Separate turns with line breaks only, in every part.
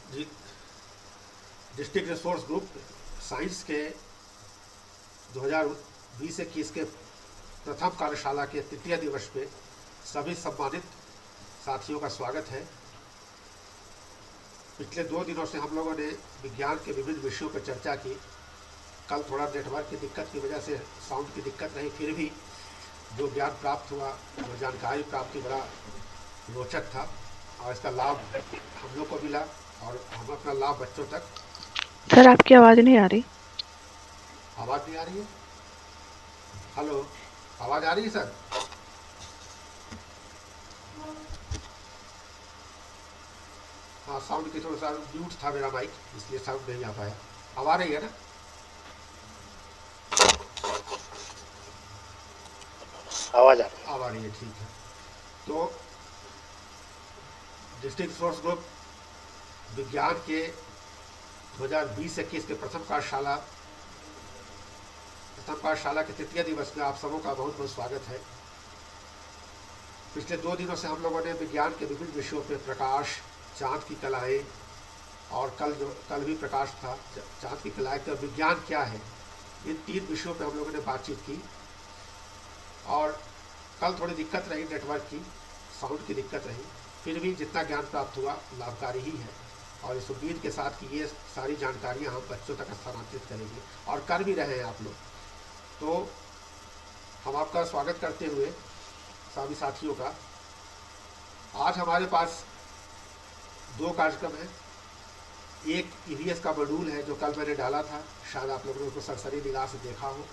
जी, district resource group science के 2020-21 के प्रथम कार्यशाला के तृतीय दिवस पे सभी सम्मानित साथियों का स्वागत है। पिछले 2 दिनों से हम लोगों ने विज्ञान के विभिन्न विषयों पर चर्चा की। कल थोड़ा नेटवर्क की दिक्कत की वजह से साउंड की दिक्कत रही, फिर भी जो ज्ञान प्राप्त हुआ, जो जानकारी प्राप्त हुई, बड़ा रोचक था और इसका लाभ हम लोग को मिला और हम अपना लाभ बच्चों तक।
सर आपकी आवाज नहीं आ रही।
आवाज़ नहीं आ रही है? हेलो, आवाज़ आ रही है सर? हाँ, साउंड की थोड़ा सा म्यूट था मेरा माइक, इसलिए साउंड नहीं आ पाया। अब आ रही है ना?
आवाज आ रही
अब आ रही है, ठीक है। तो डिस्ट्रिक्ट सोर्स ग्रुप विज्ञान के 2020-21 के प्रथम कार्यशाला के तृतीय दिवस में आप सबों का बहुत बहुत स्वागत है। पिछले 2 दिनों से हम लोगों ने विज्ञान के विभिन्न विषयों पर प्रकाश, चाँद की कलाएँ और कल भी प्रकाश था, चाँद की कलाएँ का विज्ञान क्या है, इन 3 विषयों पर हम लोगों ने बातचीत की। और कल थोड़ी दिक्कत रही, नेटवर्क की, साउंड की दिक्कत रही, फिर भी जितना ज्ञान प्राप्त हुआ लाभकारी ही है और इस उम्मीद के साथ कि ये सारी जानकारियाँ हम बच्चों तक स्थानांतरित करेंगे और कर भी रहे हैं आप लोग। तो हम आपका स्वागत करते हुए सभी साथियों का, आज हमारे पास 2 कार्यक्रम हैं। एक ईवीएस का मॉड्यूल है जो कल मैंने डाला था, शायद आप लोगों ने उसको सरसरी निगाह से देखा हो,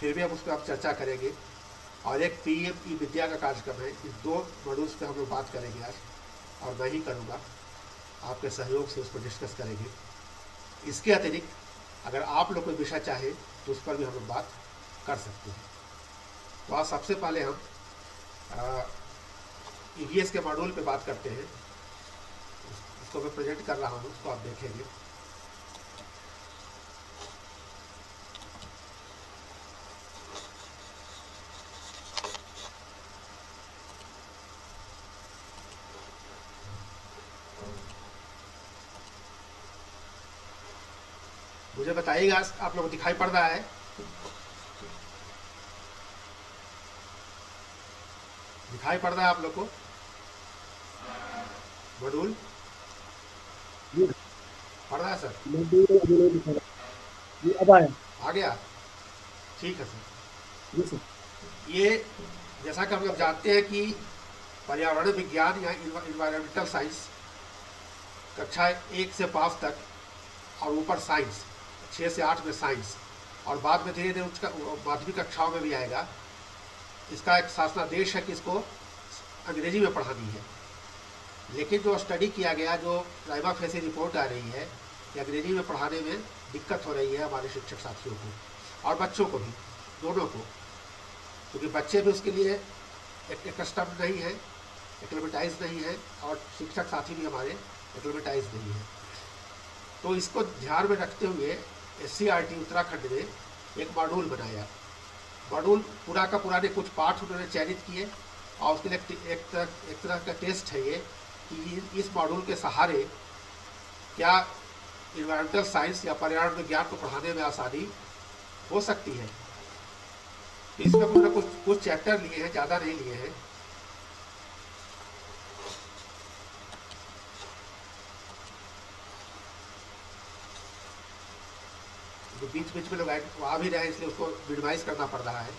फिर भी हम उस पर अब चर्चा करेंगे। और एक पीएम ई विद्या का कार्यक्रम है। इस 2 मॉड्यूल्स पे हम लोग बात करेंगे आज, और मैं ही करूँगा, आपके सहयोग से उस पर डिस्कस करेंगे। इसके अतिरिक्त अगर आप लोग कोई विषय चाहे तो उस पर भी हम लोग बात कर सकते हैं। तो आज सबसे पहले हम ईवीएस के मॉड्यूल पे बात करते हैं। उसको मैं प्रेजेंट कर रहा हूँ, उसको आप देखेंगे। मुझे बताइएगा आप लोग को दिखाई पड़ रहा है? दिखाई पड़ रहा है आप लोग को मॉड्यूल? पड़ रहा है सर?
जी अब आया।
आ गया? ठीक है सर।
जी सर।
ये जैसा कि हम लोग जानते हैं कि पर्यावरण विज्ञान या इन्वायरमेंटल साइंस कक्षा 1 से 5 तक और ऊपर साइंस 6 से 8 में साइंस, और बाद में धीरे धीरे उसका माध्यमिक कक्षाओं में भी आएगा। इसका एक शासनादेश है कि इसको अंग्रेजी में पढ़ानी है, लेकिन जो स्टडी किया गया, जो प्राइमा फेसी रिपोर्ट आ रही है कि अंग्रेजी में पढ़ाने में दिक्कत हो रही है हमारे शिक्षक साथियों को और बच्चों को भी, दोनों को, क्योंकि बच्चे भी उसके लिए एकस्टम्ड नहीं है, एक्लेमेटाइज नहीं है, और शिक्षक साथी भी हमारे एक्लेमेटाइज नहीं है। तो इसको ध्यान में रखते हुए SCERT उत्तराखंड ने एक मॉड्यूल बनाया। मॉड्यूल पूरा का पूरा ने कुछ पाठ उन्होंने चयनित किए और उसके लिए एक तरह का टेस्ट है ये कि इस मॉड्यूल के सहारे क्या इन्वायरमेंटल साइंस या पर्यावरण विज्ञान को पढ़ाने में आसानी हो सकती है। तो इसमें उन्होंने कुछ चैप्टर लिए हैं, ज़्यादा नहीं लिए हैं। जो बीच बीच में लोग आ भी रहे हैं, इसलिए उसको मिनिमाइज करना पड़ रहा है।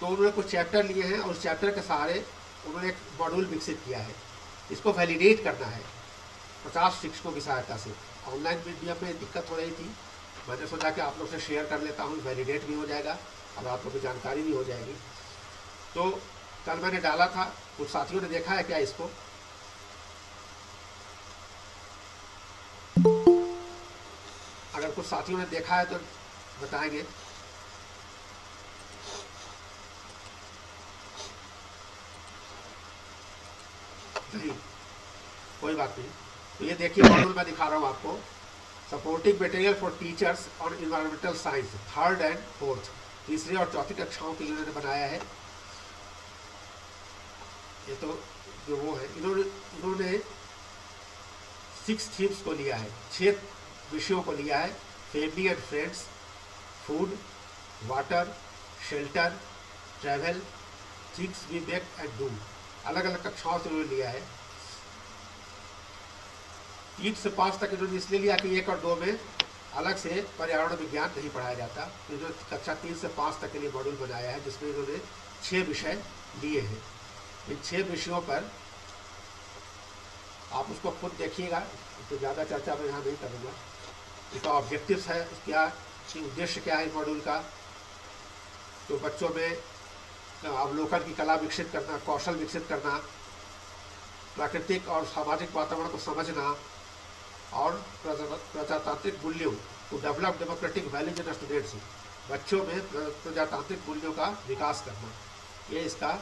तो उन्होंने कुछ चैप्टर लिए हैं और उस चैप्टर के सहारे उन्होंने एक मॉड्यूल विकसित किया है। इसको वैलिडेट करना है 50 शिक्षकों की सहायता से। ऑनलाइन मीडिया में दिक्कत हो रही थी, मैंने सोचा कि आप लोग से शेयर कर लेता हूँ, वैलिडेट भी हो जाएगा और आप लोग की जानकारी भी हो जाएगी। तो कल मैंने डाला था, कुछ साथियों ने देखा है क्या इसको? अगर कुछ साथियों ने देखा है तो बताएंगे। नहीं, कोई बात नहीं। तो ये देखिए मॉड्यूल मैं दिखा रहा हूँ आपको, supporting material for teachers on environmental science 3rd and 4th, तीसरी और चौथी कक्षाओं के लिए उन्होंने बनाया है। ये तो जो वो है, इन्होंने 6 थीम्स को लिया है, 6 विषयों को लिया है। Family and friends, food, water, shelter, travel, things we make and do, अलग अलग कक्षाओं से उन्होंने लिया है। 3 से 5 तक इन्होंने इसलिए लिया कि 1 और 2 में अलग से पर्यावरण विज्ञान नहीं पढ़ाया जाता, तो इन्होंने कक्षा 3 से 5 तक के लिए मॉड्यूल बनाया है, जिसमें इन्होंने 6 विषय लिए हैं। इन 6 विषयों पर आप उसको खुद देखिएगा, तो ज़्यादा चर्चा मैं यहाँ नहीं करूँगा। इसका ऑब्जेक्टिव्स है, क्या उद्देश्य क्या है मॉड्यूल का, तो बच्चों में अवलोकन की कला विकसित करना, कौशल विकसित करना, प्राकृतिक और सामाजिक वातावरण को समझना, और प्रजातांत्रिक मूल्यों को develop democratic values in students, बच्चों में प्रजातांत्रिक मूल्यों का विकास करना, ये इसका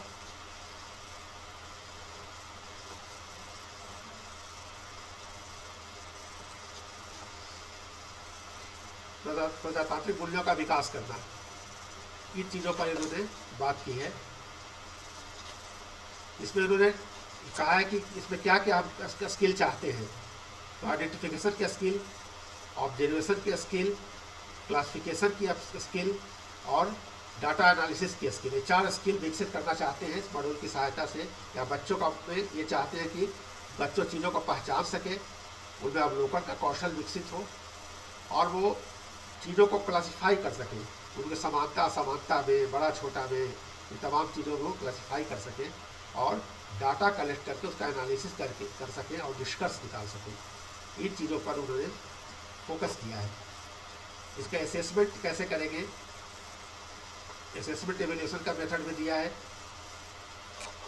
प्रजातांत्रिक मूल्यों का विकास करना, इन चीज़ों पर इन्होंने बात की है। इसमें इन्होंने कहा है कि इसमें क्या क्या हम स्किल चाहते हैं, तो आइडेंटिफिकेशन की स्किल, ऑब्जर्वेशन की स्किल, क्लासिफिकेशन की स्किल और डाटा एनालिसिस की स्किल, ये 4 स्किल विकसित करना चाहते हैं इस मॉड्यूल की सहायता से। या बच्चों का में ये चाहते हैं कि बच्चों चीज़ों को पहचान सके, उनमें अवलोकन का कौशल विकसित हो, और वो चीज़ों को क्लासिफाई कर सकें, उनके समानता असमानता में, बड़ा छोटा में, इन तमाम चीज़ों को क्लासिफाई कर सकें, और डाटा कलेक्ट करके उसका एनालिसिस कर सकें और निष्कर्ष निकाल सकें। इन चीज़ों पर उन्होंने फोकस किया है। इसका असेसमेंट कैसे करेंगे, असेसमेंट एवेल्यूशन का मेथड भी दिया है।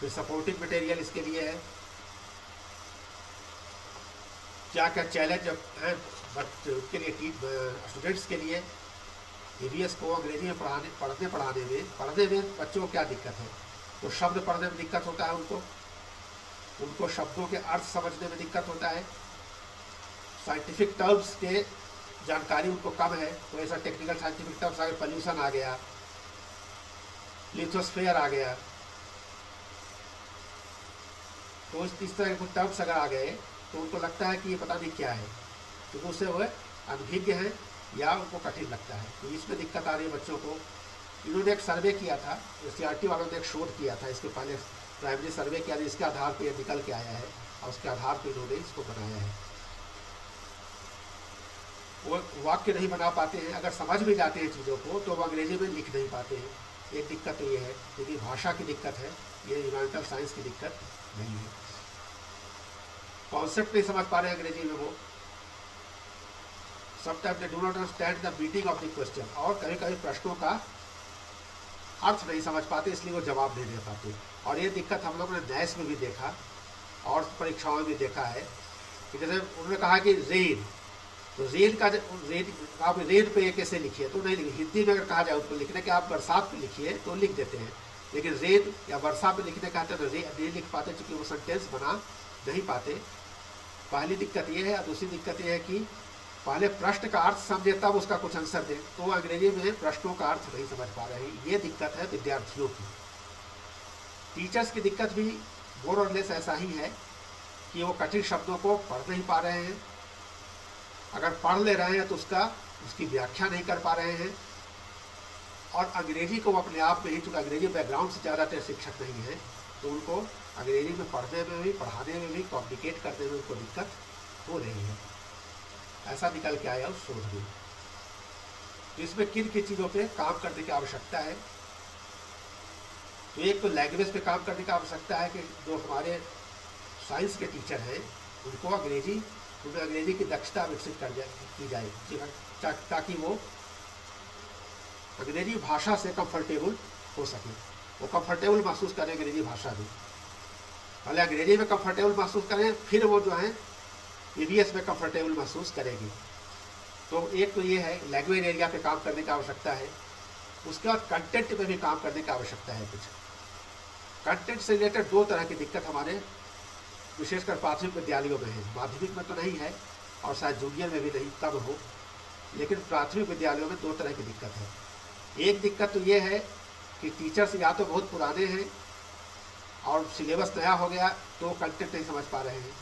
फिर सपोर्टिंग मटेरियल इसके लिए है, क्या क्या चैलेंज है उनके लिए, स्टूडेंट्स के लिए ईवीएस को अंग्रेजी में पढ़ने में बच्चों को क्या दिक्कत है, तो शब्द पढ़ने में दिक्कत होता है, उनको शब्दों के अर्थ समझने में दिक्कत होता है, साइंटिफिक टर्म्स के जानकारी उनको कम है, तो ऐसा टेक्निकल साइंटिफिक टर्म्स आ गए, पॉल्यूशन आ गया, लिथोस्फेयर आ गया, तो इस तरह के कुछ टर्म्स अगर आ गए तो उनको लगता है कि ये पता नहीं क्या है, तो उससे वो अनभिज्ञ हैं या उनको कठिन लगता है, तो इसमें दिक्कत आ रही है बच्चों को। इन्होंने एक सर्वे किया था, CRT वालों ने एक शोध किया था, इसके पहले प्राइमरी सर्वे किया था, इसके आधार पर यह निकल के आया है, और उसके आधार पर इन्होंने इसको बनाया है। वो वाक्य नहीं बना पाते हैं, अगर समझ भी जाते हैं चीज़ों को तो वो अंग्रेजी में लिख नहीं पाते हैं, एक दिक्कत तो ये है, क्योंकि भाषा की दिक्कत है, ये ह्यूमैनिटल साइंस की दिक्कत नहीं है। कॉन्सेप्ट नहीं समझ पा रहे हैं अंग्रेजी में वो, sometimes they do not understand the meaning of the question, और कभी कभी प्रश्नों का अर्थ नहीं समझ पाते, इसलिए वो जवाब नहीं दे पाते। और ये दिक्कत हम लोग ने नैस में भी देखा और परीक्षाओं में भी देखा है कि जैसे उन्होंने कहा कि रेन, तो रेन का आप रेन पे कैसे लिखिए, तो नहीं लिखिए। हिंदी में अगर कहा जाए उसको लिखने के आप बरसात पे लिखिए तो लिख देते हैं, लेकिन रेन या वर्षा पे लिखने का तो नहीं लिख पाते, क्योंकि वो सेंटेंस बना नहीं पाते। पहली दिक्कत ये है। और दूसरी दिक्कत ये है कि पहले प्रश्न का अर्थ समझे तब उसका कुछ आंसर दें, तो अंग्रेजी में प्रश्नों का अर्थ नहीं समझ पा रहे हैं। ये दिक्कत है विद्यार्थियों की। टीचर्स की दिक्कत भी मोर और लेस ऐसा ही है कि वो कठिन शब्दों को पढ़ नहीं पा रहे हैं, अगर पढ़ ले रहे हैं तो उसकी व्याख्या नहीं कर पा रहे हैं। और अंग्रेजी को अपने आप में ही, चूँकि अंग्रेजी बैकग्राउंड से ज़्यादातर शिक्षक नहीं है, तो उनको अंग्रेजी में पढ़ने में भी, पढ़ाने में भी, कम्युनिकेट करने में उनको दिक्कत हो रही है। ऐसा निकल के आया उस शोध में। तो इसमें किन किन चीज़ों पे काम करने की आवश्यकता है, तो एक तो लैंग्वेज पे काम करने की आवश्यकता है कि जो हमारे साइंस के टीचर हैं उनको उनमें अंग्रेजी की दक्षता विकसित की जाए, ताकि वो अंग्रेजी भाषा से कंफर्टेबल हो सके, वो कंफर्टेबल महसूस करें अंग्रेजी भाषा में। पहले अंग्रेजी में कंफर्टेबल महसूस करें, फिर वो जो है EVS में कंफर्टेबल महसूस करेगी। तो एक तो ये है लैंग्वेज एरिया पे काम करने की आवश्यकता है। उसके बाद कंटेंट पे भी काम करने की आवश्यकता है। कुछ कंटेंट से रिलेटेड दो तरह की दिक्कत हमारे विशेषकर प्राथमिक विद्यालयों में है, माध्यमिक में तो नहीं है और शायद जूनियर में भी नहीं, कब हो, लेकिन प्राथमिक विद्यालयों में दो तरह की दिक्कत है। एक दिक्कत तो ये है कि टीचर्स या तो बहुत पुराने हैं और सिलेबस नया हो गया तो कंटेंट नहीं समझ पा रहे हैं।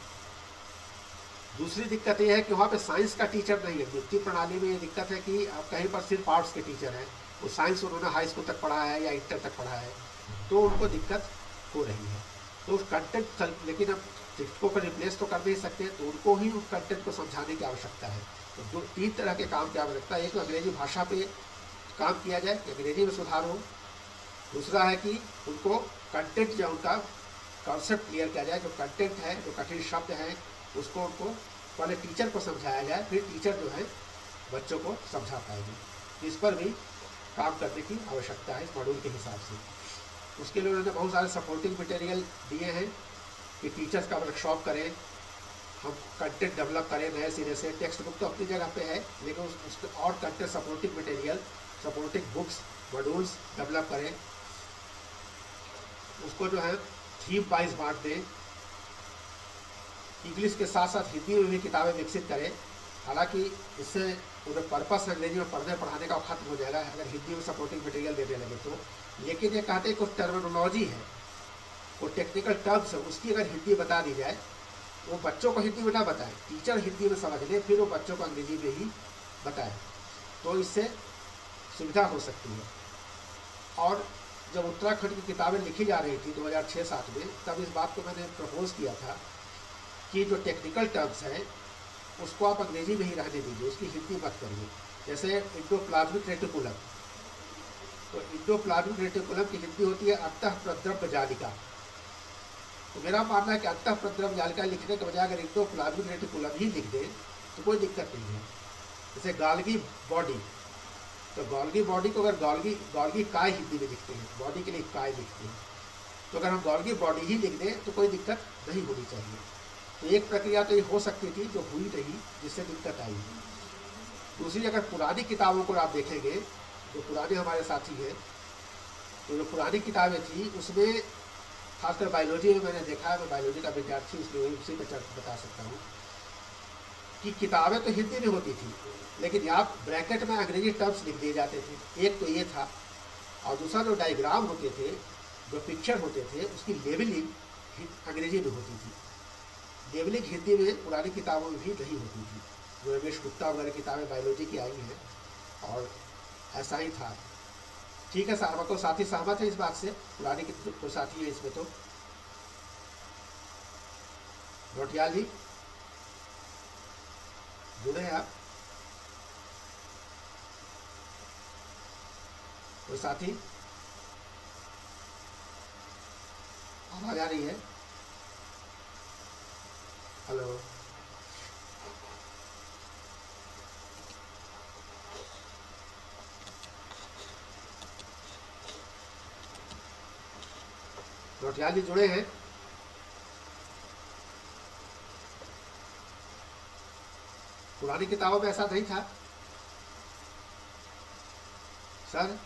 दूसरी दिक्कत ये है कि वहाँ पे साइंस का टीचर नहीं है। नियुक्ति प्रणाली में ये दिक्कत है कि आप कहीं पर सिर्फ आर्ट्स के टीचर हैं, वो साइंस उन्होंने हाई स्कूल तक पढ़ा है या इंटर तक पढ़ा है, तो उनको दिक्कत हो रही है। तो उस कंटेंट, लेकिन अब शिक्षकों को रिप्लेस तो कर नहीं सकते, तो उनको ही उस कंटेंट को समझाने की आवश्यकता है। तो दो तीन तरह के काम की आवश्यकता है। एक तो अंग्रेजी भाषा पे काम किया जाए कि अंग्रेजी में सुधार हो। दूसरा है कि उनको कंटेंट जो उनका कॉन्सेप्ट क्लियर किया जाए, जो कंटेंट है, जो कठिन शब्द हैं, उसको उनको पहले टीचर को समझाया जाए, फिर टीचर जो है बच्चों को समझा पाएगी। इस पर भी काम करने की आवश्यकता है इस मॉड्यूल के हिसाब से। उसके लिए उन्होंने बहुत सारे सपोर्टिंग मटेरियल दिए हैं कि टीचर्स का वर्कशॉप करें, हम कंटेंट डेवलप करें नए सिरे से। टेक्स्ट बुक तो अपनी जगह पे है, लेकिन उसके और content supporting material, supporting books, modules develop करें। उसको जो है थीम वाइज बांट दें। इंग्लिश के साथ साथ हिंदी में भी किताबें विकसित करें। हालांकि इससे उन्हें पर्पस अंग्रेजी में पढ़ने पढ़ाने का खत्म हो जाएगा अगर हिंदी में सपोर्टिंग मटेरियल देने लगे तो। लेकिन ये कहते हैं कुछ टर्मिनोलॉजी है, वो टेक्निकल टर्म्स है, उसकी अगर हिंदी बता दी जाए, वो बच्चों को हिंदी में ना बताएं, टीचर हिंदी में समझ ले, फिर वो बच्चों को अंग्रेजी में ही बताएं, तो इससे सुविधा हो सकती है। और जब उत्तराखंड की किताबें लिखी जा रही थी 2006-07 में, तब इस बात को मैंने प्रपोज किया था कि जो टेक्निकल टर्म्स हैं उसको आप अंग्रेजी में ही रहने दीजिए, उसकी हिंदी मत करिए। जैसे इंडोप्लाज्मिक रेटिकुलम, तो इंडोप्लाज्मिक रेटिकुलम की हिंदी होती है अंतः प्रद्रव्य जालिका। तो मेरा मानना है कि अंतः प्रद्रव्य जालिका लिखने के बजाय अगर इंडोप्लाज्मिक रेटिकुलम ही लिख दें तो कोई दिक्कत नहीं है। जैसे गाल्गी बॉडी, तो गॉल्गी बॉडी को अगर गॉल्गी काय हिंदी में लिखते हैं, बॉडी के लिए काय लिखते हैं, तो अगर हम गॉल्गी बॉडी ही लिख दें तो कोई दिक्कत नहीं होनी चाहिए। तो एक प्रक्रिया तो ये हो सकती थी जो हुई नहीं, जिससे दिक्कत आई। दूसरी, अगर पुरानी किताबों को आप देखेंगे, जो पुराने हमारे साथी हैं, तो जो पुरानी किताबें थी उसमें खासकर बायोलॉजी में मैंने देखा है, मैं बायोलॉजी का विद्यार्थी इसलिए उसी पर बता सकता हूँ कि किताबें तो हिंदी में होती थी, लेकिन यहाँ ब्रैकेट में अंग्रेजी टर्म्स लिख दिए जाते थे। एक तो ये था, और दूसरा जो डायग्राम होते थे, जो पिक्चर होते थे, उसकी लेबलिंग अंग्रेजी में होती थी। लेबलिंग हिंदी में पुरानी किताबों में भी नहीं होती थी। जो रमेश गुप्ता वगैरह किताबें बायोलॉजी की आई हैं, और ऐसा ही था। ठीक है साहब, को साथी सहमत है इस बात से? पुरानी कोई साथी है इसमें तो? नोटियाल जी जुड़े हैं आप? कोई साथी? आवाज आ रही है? हेलो, नोटियाल जी जुड़े हैं? पुरानी किताबों में ऐसा नहीं था सर?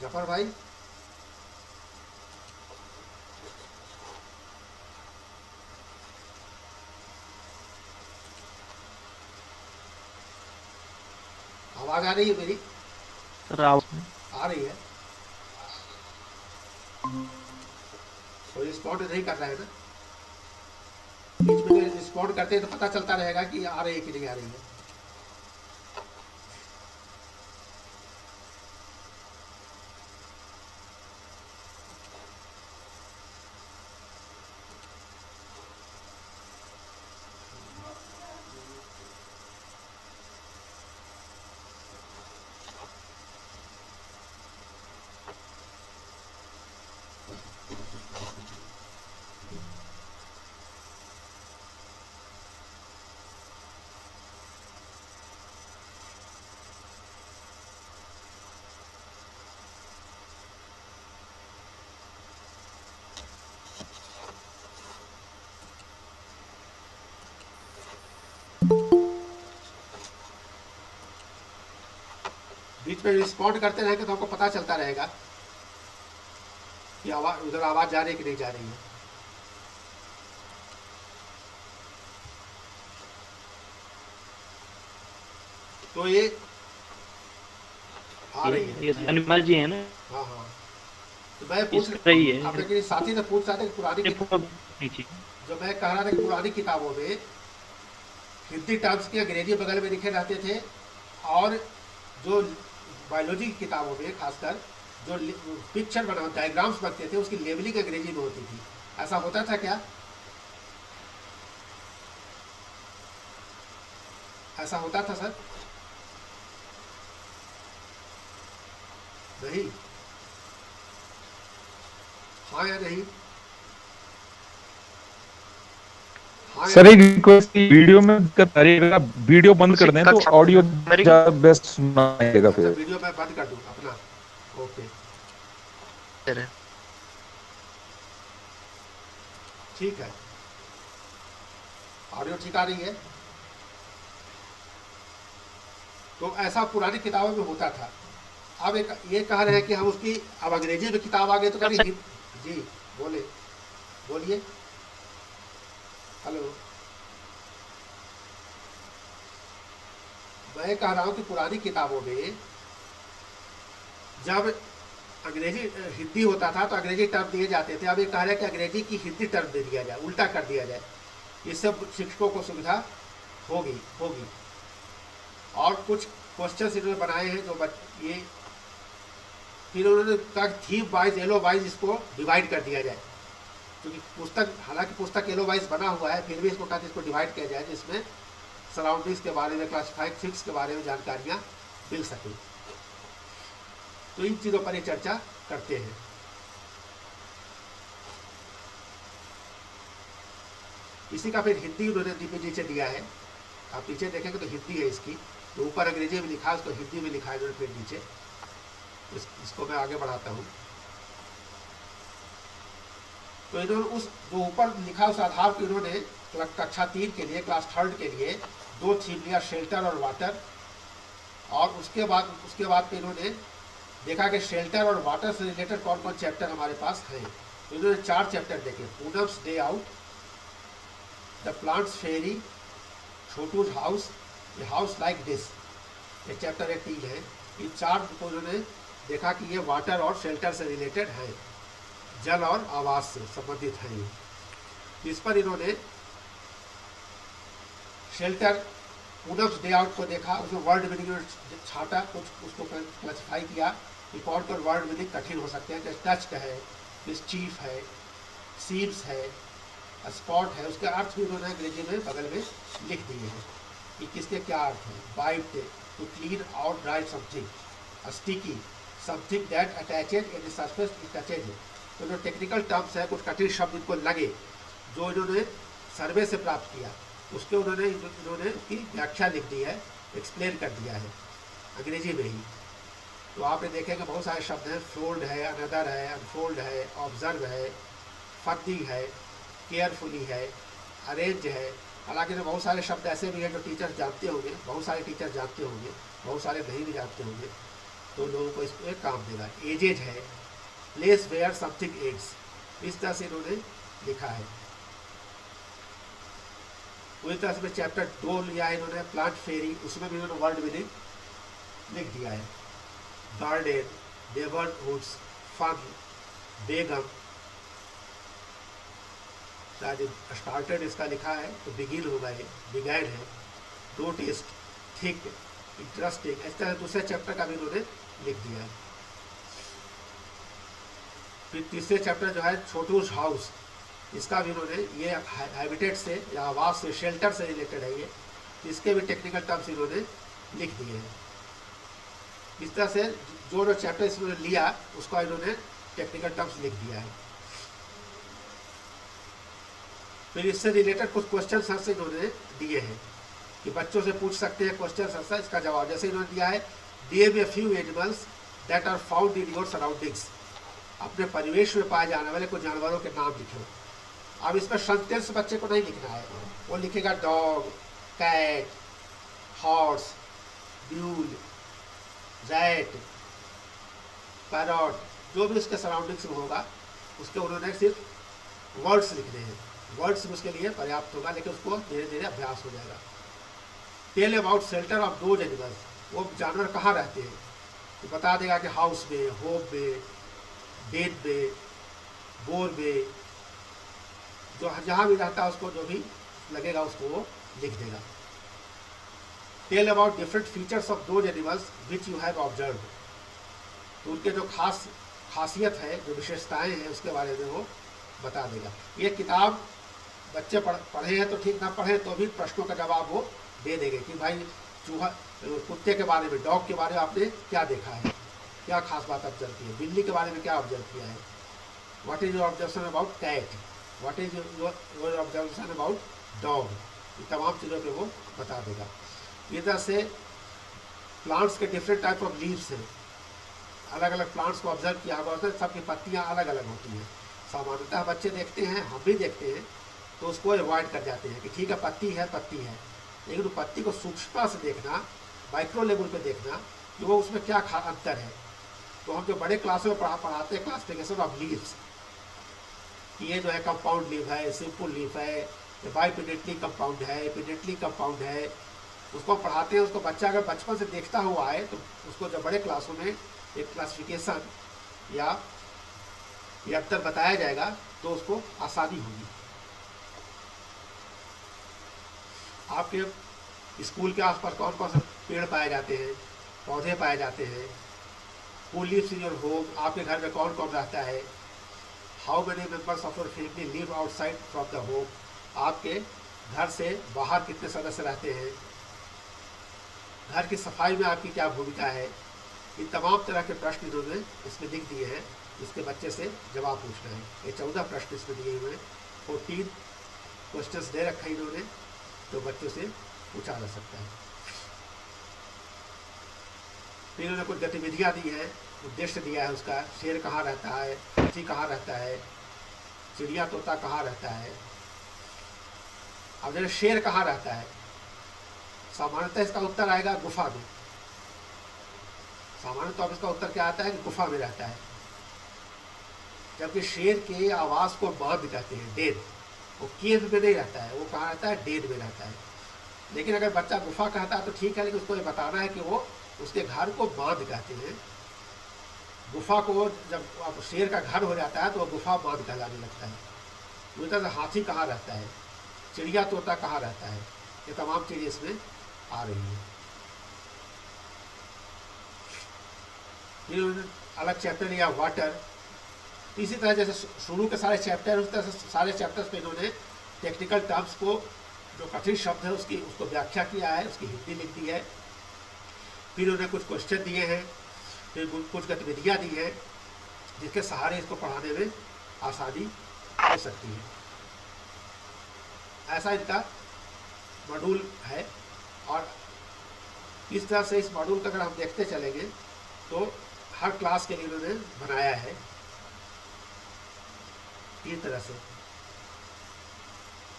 जफर भाई, आवाज आ रही है मेरी?
सर
आ रही है? कोई रिस्पॉन्ड नहीं कर रहा है ना? बीच में रिस्पॉन्ड करते हैं तो पता चलता रहेगा कि आ रही है कि नहीं आ रही है। बीच में रिस्पॉन्ड करते रहेंगे तो हमको पता चलता रहेगा कि आवाज, उधर आवाज जा रही है कि नहीं जा रही है। तो ये आ रही है
ये
जी।
एनिमल जी है ना,
हाँ हाँ, तो मैं पूछ
इसका ही है।
अपने किसी साथी से पूछ रहा था कि
नीचे
जो मैं कह रहा था कि पुरानी किताबों में हिंदी टर्म्स के अंग्रेजी बगल में लिखे रहते थे, और जो बायोलॉजी की किताबों में खासकर जो पिक्चर बना डायग्राम्स बनते थे उसकी लेबलिंग अंग्रेजी में होती थी। ऐसा होता था क्या? ऐसा होता था सर? नहीं? हाँ या नहीं? हाँ या
सर एक रिक्वेस्ट, वीडियो में दिक्कत आ रही है, अगर आप वीडियो बंद कर दें तो ऑडियो ज्यादा बेस्ट सुनाएगा
अच्छा,
फिर।
वीडियो मैं बंद कर दूँ अपना? ओके, ठीक है। ऑडियो ठीक आ रही है? तो ऐसा पुरानी किताबों में होता था। अब एक ये कह रहे हैं कि हम उसकी अब अंग्रेजी में किताब आ गई तो कभी जी बोले, बोलिए। हेलो, मैं कह रहा हूँ कि पुरानी किताबों में जब अंग्रेजी हिंदी होता था तो अंग्रेजी टर्म दिए जाते थे। अब ये कह रहे हैं कि अंग्रेजी की हिंदी टर्म दे दिया जाए, उल्टा कर दिया जाए। इससे शिक्षकों को सुविधा होगी। और कुछ क्वेश्चन इन्होंने बनाए हैं जो ये फिर उन्होंने कहा थीम वाइज एलो वाइज इसको डिवाइड कर दिया जाए, क्योंकि पुस्तक हालांकि पुस्तक एलो वाइज बना हुआ है, फिर भी इसको कहा इसको डिवाइड किया जाए जिसमें सराउंडिंग्स के बारे में, क्लासिफाइड थिंग्स के बारे में जानकारियाँ मिल सकें। तो इन चीज़ों पर ये चर्चा करते हैं। इसी का फिर हिंदी उन्होंने नीचे दिया है, आप नीचे देखेंगे तो हिंदी है इसकी, तो ऊपर अंग्रेजी में लिखा है उसको हिंदी में लिखा है उन्होंने फिर नीचे। इसको मैं आगे बढ़ाता हूँ। तो इन्होंने उस जो ऊपर लिखा उस आधार पर इन्होंने कक्षा 3 के लिए, क्लास 3 के लिए 2 थीम लिया, शेल्टर और वाटर। और उसके बाद फिर इन्होंने देखा कि शेल्टर और वाटर से रिलेटेड कौन कौन चैप्टर हमारे पास हैं। तो इन्होंने 4 चैप्टर देखे, Poonam's day out, the plants fairy, Chotu's house, a house like this, ये चैप्टर 3 है। इन 4 को उन्होंने देखा कि ये वाटर और शेल्टर से रिलेटेड है, जल और आवास से संबंधित है ये। इस पर इन्होंने शेल्टर पूनम्स डे आउट को देखा, उसमें वर्ड मीनिंग छाटा, कुछ उसको क्लासिफाई किया कि कौन कौन वर्ड मीनिंग कठिन हो सकते हैं, जैसे टच्ड है, मिसचीफ है, सीम्स है, स्पॉट है। उसके अर्थ भी उन्होंने अंग्रेजी में बगल में लिख दिए हैं कि किसके क्या अर्थ है। वाइट, टू क्लीन और dry something, sticky, something that attached in surface touches. तो जो टेक्निकल टर्म्स है, कुछ कठिन शब्द इनको लगे जो इन्होंने सर्वे से प्राप्त किया, उसके इन्होंने उसकी व्याख्या लिख दी है, एक्सप्लेन कर दिया है अंग्रेजी में ही। तो आपने देखेंगे बहुत सारे शब्द हैं, फोल्ड है, अनदर है, अनफोल्ड है, ऑब्जर्व है, फर्दी है, केयरफुली है, अरेंज है। हालांकि तो बहुत सारे शब्द ऐसे भी हैं जो टीचर्स जानते होंगे, बहुत सारे टीचर जानते होंगे, बहुत सारे नहीं भी जानते होंगे, तो लोगों को इसको एक काम देगा। एजेज है, प्लेस वेयर समथिंग एड्स, इस तरह से इन्होंने लिखा है। उसी तरह से चैप्टर 2 लिया है इन्होंने, प्लांट फेरी, उसमें भी इन्होंने वर्ड मीनिंग लिख दिया है। गार्डन, नेबरहुड्स, फन, बेगम, स्टार्टेड इसका लिखा है तो बिगिन होगा, ये बिगैन है। नोटिस्ड, थिक, इंटरेस्टिंग, इस तरह दूसरे चैप्टर का भी इन्होंने लिख दिया है। फिर तीसरे चैप्टर जो है छोटूज हाउस, इसका भी इन्होंने, ये हैबिटेट से या आवास से, शेल्टर से रिलेटेड है ये, इसके भी टेक्निकल टर्म्स इन्होंने लिख दिए हैं। इस तरह से जो चैप्टर इन्होंने लिया उसका इन्होंने टेक्निकल टर्म्स लिख दिया है। फिर इससे रिलेटेड कुछ क्वेश्चन आंसर इन्होंने दिए हैं कि बच्चों से पूछ सकते हैं क्वेश्चन आंसर, इसका जवाब। जैसे इन्होंने दिया है, name a few animals that are found in your surroundings, अपने परिवेश में पाए जाने वाले कुछ जानवरों के नाम लिखो। अब इसमें सेंटेंस बच्चे को नहीं लिखना है, वो लिखेगा dog, cat, horse, mule, rat, parrot, जो भी उसके सराउंडिंग्स में होगा उसके उन्होंने सिर्फ वर्ड्स लिखने हैं। वर्ड्स उसके लिए पर्याप्त होगा, लेकिन उसको धीरे धीरे अभ्यास हो जाएगा। Tell about shelter of those animals, वो जानवर कहाँ रहते हैं, तो बता देगा कि हाउस में, होम में, डेन में, बोर में, जो जहाँ भी रहता है उसको जो भी लगेगा उसको वो लिख देगा। Tell about different features of those animals which you have observe, तो उनके जो खासियत है, जो विशेषताएं हैं उसके बारे में वो बता देगा। ये किताब बच्चे पढ़े हैं तो ठीक, ना पढ़े तो भी प्रश्नों का जवाब वो दे देंगे कि भाई चूहा, कुत्ते के बारे में, डॉग के बारे में आपने क्या देखा है, क्या खास बात ऑब्जर्व की है, बिल्ली के बारे में क्या ऑब्जर्व किया है, what is your observation about cat, what is your observation about dog, ये तमाम चीज़ों पे वो बता देगा। इस तरह से प्लांट्स के डिफरेंट टाइप ऑफ लीव्स हैं, अलग अलग प्लांट्स को ऑब्जर्व किया होगा तो सबकी पत्तियाँ अलग अलग होती हैं। सामान्यतः बच्चे देखते हैं, हम भी देखते हैं, तो उसको अवॉइड कर जाते हैं कि ठीक है पत्ती है पत्ती है, लेकिन वो पत्ती को सूक्ष्मता से देखना, माइक्रो लेवल पे देखना कि वो उसमें क्या अंतर है। तो हम जो बड़े क्लास में पढ़ाते हैं क्लासिफिकेशन ऑफ लीव्स, कि ये जो है कंपाउंड लीव है, सिंपल लीफ है, बाइपिडेंटली कंपाउंड है, एपिडेंटली कंपाउंड है, उसको पढ़ाते हैं। उसको बच्चा अगर बचपन से देखता हुआ आए तो उसको जब बड़े क्लासों में एक क्लासिफिकेशन या अंतर बताया जाएगा तो उसको आसानी होगी। आपके स्कूल के आसपास कौन कौन से पेड़ पाए जाते हैं, पौधे पाए जाते हैं, who lives in your home, आपके घर में कौन कौन रहता है, how many members of your family live outside from the home, आपके घर से बाहर कितने सदस्य रहते हैं, घर की सफाई में आपकी क्या भूमिका है, इन तमाम तरह के प्रश्न इन्होंने इसमें लिख दिए हैं, इसके बच्चे से जवाब पूछना है। ये 14 प्रश्न इसमें दिए हुए हैं, 14 क्वेश्चंस दे रखे हैं इन्होंने, तो बच्चों से पूछा जा सकता है। फिर इन्होंने कुछ गतिविधियाँ दी हैं, उद्देश्य दिया है उसका, शेर कहाँ रहता है, हाथी कहाँ रहता है, चिड़िया तोता कहाँ रहता है। अब जैसे शेर कहाँ रहता है, सामान्यतः इसका उत्तर आएगा गुफा में। सामान्य तौर पर इसका उत्तर क्या आता है कि गुफा में रहता है, जबकि शेर के आवास को बांध कहते हैं, डेन। वो केव में नहीं रहता है, वो कहाँ रहता है, डेन में रहता है। लेकिन अगर बच्चा गुफा कहता है तो ठीक है, लेकिन उसको ये बताना है कि वो उसके घर को बांध कहते हैं। गुफा को जब अब शेर का घर हो जाता है तो वो गुफा बांध कहलाने लगता है। उसी तरह से हाथी कहाँ रहता है, चिड़िया तोता कहाँ रहता है, ये तमाम चीज़ें इसमें आ रही हैं। फिर अलग चैप्टर लिया वाटर। इसी तरह जैसे शुरू के सारे चैप्टर, उस तरह से सारे चैप्टर्स पे इन्होंने टेक्निकल टर्म्स को, जो कठिन शब्द है उसको व्याख्या किया है, उसकी हिंदी लिख दी है। फिर उन्होंने कुछ क्वेश्चन दिए हैं, फिर कुछ गतिविधियाँ दी हैं जिसके सहारे इसको पढ़ाने में आसानी हो सकती है। ऐसा इनका मॉड्यूल है। और इस तरह से इस मॉड्यूल का अगर हम देखते चलेंगे तो हर क्लास के लिए उन्होंने बनाया है इस तरह से।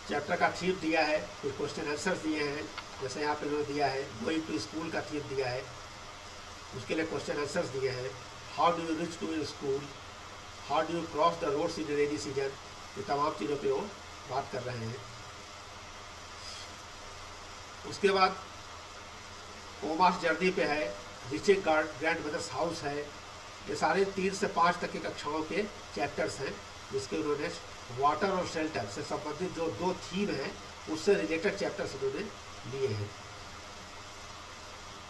चैप्टर का थीम दिया है, फिर क्वेश्चन आंसर दिए हैं, जैसे यहाँ पे उन्होंने दिया है गोइंग टू स्कूल का थीम दिया है, उसके लिए क्वेश्चन आंसर्स दिए हैं। How do you reach to your school, how do you cross the roads in rainy season, ये तमाम चीज़ों पे वो बात कर रहे हैं। उसके बाद ओमास जर्नी पे है, रीचिंग ग्रैंड मदर्स हाउस है। ये सारे 3 से 5 तक की कक्षाओं के चैप्टर्स हैं, जिसके उन्होंने वाटर और शेल्टर से संबंधित जो 2 थीम हैं उससे रिलेटेड चैप्टर्स उन्होंने लिए हैं।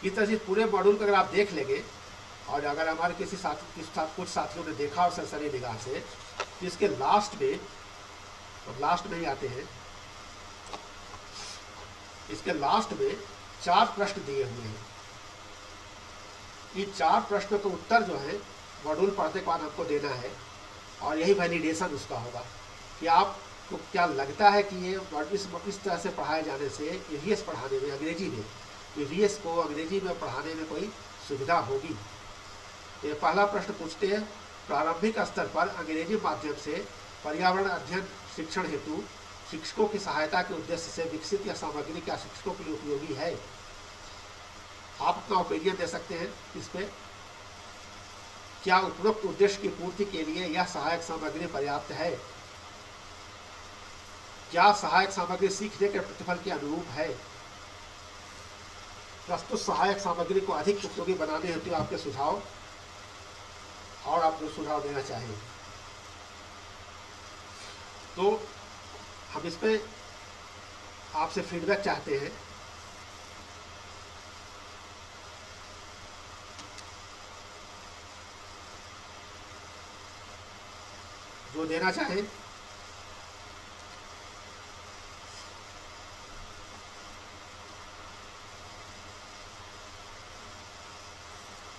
इस तरह से पूरे मॉड्यूल को अगर आप देख लेंगे, और अगर हमारे कुछ साथियों ने देखा और सरसरी निगाह से, तो इसके लास्ट में ही आते हैं, इसके लास्ट में 4 प्रश्न दिए हुए हैं। ये 4 प्रश्नों के उत्तर जो है मॉड्यूल पढ़ने के बाद हमको देना है, और यही वैलिडेशन उसका होगा कि आपको क्या लगता है कि ये इस तरह से पढ़ाए जाने से ईवीएस पढ़ाने में, अंग्रेजी में ईवीएस को अंग्रेजी में पढ़ाने में कोई सुविधा होगी। तो ये पहला प्रश्न पूछते हैं, प्रारंभिक स्तर पर अंग्रेजी माध्यम से पर्यावरण अध्ययन शिक्षण हेतु शिक्षकों की सहायता के उद्देश्य से विकसित या सामग्री क्या शिक्षकों के लिए उपयोगी है। आप अपना ओपिनियन दे सकते हैं इस पर। क्या उपरोक्त उद्देश्य की पूर्ति के लिए यह सहायक सामग्री पर्याप्त है, क्या सहायक सामग्री सीखने के प्रतिफल के अनुरूप है, प्रस्तुत सहायक सामग्री को अधिक उपयोगी बनाने हेतु आपके सुझाव और आप जो सुझाव देना चाहें। तो हम इस पे आपसे फीडबैक चाहते हैं। जो देना चाहें।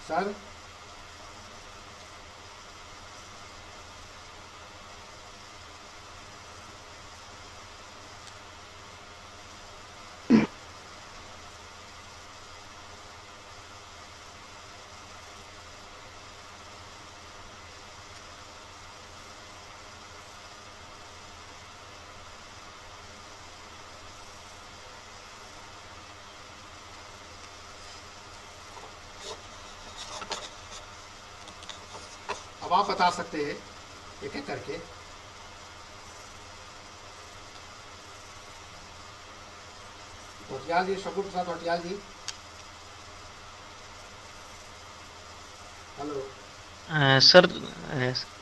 सर अब आप बता सकते हैं एक एक करके। भटियाल जी, शकुन प्रसाद भटियाल जी, हेलो।
सर,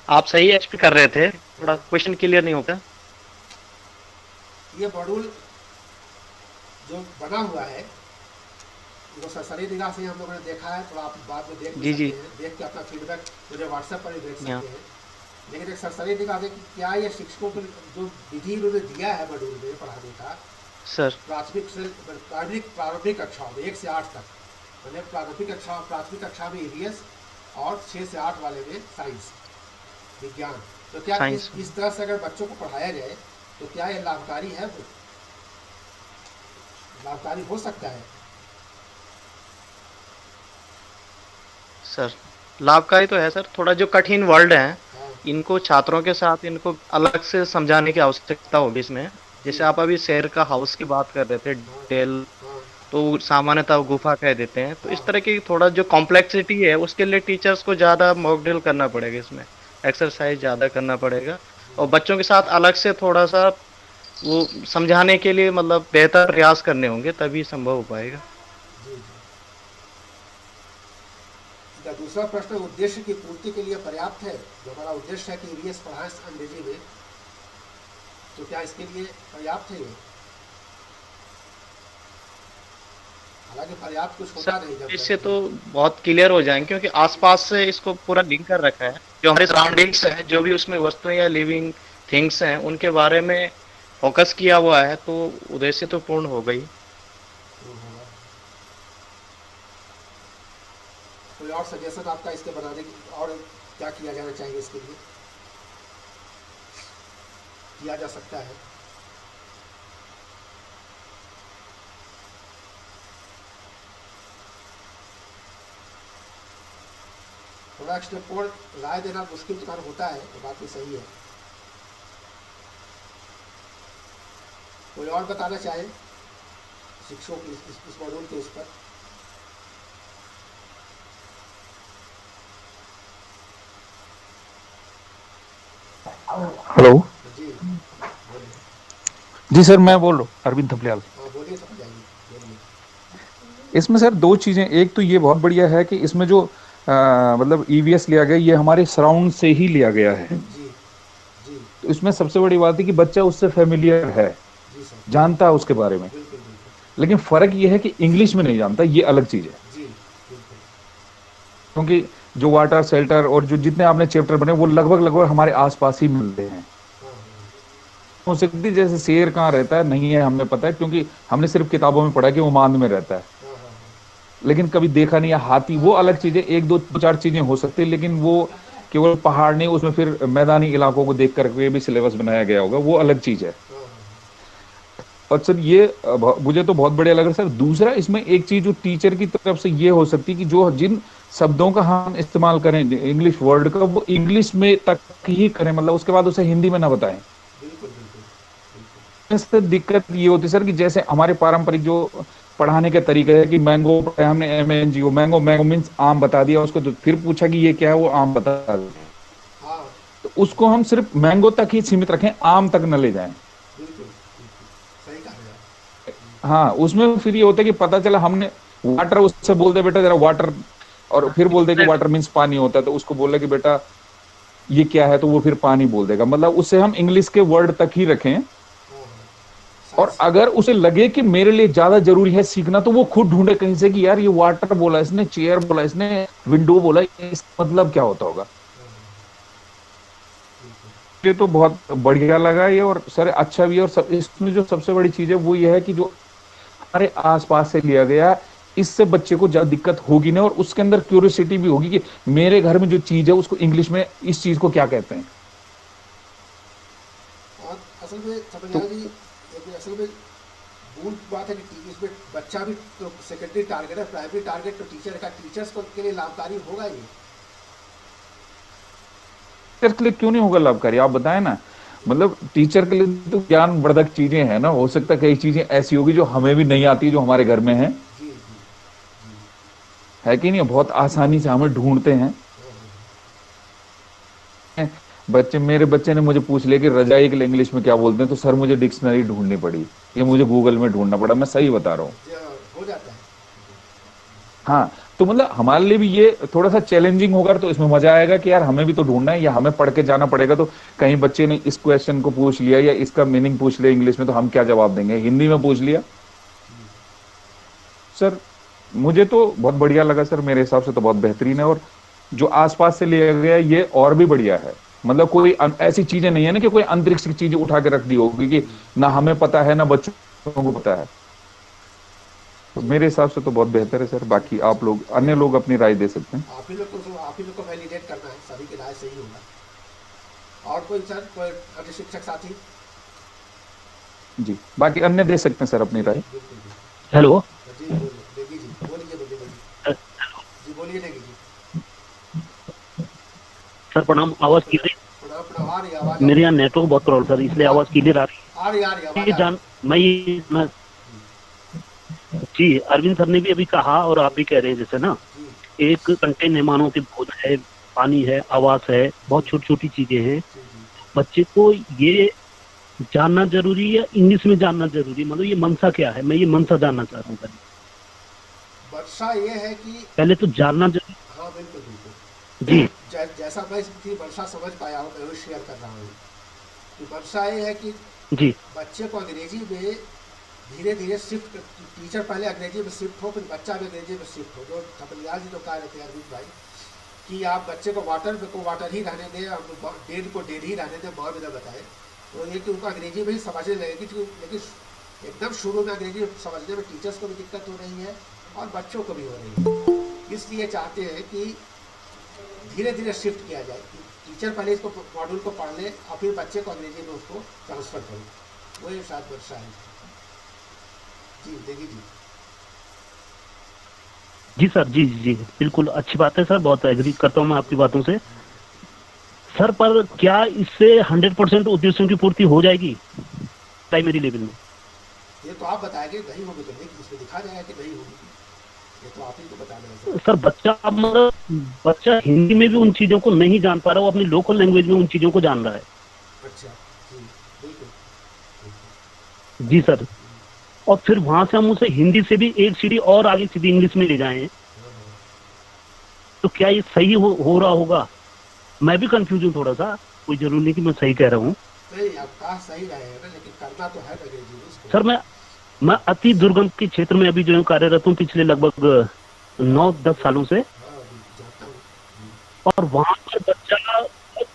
आप सही एचपी कर रहे थे, थोड़ा क्वेश्चन क्लियर नहीं होगा।
ये मॉड्यूल जो बना हुआ है वो सरसरी निगाह से हम लोगों ने देखा है, थोड़ा आप बाद में देख भी
जी
सकते हैं, देख के अपना फीडबैक मुझे व्हाट्सएप पर भी भेज सकते
हाँ।
हैं। लेकिन एक सरसरी निगाह से कि क्या ये शिक्षकों को जो विधि उन्होंने दिया है मॉड्यूल में पढ़ाने का,
सर
प्रारंभिक कक्षाओं में 1 से 8 तक, मैंने प्रारंभिक कक्षा में ईवीएस और 6 से 8 वाले में साइंस विज्ञान, तो क्या
साइंस
इस तरह से अगर बच्चों को पढ़ाया जाए तो क्या ये लाभकारी है, लाभकारी हो सकता है?
सर, लाभकारी तो है सर। थोड़ा जो कठिन वर्ड है
हाँ,
इनको छात्रों के साथ इनको अलग से समझाने की आवश्यकता होगी इसमें। जैसे आप अभी शेर का हाउस की बात कर रहे थे, डेल,
हाँ,
तो सामान्यतः गुफा कह देते हैं। तो इस
हाँ।
तरह की थोड़ा जो कॉम्प्लेक्सिटी है उसके लिए टीचर्स को ज़्यादा मॉक ड्रिल करना पड़ेगा, इसमें एक्सरसाइज ज़्यादा करना पड़ेगा, और बच्चों के साथ अलग से थोड़ा सा वो समझाने के लिए मतलब बेहतर प्रयास करने होंगे, तभी संभव हो पाएगा।
जी जी। इसका दूसरा प्रश्न, उद्देश्य की पूर्ति के लिए पर्याप्त है? जो हमारा उद्देश्य है कि ईवीएस पढ़ाएं अंग्रेजी में, तो क्या इसके लिए पर्याप्त है ये? हालांकि पर्याप्त कुछ होता नहीं जब
इससे तो बहुत क्लियर हो जाएंगे, क्योंकि आसपास से इसको पूरा लिंक कर रखा है। जो हमारे सराउंडिंग्स है, जो भी उसमें वस्तुएं या लिविंग थिंग्स हैं, उनके बारे में फोकस किया हुआ है, तो उद्देश्य तो पूर्ण हो गई।
होगा। कोई और सजेशन आपका इसके बनाने की, और क्या किया जाना चाहिए इसके लिए, किया जा सकता है? थोड़ा एक्सटेम्पोर राय देना मुश्किल तो होता है, तो बात भी सही है। कोई और बताना चाहे शिक्षकों की इस मॉड्यूल के उस पर?
हेलो
जी बोलिए।
जी सर, मैं बोल रहा हूँ अरविंद थपलियाल।
हाँ बोलिए, समझ आइए, बोलिए।
इसमें सर दो चीजें, एक तो ये बहुत बढ़िया है कि इसमें जो मतलब ईवीएस लिया गया, ये हमारे सराउंड से ही लिया गया है।
जी जी
तो इसमें सबसे बड़ी बात है कि बच्चा उससे फेमिलियर है,
जी सर,
जानता है उसके बारे में।
बिल्कुल बिल्कुल।
लेकिन फर्क ये है कि इंग्लिश में नहीं जानता, ये अलग चीज है।
जी बिल्कुल।
क्योंकि जो वाटर शेल्टर और जो जितने आपने चैप्टर बने वो लगभग लगभग हमारे आसपास ही मिलते हैं।
हाँ
हो सकती है जैसे शेर कहाँ रहता है नहीं है हमें पता है, क्योंकि हमने सिर्फ किताबों में पढ़ा कि वो मांद में रहता है,
हाँ हाँ हाँ
लेकिन कभी देखा नहीं है। हाथी वो अलग चीजें, एक दो चार चीजें हो सकती है, लेकिन वो केवल पहाड़ नहीं, उसमें फिर मैदानी इलाकों को देख करके भी सिलेबस बनाया गया होगा, वो अलग चीज है।
हाँ,
और सर ये मुझे तो बहुत बढ़िया लगा सर। दूसरा इसमें एक चीज जो टीचर की तरफ से ये हो सकती है कि जो जिन शब्दों का हम इस्तेमाल करें इंग्लिश वर्ड का, वो इंग्लिश में तक ही करें, मतलब उसके बाद उसे हिंदी में ना बताएं।
बिल्कुल बिल्कुल बिल्कुल।
इससे दिक्कत ये होती है सर कि जैसे हमारे पारंपरिक जो पढ़ाने के तरीके है कि मैंगो पढ़ाया हमने, MNGO, मैंगो, मैंगो मीन्स आम बता दिया उसको, तो फिर पूछा कि ये क्या है, वो आम बता दिया।
हाँ
तो उसको हम सिर्फ मैंगो तक ही सीमित रखें, आम तक न ले जाएं।
बिल्कुल बिल्कुल, सही कहा है आप।
हाँ, उसमें फिर ये होता है कि पता चला हमने वाटर उससे बोल दे बेटा जरा वाटर, और फिर बोल दे कि वाटर मीन्स पानी होता है, तो उसको बोल रहे कि बेटा ये क्या है, तो वो फिर पानी बोल देगा। मतलब उससे हम इंग्लिश के वर्ड तक ही रखें, और
साइंस
अगर उसे लगे कि मेरे लिए ज्यादा जरूरी है सीखना, तो वो खुद ढूंढे कहीं से कि यार ये वाटर बोला इसने, चेयर बोला इसने, विंडो बोला, इसका मतलब क्या होता होगा। ये तो बहुत बढ़िया लगा ये, और सर अच्छा भी है। और इसमें जो सबसे बड़ी चीज है वो ये है कि जो हमारे आसपास से लिया गया, इससे बच्चे को ज्यादा दिक्कत होगी नहीं, और उसके अंदर क्यूरियोसिटी भी होगी कि मेरे घर में जो चीज है उसको इंग्लिश में इस चीज को क्या कहते हैं।
और असल में
तो
समझना जी, एक असल में मूल बात है कि इसमें बच्चा भी तो सेकेंडरी टारगेट है, प्राइमरी टारगेट तो टीचर का, टीचर्स को के लिए लाभकारी होगा ये।
टीचर के लिए क्यों नहीं होगा लाभकारी, आप बताएं ना। मतलब टीचर के लिए तो ज्ञानवर्धक चीजें हैं ना, हो सकता है कई चीजें ऐसी होगी जो हमें भी नहीं आती, जो हमारे घर में है
जी जी जी।
है कि नहीं, बहुत आसानी से हमें ढूंढते हैं। बच्चे, मेरे बच्चे ने मुझे पूछ लिया कि रजाई के लिए इंग्लिश में क्या बोलते हैं, तो सर मुझे डिक्शनरी ढूंढनी पड़ी, ये मुझे गूगल में ढूंढना पड़ा, मैं सही बता रहा हूँ।
हो जाता है।
हाँ, तो मतलब हमारे लिए भी ये थोड़ा सा चैलेंजिंग होगा, तो इसमें मजा आएगा कि यार हमें भी तो ढूंढना है, या हमें पढ़ के जाना पड़ेगा। तो कहीं बच्चे ने इस क्वेश्चन को पूछ लिया या इसका मीनिंग पूछ लिया इंग्लिश में, तो हम क्या जवाब देंगे, हिंदी में पूछ लिया। सर मुझे तो बहुत बढ़िया लगा सर, मेरे हिसाब से तो बहुत बेहतरीन है, और जो आसपास से लिया गया है ये और भी बढ़िया है। मतलब कोई ऐसी चीजें नहीं है ना कि कोई अंतरिक्ष की चीजें उठा के रख दी होगी कि ना हमें पता है ना बच्चों को पता है। तो मेरे हिसाब से तो बहुत बेहतर है सर। बाकी आप लोग, अन्य लोग अपनी राय दे सकते हैं।
आप ही लोग को वैलिडेट करना है, सभी की राय सही होगा। और कोई सर, कोई अन्य शिक्षक साथी?
जी, बाकी अन्य दे सकते हैं सर अपनी
जी
राय।
बिल्कुल जी।
हेलो।
जी बोलिए नेगी जी, बोलिए बोलिए बोलिए जी, बोलिए नेगी जी।
सर प्रणाम, आवाज क्लियर?
प्रणाम प्रणाम, आ रही है आवाज, आ
मेरे
रही
यहाँ नेटवर्क बहुत प्रॉब्लम सर, इसलिए आवाज क्लियर आ रही
है, आ रही है, आ रही है,
है।
आवाज आ रही
मैं जी, अरविंद सर ने भी अभी कहा और आप भी कह रहे हैं जैसे ना,
है। जी
एक कंटेन है, मानव के भोजन है, पानी है, आवास है, बहुत छोटी छोटी चीजें हैं।
जी जी।
बच्चे को ये जानना जरूरी है, इंग्लिश में जानना जरूरी है, मतलब ये मंशा क्या है, मैं ये मंशा जानना चाह रहा हूँ पहले।
वर्षा ये है कि,
पहले तो जानना जरूरी।
हाँ बिल्कुल बिल्कुल,
जी
जैसा मैं इसकी वर्षा समझ पाया हूँ, मैं वो शेयर कर रहा हूँ कि वर्षा ये है कि
जी
बच्चे को अंग्रेजी में धीरे धीरे शिफ्ट, टीचर पहले अंग्रेजी में शिफ्ट हो, फिर बच्चा भी अंग्रेजी में शिफ्ट हो। जो थपलियाल जी तो कह रहे थे अरविंद भाई कि आप बच्चे को वाटर ही रहने दें और डेड को डेड ही रहने दें, माँ भी ना बताए, तो ये कि उनको अंग्रेजी में ही समझने लगेगी। लेकिन एकदम शुरू में अंग्रेजी समझने में टीचर्स को भी दिक्कत हो रही है और बच्चों को भी हो रही है। इसलिए चाहते हैं कि धीरे धीरे शिफ्ट किया जाए, कि टीचर पहले इसको मॉड्यूल को पढ़ ले और फिर बच्चे को अंग्रेजी में उसको ट्रांसफर करें। वही शायद वर्षा है। जी देखिए जी।
जी सर, जी जी बिल्कुल अच्छी बात है सर, बहुत एग्री करता हूँ मैं आपकी बातों से सर। पर क्या इससे 100% उद्देश्यों की पूर्ति हो जाएगी प्राइमरी लेवल में?
ये तो आप बताएंगे, नहीं होगी तो नहीं, इसमें दिखा जाएगा कि नहीं होगी, ये तो आप ही को बताना है सर।
सर बच्चा हिंदी में भी उन चीजों को नहीं जान पा रहा, वो अपनी लोकल लैंग्वेज में उन चीजों को जान रहा है।
अच्छा जी बिल्कुल।
जी सर, और फिर वहां से हम उसे हिंदी से भी एक सीढ़ी और आगे सीधी इंग्लिश में ले जाएं, तो क्या ये सही हो रहा होगा? मैं भी कंफ्यूज हूँ थोड़ा सा, कोई जरूरी नहीं कि मैं सही कह रहा हूँ।
नहीं, आपका सही रहेगा ना, लेकिन करना तो है अंग्रेजी में इसको।
सर मैं अति दुर्गम के क्षेत्र में अभी जो है कार्यरत हूँ पिछले लगभग 9-10 सालों से,
हाँ अभी जानता हूँ।
और वहां पर बच्चा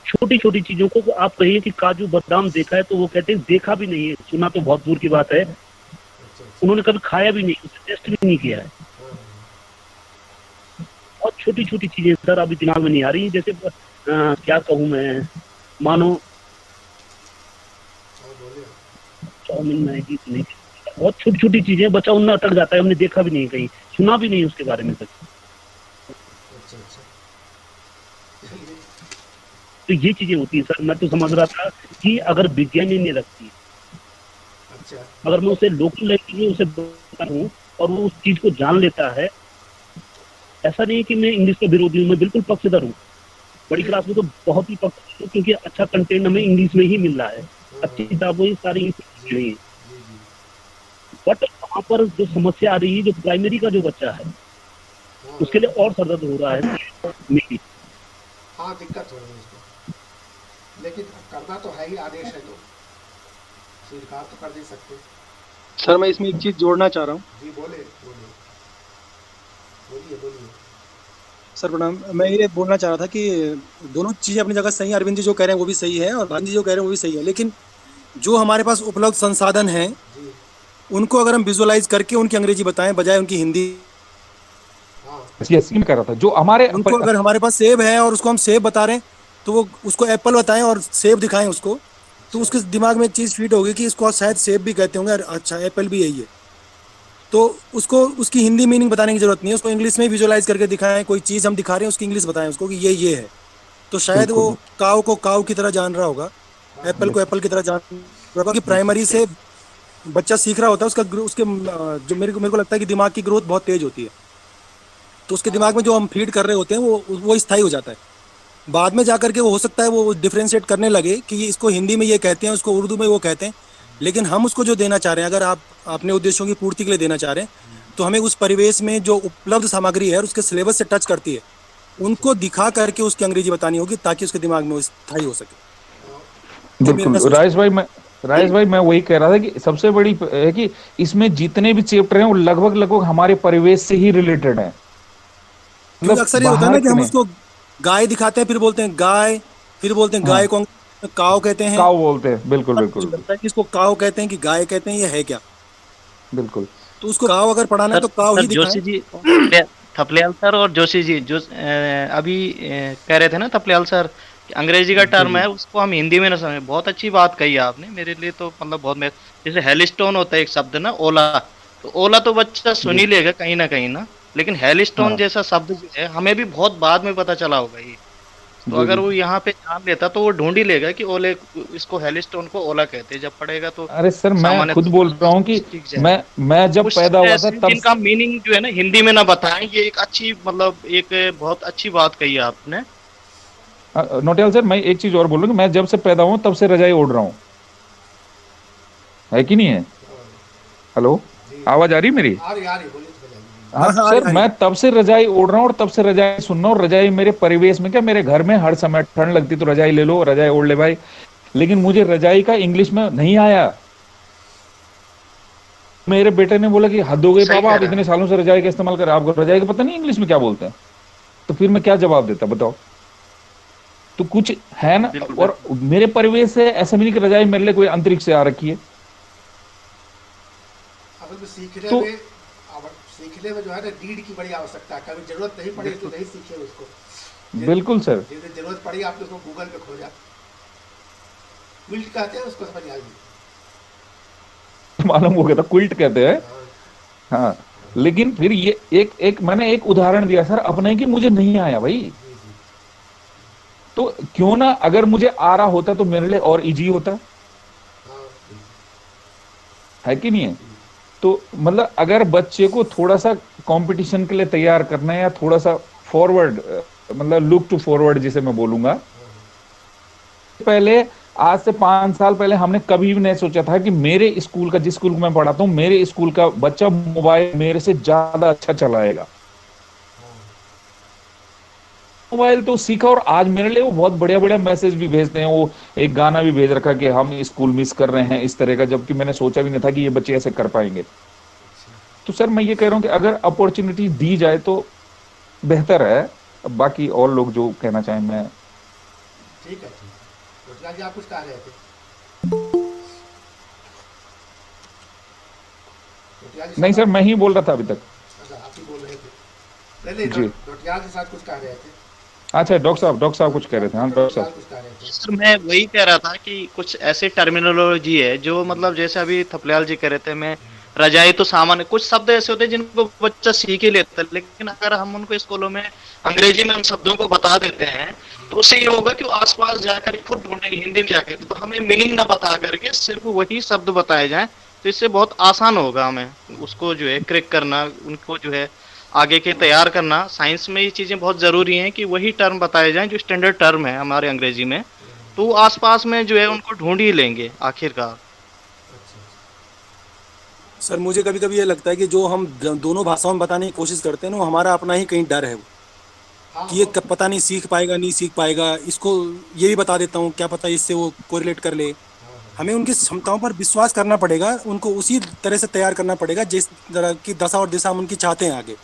छोटी छोटी चीजों को, आप कहिए कि काजू बादाम देखा है तो वो कहते हैं देखा भी नहीं है, सुना तो बहुत दूर की बात है,
अच्छा अच्छा।
उन्होंने कभी खाया भी नहीं, उसे टेस्ट भी नहीं किया है।
हाँ हाँ
और छोटी छोटी चीजें सर अभी दिमाग में नहीं आ रही, जैसे क्या कहूँ मैं, मानो
हाँ, बोलिए।
चाउमीन, मैगी नहीं, बहुत छोटी छोटी चीजें, बच्चा उनमें अटक जाता है, हमने देखा भी नहीं, कहीं सुना भी नहीं उसके बारे में तक।
अच्छा अच्छा। चलिए।
तो ये चीजें होती है सर। मैं तो समझ रहा था कि अगर विज्ञान ही नहीं रखती,
अच्छा
अगर मैं उसे लोकल लैंग्वेज में उसे बोलता हूँ और वो उस चीज को जान लेता है, ऐसा नहीं है कि मैं इंग्लिश का विरोधी हूँ, मैं बिल्कुल पक्षधर हूँ। बड़ी क्लास में तो बहुत ही पक्षधर हूँ, क्योंकि अच्छा कंटेंट हमें इंग्लिश में ही मिल रहा है, अच्छी किताबें सारी इंग्लिश में ही है।
जी जी।
बट वहाँ पर जो समस्या आ रही है, जो प्राइमरी का जो बच्चा है
हाँ
उसके लिए और सर दर्द हो रहा है मेरी।
हाँ, दिक्कत हो रही है उसको, लेकिन करना तो है ही, आदेश है तो स्वीकार तो कर नहीं सकते।
सर मैं इसमें एक चीज़ जोड़ना चाह रहा हूँ।
जी बोले बोलिए, बोलिए बोलिए।
सर प्रणाम, मैं ये बोलना चाह रहा था कि दोनों चीज़ें अपनी जगह सही हैं। अरविंद जी जो कह रहे हैं वो भी सही है और भान जी जो कह रहे हैं वो भी सही है, लेकिन जो हमारे पास उपलब्ध संसाधन हैं
जी
उनको अगर हम विजुअलाइज करके उनकी अंग्रेजी बताएं बजाय उनकी हिंदी,
हाँ
यस मैं कर रहा था जो हमारे
उनको अगर हमारे पास सेब है और उसको हम सेब बता रहे हैं तो वो उसको एप्पल बताएं और सेब दिखाएं उसको, तो उसके दिमाग में एक चीज़ फीड होगी कि इसको शायद सेब भी कहते होंगे, अच्छा एप्पल भी यही है। तो उसको उसकी हिंदी मीनिंग बताने की जरूरत नहीं है, उसको इंग्लिश में विजुअलाइज करके दिखाएं। कोई चीज़ हम दिखा रहे हैं उसकी इंग्लिश बताएं उसको कि ये है, तो शायद वो
बिल्कुल
काव को काव की तरह जान रहा होगा, एप्पल को एप्पल की तरह जान रहा होगा। कि प्राइमरी से बच्चा सीख रहा होता है, उसका उसके जो मेरे को लगता है कि दिमाग की ग्रोथ बहुत तेज होती है, तो उसके दिमाग में जो हम फीड कर रहे होते हैं वो स्थायी हो जाता है। बाद में जाकर के वो हो सकता है वो डिफ्रेंशिएट करने लगे कि ये इसको हिंदी में ये कहते हैं, उसको उर्दू में वो कहते हैं, लेकिन हम उसको जो देना चाह रहे हैं, अगर आप अपने उद्देश्यों की पूर्ति के लिए देना चाह रहे हैं, तो हमें उस परिवेश में जो उपलब्ध सामग्री है और उसके सिलेबस से टच करती है उनको दिखा करके उसकी अंग्रेजी बतानी होगी ताकि उसके दिमाग में वो स्थायी हो सके। ये मेरा
बिल्कुल
सोच।
राजेश भाई मैं वही कह रहा था कि सबसे बड़ी है कि इसमें जितने भी चैप्टर हैं वो लगभग लगभग हमारे परिवेश से ही रिलेटेड है,
क्योंकि
मतलब
अक्सर ये होता है
बाहर
ना कि
के
हम
नहीं।
उसको गाय दिखाते हैं, फिर बोलते हैं गाय, फिर बोलते हैं
हाँ
गाय को काव कहते हैं।
काऊ बोलते हैं, बिल्कुल
मुझे
बिल्कुल
लगता है कि इसको काव कहते हैं कि गाय कहते हैं, ये है क्या।
बिल्कुल।
तो उसको काव अगर पढ़ाना है
सर
तो काव
सर
ही दिखाएं।
जोशी जी, थपलियाल सर और जोशी जी जो अभी कह रहे थे ना थपलियाल सर कि अंग्रेजी का
जी
टर्म
जी
है उसको हम हिंदी में ना समझे, बहुत अच्छी बात कही आपने। मेरे लिए तो मतलब बहुत जैसे हेलिस्टोन होता है एक शब्द ना, ओला, तो ओला तो बच्चा सुन
जी
ही लेगा कहीं ना कहीं ना, लेकिन हेलिस्टोन
हाँ
जैसा शब्द जो है हमें भी बहुत बाद में पता चला होगा ये। तो
जी
अगर
जी।
वो यहाँ पे जान लेता तो वो ढूंढ ही लेगा कि ओले, इसको हेलिस्टोन को ओला कहते हैं, जब पढ़ेगा तो
अरे सर मैं
सामान्य
खुद बोल रहा हूँ कि
सीख
मैं
जाएगा।
मैं जब
कुछ
पैदा
शब्द
हुआ था
ऐसे हैं
तब
जिनका मीनिंग जो है ना हिंदी में ना बताएं, ये एक अच्छी मतलब एक बहुत अच्छी बात कही है आपने।
नोटियाल सर मैं एक चीज और बोल रहा हूँ कि मैं जब से पैदा हुआ तब से रजाई ओढ़ रहा हूँ, है कि नहीं है? हेलो,
जी
आवाज आ रही है मेरी?
आ रही, बोलिए तो बताइए।
हाँ
हाँ
तो
हाँ,
सर
आ रही
मैं तब से रजाई ओढ़ रहा हूँ और तब से रजाई सुन रहा हूँ। रजाई मेरे परिवेश में क्या, मेरे घर में हर समय ठंड लगती तो रजाई ले लो, रजाई ओढ़ ले भाई। लेकिन मुझे रजाई का इंग्लिश में नहीं आया। मेरे बेटे ने बोला कि हद हो गई
सही
पापा,
कह
आप
रहे
इतने
हैं।
सालों से रजाई का इस्तेमाल कर रहे हैं, आपको रजाई का पता नहीं इंग्लिश में क्या बोलते हैं? तो फिर मैं क्या जवाब देता बताओ? तो कुछ है ना।
बिल्कुल
और
बिल्कुल।
मेरे परिवेश से ऐसा भी नहीं कि रजाई मेरे लिए कोई अंतरिक्ष से आ रखी है।
असल में सीखने
तो
में, अब सीखने में जो है ना नीड की बड़ी आवश्यकता है। कभी जरूरत नहीं पड़ी तो
बिल्कुल
नहीं सीखे उसको।
बिल्कुल सर।
जिस दिन जरूरत पड़ी आपने उसको गूगल पे खोजा, क्विल्ट कहते हैं उसको, समझ आएगी।
मालूम हो गया था, क्विल्ट कहते हैं।
हाँ
हाँ लेकिन फिर ये एक एक मैंने एक उदाहरण दिया सर अपने कि मुझे नहीं आया भाई।
जी जी
तो क्यों ना, अगर मुझे आ रहा होता तो मेरे लिए और इजी होता,
हाँ जी
है कि नहीं है? तो मतलब अगर बच्चे को थोड़ा सा कंपटीशन के लिए तैयार करना है या थोड़ा सा फॉरवर्ड, मतलब लुक टू फॉरवर्ड जिसे मैं बोलूंगा, पहले आज से 5 साल पहले हमने कभी भी नहीं सोचा था कि मेरे स्कूल का, जिस स्कूल में मैं पढ़ाता हूँ, मेरे स्कूल का बच्चा मोबाइल मेरे से ज्यादा अच्छा चलाएगा। मोबाइल तो सीखा और आज मेरे लिए वो बहुत बढ़िया बढ़िया मैसेज भी भेजते हैं। वो एक गाना भी भेज रखा कि हम स्कूल मिस कर रहे हैं इस तरह का, जबकि मैंने सोचा भी नहीं था कि ये बच्चे ऐसे कर पाएंगे। तो सर मैं ये कह रहा हूँ कि अगर अपॉर्चुनिटी दी जाए तो बेहतर है। अब बाकी और लोग जो कहना चाहें मैं।
ठीक है। रोटिया जी आप कुछ कह रहे थे? रोटिया जी
नहीं
साहब
सर मैं ही बोल रहा था अभी तक।
अच्छा आप ही बोल रहे थे। नहीं
जी
रोटिया के साथ कुछ कह रहे थे।
अच्छा, डॉक्टर साहब कुछ कह रहे थे। हाँ डॉक्टर
रोटिया
साहब।
कुछ कह रहे थे।
सर मैं वही कह रहा था कि कुछ ऐसे टर्मिनोलॉजी है जो मतलब जैसे अभी थपलियाल जी कह रहे थे, मैं रजाई तो सामान्य, कुछ शब्द ऐसे होते हैं जिनको बच्चा सीख ही लेता है, लेकिन अगर हम उनको स्कूलों में अंग्रेजी में उन शब्दों को बता देते हैं तो उससे ये होगा कि वो आसपास जाकर खुद ढूंढेंगे हिंदी में जाकर, तो हमें मीनिंग ना बता करके सिर्फ वही शब्द बताए जाएं, तो इससे बहुत आसान होगा हमें उसको जो है क्रैक करना, उनको जो है आगे के तैयार करना। साइंस में ये चीजें बहुत जरूरी हैं कि वही टर्म बताए जाएं जो स्टैंडर्ड टर्म है हमारे अंग्रेजी में, तो वो आसपास में जो है उनको ढूंढ ही लेंगे आखिरकार।
अच्छा
सर मुझे कभी कभी ये लगता है कि जो हम दोनों भाषाओं में बताने की कोशिश करते हैं ना, वो हमारा अपना ही कहीं डर है
हाँ
कि ये पता नहीं सीख पाएगा नहीं सीख पाएगा, इसको ये भी बता देता हूँ, क्या पता इससे वो कोरिलेट कर ले। हमें उनकी क्षमताओं पर विश्वास करना पड़ेगा, उनको उसी तरह से तैयार करना पड़ेगा जिस तरह की दशा और दिशा हम उनकी चाहते हैं आगे।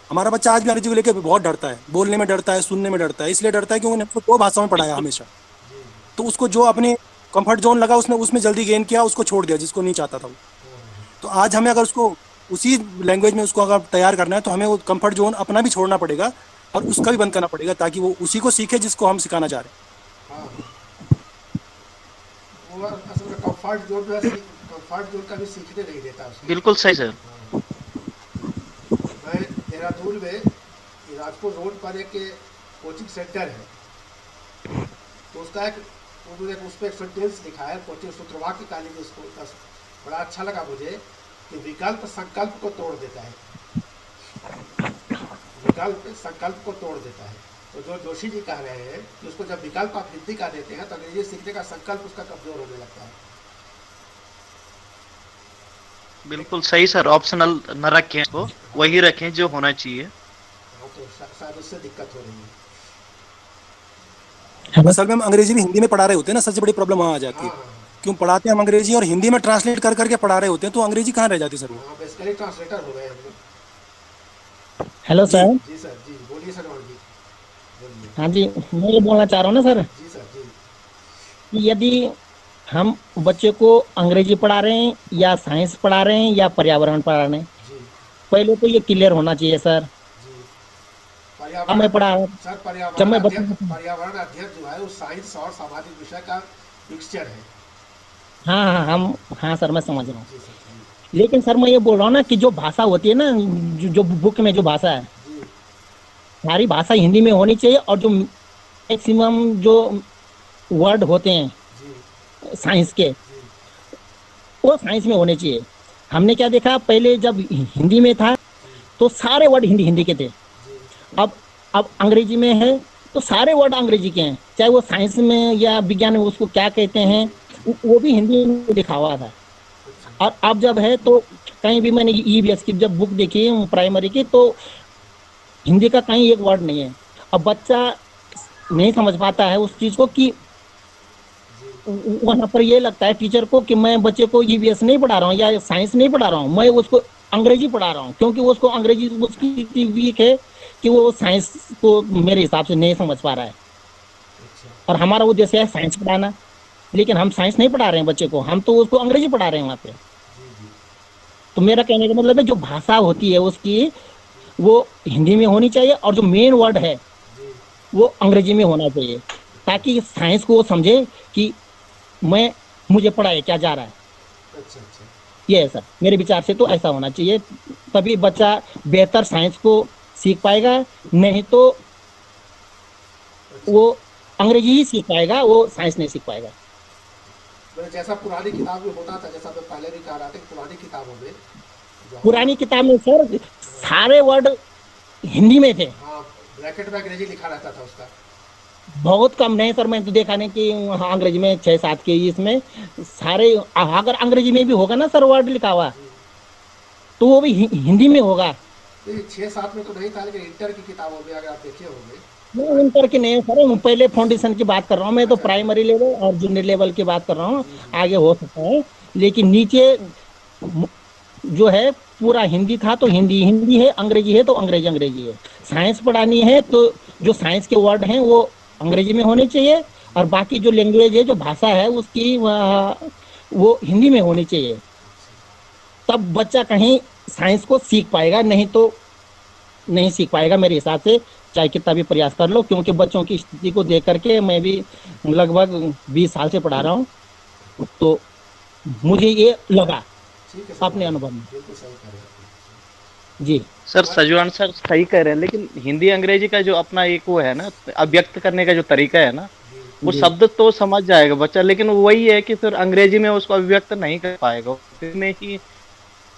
हमारा बच्चा आज भी अंग्रेजी को लेकर बहुत डरता है, बोलने में डरता है, सुनने में डरता है। इसलिए डरता है क्योंकि हमने दो भाषाओं में पढ़ाया हमेशा। तो उसको जो अपने कंफर्ट जोन लगा उसने उसमें जल्दी गेन किया, उसको छोड़ दिया जिसको नहीं चाहता था वो। तो आज हमें अगर उसको उसी लैंग्वेज में उसको अगर तैयार करना है तो हमें वो कंफर्ट जोन अपना भी छोड़ना पड़ेगा और उसका भी बंद करना पड़ेगा, ताकि वो उसी को सीखे जिसको हम सिखाना चाह रहे हैं।
हाँ वो असल में कंफर्ट जोन जो है, कंफर्ट जोन का भी सीखने नहीं देता उसको।
बिल्कुल सही सर।
मैं देहरादून में राजपुर रोड पर एक कोचिंग सेंटर है, तो उसका एक उन्होंने उस पर एक सेंटेंस लिखा है, कोचिंग सूत्रवाक्य काली में उसको बड़ा अच्छा लगा मुझे कि विकल्प संकल्प को तोड़ देता है। विकल्प संकल्प को तोड़ देता है। तो जो जोशी जी कह रहे हैं कि उसको जब विकल्प आप हिंदी का देते हैं तो अंग्रेजी सीखने का संकल्प उसका कमजोर होने लगता है।
बिल्कुल सही सर, ऑप्शनल न रखें इसको, वही रखें जो होना चाहिए।
हाँ, तो शायद उससे दिक्कत हो रही है।
असल में हम अंग्रेजी में हिंदी में पढ़ा रहे होते हैं ना, सबसे बड़ी प्रॉब्लम वहाँ आ जाती है। क्यों पढ़ाते हैं हम अंग्रेजी और हिंदी में ट्रांसलेट कर करके पढ़ा रहे होते हैं, तो अंग्रेजी कहाँ रह जाती है सर वो।
हाँ, बेसिकली ट्रांसलेटर हो गए हम लोग।
Hello sir.
जी सर, जी बोलिए सर, और जी बोलिए।
हाँ जी, मैं ये बोलना चाह रहा हूँ ना सर
जी सर, जी
कि यदि हम बच्चे को अंग्रेजी पढ़ा रहे हैं या साइंस पढ़ा रहे हैं या पर्यावरण पढ़ा रहे हैं,
जी
पहले तो ये क्लियर होना चाहिए सर।
जी।
अब मैं पढ़ा रहा हूँ,
सर
जब मैं
पर्यावरण अध्ययन जो है वो साइंस और सामाजिक विषय का मिक्सचर है।
हाँ सर, मैं समझ रहा हूँ।
जी सर, जी
लेकिन सर मैं ये बोल रहा हूँ ना कि जो भाषा होती है ना, जो बुक में जो भाषा है,
जी
सारी भाषा हिंदी में होनी चाहिए और जो मैक्सिमम जो वर्ड होते हैं
जी
साइंस के,
जी
वो साइंस में होने चाहिए। हमने क्या देखा, पहले जब हिंदी में था तो सारे वर्ड हिंदी हिंदी के थे।
जी
अब अंग्रेजी में है तो सारे वर्ड अंग्रेजी के हैं, चाहे वो साइंस में या विज्ञान में उसको क्या कहते हैं, वो भी हिंदी में लिखा हुआ था। और अब जब है तो कहीं भी मैंने ईवीएस की जब बुक देखी प्राइमरी की, तो हिंदी का कहीं एक वर्ड नहीं है। अब बच्चा नहीं समझ पाता है उस चीज को कि वहां पर ये लगता है टीचर को कि मैं बच्चे को ईवीएस नहीं पढ़ा रहा हूँ या साइंस नहीं पढ़ा रहा हूँ, मैं उसको अंग्रेजी पढ़ा रहा हूँ, क्योंकि उसको अंग्रेजी उसकी इतनी वीक है कि वो साइंस को मेरे हिसाब से नहीं समझ पा रहा है। और हमारा उद्देश्य है साइंस पढ़ाना, लेकिन हम साइंस नहीं पढ़ा रहे हैं बच्चे को, हम तो उसको अंग्रेजी पढ़ा रहे हैं वहाँ पे। तो मेरा कहने का मतलब है जो भाषा होती है उसकी वो हिंदी में होनी चाहिए और जो मेन वर्ड है वो अंग्रेजी में होना चाहिए, ताकि साइंस को वो समझे कि मुझे पढ़ाया क्या जा रहा है।
अच्छा अच्छा।
ये है सर, मेरे विचार से तो ऐसा होना चाहिए, तभी बच्चा बेहतर साइंस को सीख पाएगा। नहीं तो वो अंग्रेजी ही सीख पाएगा, वो साइंस नहीं सीख पाएगा।
जैसा पुरानी किताब में होता था, जैसा मैं पहले भी कह रहा था कि पुरानी किताबों में
पुरानी किताब में सर सारे वर्ड हिंदी में थे।
हाँ, ब्रैकेट में अंग्रेजी लिखा रहता था उसका।
बहुत कम नहीं सर, मैं तो देखा नहीं कि हाँ अंग्रेजी में 6-7 के इसमें सारे, अगर अंग्रेजी में भी होगा ना सर वर्ड लिखा हुआ, तो वो भी हिंदी में होगा।
6-7 में तो नहीं था, लेकिन इंटर की किताबों में अगर आप देखे होंगे।
नहीं इंटर की नहीं सर, मैं पहले फाउंडेशन की बात कर रहा हूँ, मैं तो प्राइमरी लेवल और जूनियर लेवल की बात कर रहा हूँ। आगे हो सकता है, लेकिन नीचे जो है पूरा हिंदी था तो हिंदी हिंदी है, अंग्रेजी है तो अंग्रेजी अंग्रेजी है। साइंस पढ़ानी है तो जो साइंस के वर्ड हैं वो अंग्रेजी में होने चाहिए, और बाकी जो लैंग्वेज है, जो भाषा है उसकी वो हिंदी में होनी चाहिए। तब बच्चा कहीं साइंस को सीख पाएगा, नहीं तो नहीं सीख पाएगा मेरे हिसाब से, चाहे कितना भी प्रयास कर लो। क्योंकि बच्चों की स्थिति को देख करके मैं भी लगभग 20 साल से पढ़ा रहा हूँ, तो मुझे ये लगा अपने अनुभव में। जी
सर सजवान सर सही कह रहे हैं, लेकिन हिंदी अंग्रेजी का जो अपना एक वो है ना, अभिव्यक्त करने का जो तरीका है ना, वो शब्द तो समझ जाएगा बच्चा, लेकिन वही है कि फिर अंग्रेजी में उसको अभिव्यक्त नहीं कर पाएगा। में ही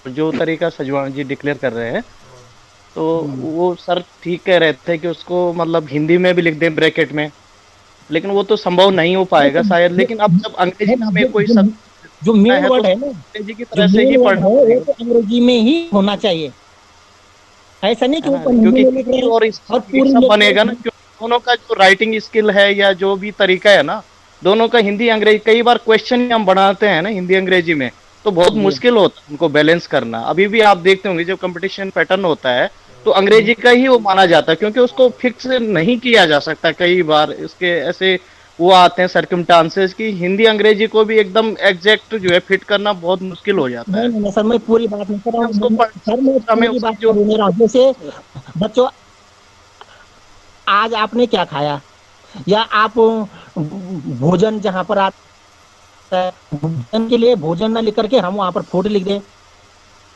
जो तरीका सजवान जी डिक्लेयर कर रहे हैं, तो वो सर ठीक कह रहे थे कि उसको मतलब हिंदी में भी लिख दें ब्रैकेट में, लेकिन वो तो संभव नहीं हो पाएगा शायद। लेकिन अब जब अंग्रेजी में हमें कोई शब्द
जो मेन
है तो
वर्ड है ना,
अंग्रेजी की
जो
तरह से
मेन
ही
वर्ड
पढ़ना
है वो
पड़ेगा,
तो अंग्रेजी में ही होना चाहिए। ऐसा नहीं कि
है ना?
ऊपर हिंदी
क्योंकि
में लिख रहे
हिंदी
हैं
और
और
एक
पूरी
सब बनेगा ना,
लेक्चर।
क्योंकि दोनों का जो राइटिंग स्किल है या जो भी तरीका है ना, दोनों का हिंदी अंग्रेजी, कई बार क्वेश्चन हम बनाते हैं ना हिंदी अंग्रेजी में, तो बहुत
जी।
मुश्किल होता है उनको बैलेंस करना। अभी भी आप देखते होंगे, जब कंपटीशन पैटर्न होता है तो अंग्रेजी का ही वो माना जाता है, क्योंकि उसको फिक्स नहीं किया जा सकता। कई बार इसके ऐसे वो आते हैं सर्कमस्टांसेस कि हिंदी अंग्रेजी को भी एकदम एग्जैक्ट जो है फिट करना बहुत मुश्किल हो जाता
नहीं
है।
नहीं नहीं, सर मैं पूरी बात नहीं कर रहा
उसको
हूँ सर, मैं
हमें
पूरी
उसकी
बात
जो
कर नहीं रहा हूँ। जैसे बच्चों, आज आपने क्या खाया, या आप भोजन जहाँ पर आता है, भोजन के लिए भोजन न लिख करके हम वहां पर फूड लिख दें,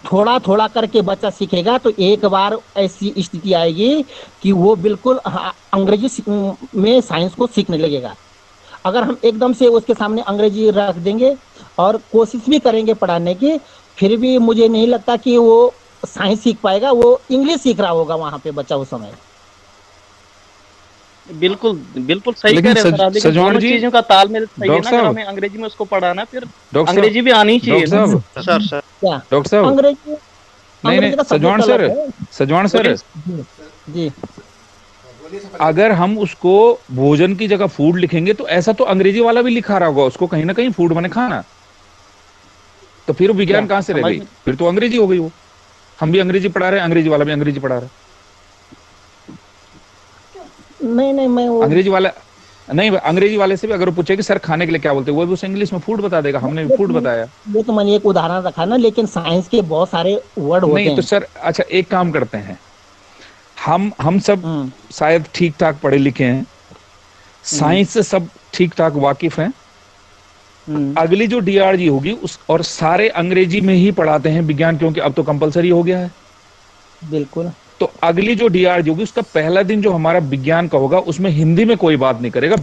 थोड़ा थोड़ा करके बच्चा सीखेगा तो एक बार ऐसी स्थिति आएगी कि वो बिल्कुल अंग्रेजी में साइंस को सीखने लगेगा। अगर हम एकदम से उसके सामने अंग्रेजी रख देंगे और कोशिश भी करेंगे पढ़ाने की, फिर भी मुझे नहीं लगता कि वो साइंस सीख पाएगा, वो इंग्लिश सीख रहा होगा वहां पे बच्चा उस समय।
बिल्कुल बिल्कुल सही कह
लेकिन
रहे हैं सर आप, लेकिन
सजवाण
दोनों
जी,
चीजों का तालमेल चाहिए
डॉक्टर
ना। अगर
साहब,
हमें अंग्रेजी में उसको पढ़ाना है, फिर
डॉक्टर साहब,
अंग्रेजी भी आनी ही चाहिए
डॉक्टर
ना।
साहब,
सर
क्या
डॉक्टर साहब,
अंग्रेजी,
नहीं नहीं,
अंग्रेजी का
सजवाण
सब्जेक्ट अलग
सर,
है।
सजवाण सर,
बोलिए।
जी जी।
बोलिए सर, पहले
अगर हम उसको भोजन की जगह फूड लिखेंगे तो ऐसा तो अंग्रेजी वाला भी लिखा रहा होगा उसको कहीं ना कहीं, फूड माने खाना, तो फिर वो विज्ञान
क्या
कहाँ से रह
समझ
गई? फिर तो अंग्रेजी हो गई वो। हम भी अंग्रेजी पढ़ा रहे हैं, अंग्रेजी वाला भी अंग्रेजी पढ़ा रहा है।
नहीं नहीं, मैं वो
अंग्रेजी वाला नहीं, अंग्रेजी वाले से भी अगर वो पूछे कि सर खाने के लिए क्या बोलते हैं, वो भी उसे इंग्लिश में फूड बता देगा, हमने भी
ये
फूड
तो
बताया।
ये तो मैंने एक उदाहरण रखा ना, लेकिन साइंस के बहुत सारे वर्ड होते
नहीं तो
हैं।
सर, अच्छा एक काम करते हैं, हम सब
हम्म
शायद ठीक ठाक पढ़े लिखे हैं,
हम्म
साइंस से सब ठीक ठाक वाकिफ हैं।
हम्म।
अगली जो डीआरजी होगी उस, और सारे अंग्रेजी में ही पढ़ाते हैं विज्ञान, क्योंकि अब तो कंपलसरी हो गया है।
बिल्कुल
तो अगली जो डीआरजी होगी उसका पहला दिन जो हमारा विज्ञान का होगा उसमें हिंदी में कोई बात नहीं करेगा,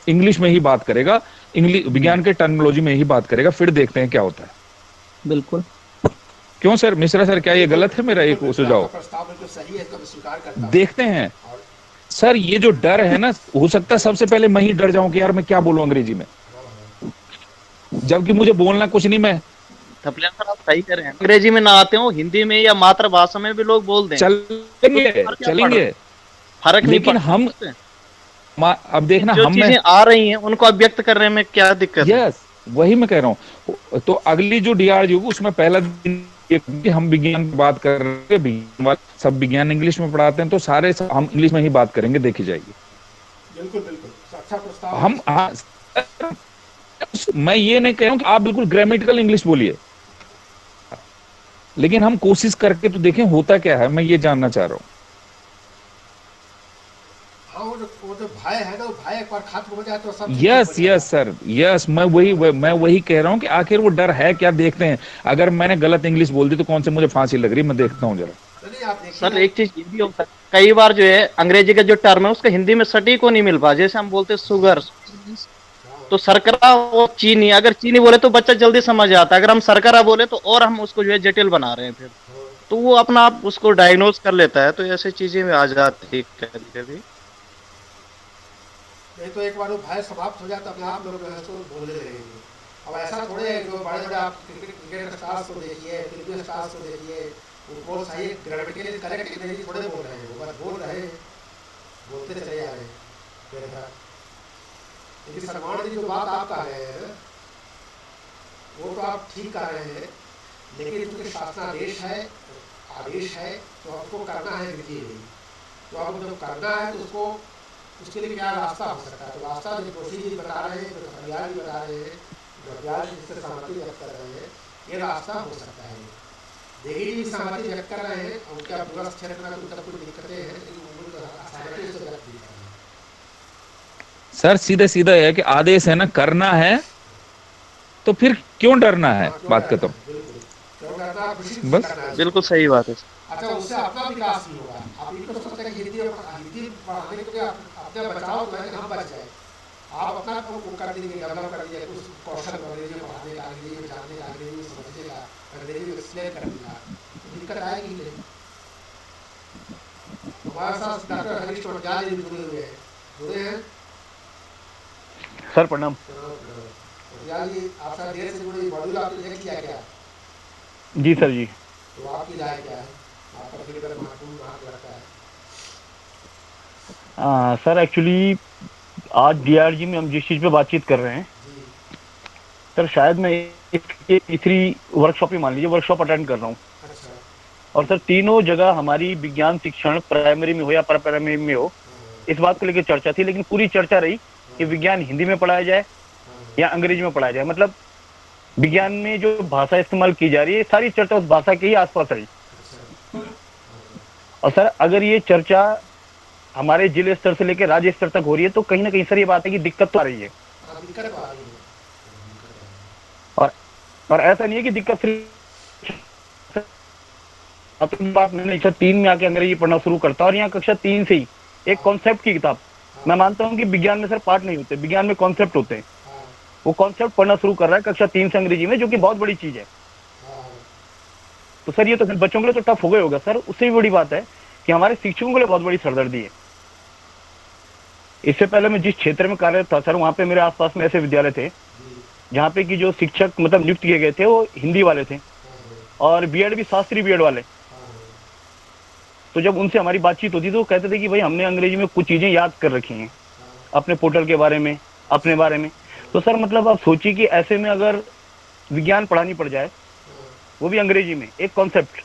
इंग्लिश में ही बात करेगा, इंग्लिश विज्ञान के टर्मिनोलॉजी में ही बात करेगा, फिर देखते हैं क्या होता है।
बिल्कुल।
क्यों सर मिश्रा सर, क्या ये
बिल्कुल
गलत है मेरा
बिल्कुल
एक
बिल्कुल, आपका
सुझाव?
प्रस्ताव बिल्कुल सही है, इसको मैं स्वीकार करता हूँ।
देखते हैं
और
सर, ये जो डर है ना, हो सकता है सबसे पहले मैं ही डर जाऊं कि यार मैं क्या बोलूं अंग्रेजी में, जबकि मुझे बोलना कुछ नहीं, मैं
थपलियां सर आप सही कह रहे हैं, अंग्रेजी में ना आते हो हिंदी में या मातृभाषा में भी लोग बोल दें, तो
चलेंगे
फर्क क्या पड़ रहा
चलेंगे,
है? फर्क नहीं
लेकिन
पड़ता
हम
उससे।
अब देखना
जो
हम में,
चीजें आ रही हैं उनको अभिव्यक्त करने में क्या दिक्कत है?
यस वही मैं कह रहा हूं। तो अगली जो डीआरजी होगी उसमें पहला दिन ये कि हम विज्ञान की बात कर रहे हैं, विज्ञान वाले सब विज्ञान इंग्लिश में पढ़ाते हैं, तो सारे हम इंग्लिश में ही बात करेंगे, देखी जाएगी।
बिल्कुल बिल्कुल, अच्छा प्रस्ताव है।
हम मैं ये नहीं कह रहा हूं कि आप बिल्कुल ग्रामेटिकल इंग्लिश बोलिए, लेकिन हम कोशिश करके तो देखें होता क्या है, मैं ये जानना चाह रहा हूं।
हाँ, वो जो भय है ना, वो भय एक बार खत्म हो जाए तो सब चीज ठीक हो
यस
जाएगा।
यस सर, यस मैं वही कह रहा हूं कि आखिर वो डर है क्या, देखते हैं। अगर मैंने गलत इंग्लिश बोल दी तो कौन से मुझे फांसी लग रही है, मैं देखता हूं जरा।
नहीं आप देखिए
सर
ना।
एक चीज ये भी हो सकता है, कई बार जो है अंग्रेजी का जो टर्म है उसका हिंदी में सटीक को नहीं मिल पा, जैसे हम बोलते हैं शुगर, तो शर्करा और चीनी, अगर चीनी बोले तो बच्चा जल्दी समझ आता है, अगर हम शर्करा बोले तो और हम उसको जो है जटिल बना रहे हैं फिर, तो वो अपना आप उसको डायग्नोज कर लेता है, तो ऐसे चीजें में आ जाती है कभी कभी।
नहीं तो एक बार वो भय समाप्त हो जाता है, आप लोग जो है उसको बोलने लगेंगे। अब ऐसा थोड़े है, जो बड़े बड़े आप क्रिकेट स्टार्स को देखिए, फिल्मी स्टार्स को देखिए, वो सही ग्रामेटिकली करेक्ट अंग्रेजी थोड़े बोल रहे हैं, वो बस बोल रहे हैं, बोलते चले जा रहे हैं मेरे साथ। लेकिन सलमान जी जो बात आप कह रहे हैं वो तो आप ठीक कह रहे हैं, लेकिन चूंकि शासनादेश है, आदेश है, तो आपको करना है देखिए नहीं, तो आपको जब करना है तो उसको, उसके लिए क्या रास्ता हो सकता है? तो रास्ता जो जोशी जी बता रहे हैं, जो हरियाल जी बता रहे हैं, जो अभ्यास जिससे सहमति व्यक्त कर रहे हैं, ये रास्ता हो सकता है। देगी जी सहमति व्यक्त कर रहे हैं, उनका दूरस्थ क्षेत्र में उनका कुछ दिक्कतें हैं, लेकिन उनको सहमति उससे व्यक्त नहीं कर रहे हैं।
सर सीधे सीधा है कि आदेश है ना, करना है तो फिर क्यों डरना है,
हाँ, क्यों
बात
करना
खत्म।
है? बिल्कुल, क्यों करना है? खुशी खुशी
बस
करना है।
बिल्कुल सही बात है।
अच्छा, उससे अपना विकास नहीं होगा। आप ये तो सोचते हैं कि हिंदी पढ़ाने के लिए अपने बचाओ तो है कि हम बच जाए। आप अपना वो कर दीजिए, डेवलप कर दीजिए, कुछ कौशल अंग्रेजी में पढ़ाने का, अंग्रेजी में जानने का, अंग्रेजी में समझने का, अंग्रेजी में एक्सप्लेन करने का, तो दिक्कत आएगी नहीं। हमारे साथ डॉक्टर हरीश टोटयाल जी भी जुड़े हुए हैं, जुड़े हैं।
सर प्रणाम।
यार ये आपका देश से जुड़ी मॉड्यूल आपने देख लिया क्या?
जी सर जी।
तो आपकी राय क्या है? आपका फीडबैक महत्वपूर्ण कहाँ पे लगता है?
सर एक्चुअली आज डीआरजी में हम जिस चीज़ पे बातचीत कर रहे हैं
जी
सर, शायद मैं इसकी तीसरी वर्कशॉप ही मान लीजिए वर्कशॉप अटेंड कर रहा हूँ।
अच्छा
और सर तीनों जगह हमारी विज्ञान शिक्षण प्राइमरी में हो या पर प्राइमरी में हो, इस बात को लेकर चर्चा थी, लेकिन पूरी चर्चा रही कि विज्ञान हिंदी में पढ़ाया जाए या अंग्रेजी में पढ़ाया जाए। मतलब विज्ञान में जो भाषा इस्तेमाल की जा रही है सारी चर्चा उस भाषा के ही आसपास रही। और सर अगर ये चर्चा हमारे जिले स्तर से लेकर राज्य स्तर तक हो रही है तो कहीं ना कहीं सर ये बात है कि दिक्कत तो आ रही है।
हाँ, दिक्कत तो आ रही है।
और ऐसा नहीं है कि दिक्कत सिर्फ अपनी बात मैंने कक्षा 3 में आके अंग्रेजी पढ़ना शुरू करता और यहाँ कक्षा 3 से ही एक कॉन्सेप्ट की किताब, मैं मानता हूँ कि विज्ञान में सर पाठ नहीं होते, विज्ञान में कॉन्सेप्ट होते हैं,
हाँ,
वो कॉन्सेप्ट पढ़ना शुरू कर रहा है कक्षा 3 से अंग्रेजी में, जो कि बहुत बड़ी चीज है।
हाँ,
तो सर ये तो फिर बच्चों के लिए तो टफ हो गया होगा सर। उससे भी बड़ी बात है कि हमारे शिक्षकों के लिए बहुत बड़ी सरदर्दी है। इससे पहले मैं जिस क्षेत्र में कार्यरत था सर, वहाँ पे मेरे आसपास में ऐसे विद्यालय थे जहाँ पे कि जो शिक्षक मतलब नियुक्त किए गए थे वो हिंदी वाले थे और बीएड भी शास्त्रीय बीएड वाले। तो जब उनसे हमारी बातचीत होती तो वो कहते थे कि भाई हमने अंग्रेजी में कुछ चीजें याद कर रखी हैं अपने पोर्टल के बारे में, अपने बारे में। तो सर मतलब आप सोचिए कि ऐसे में अगर विज्ञान पढ़ानी पड़ जाए वो भी अंग्रेजी में, एक कॉन्सेप्ट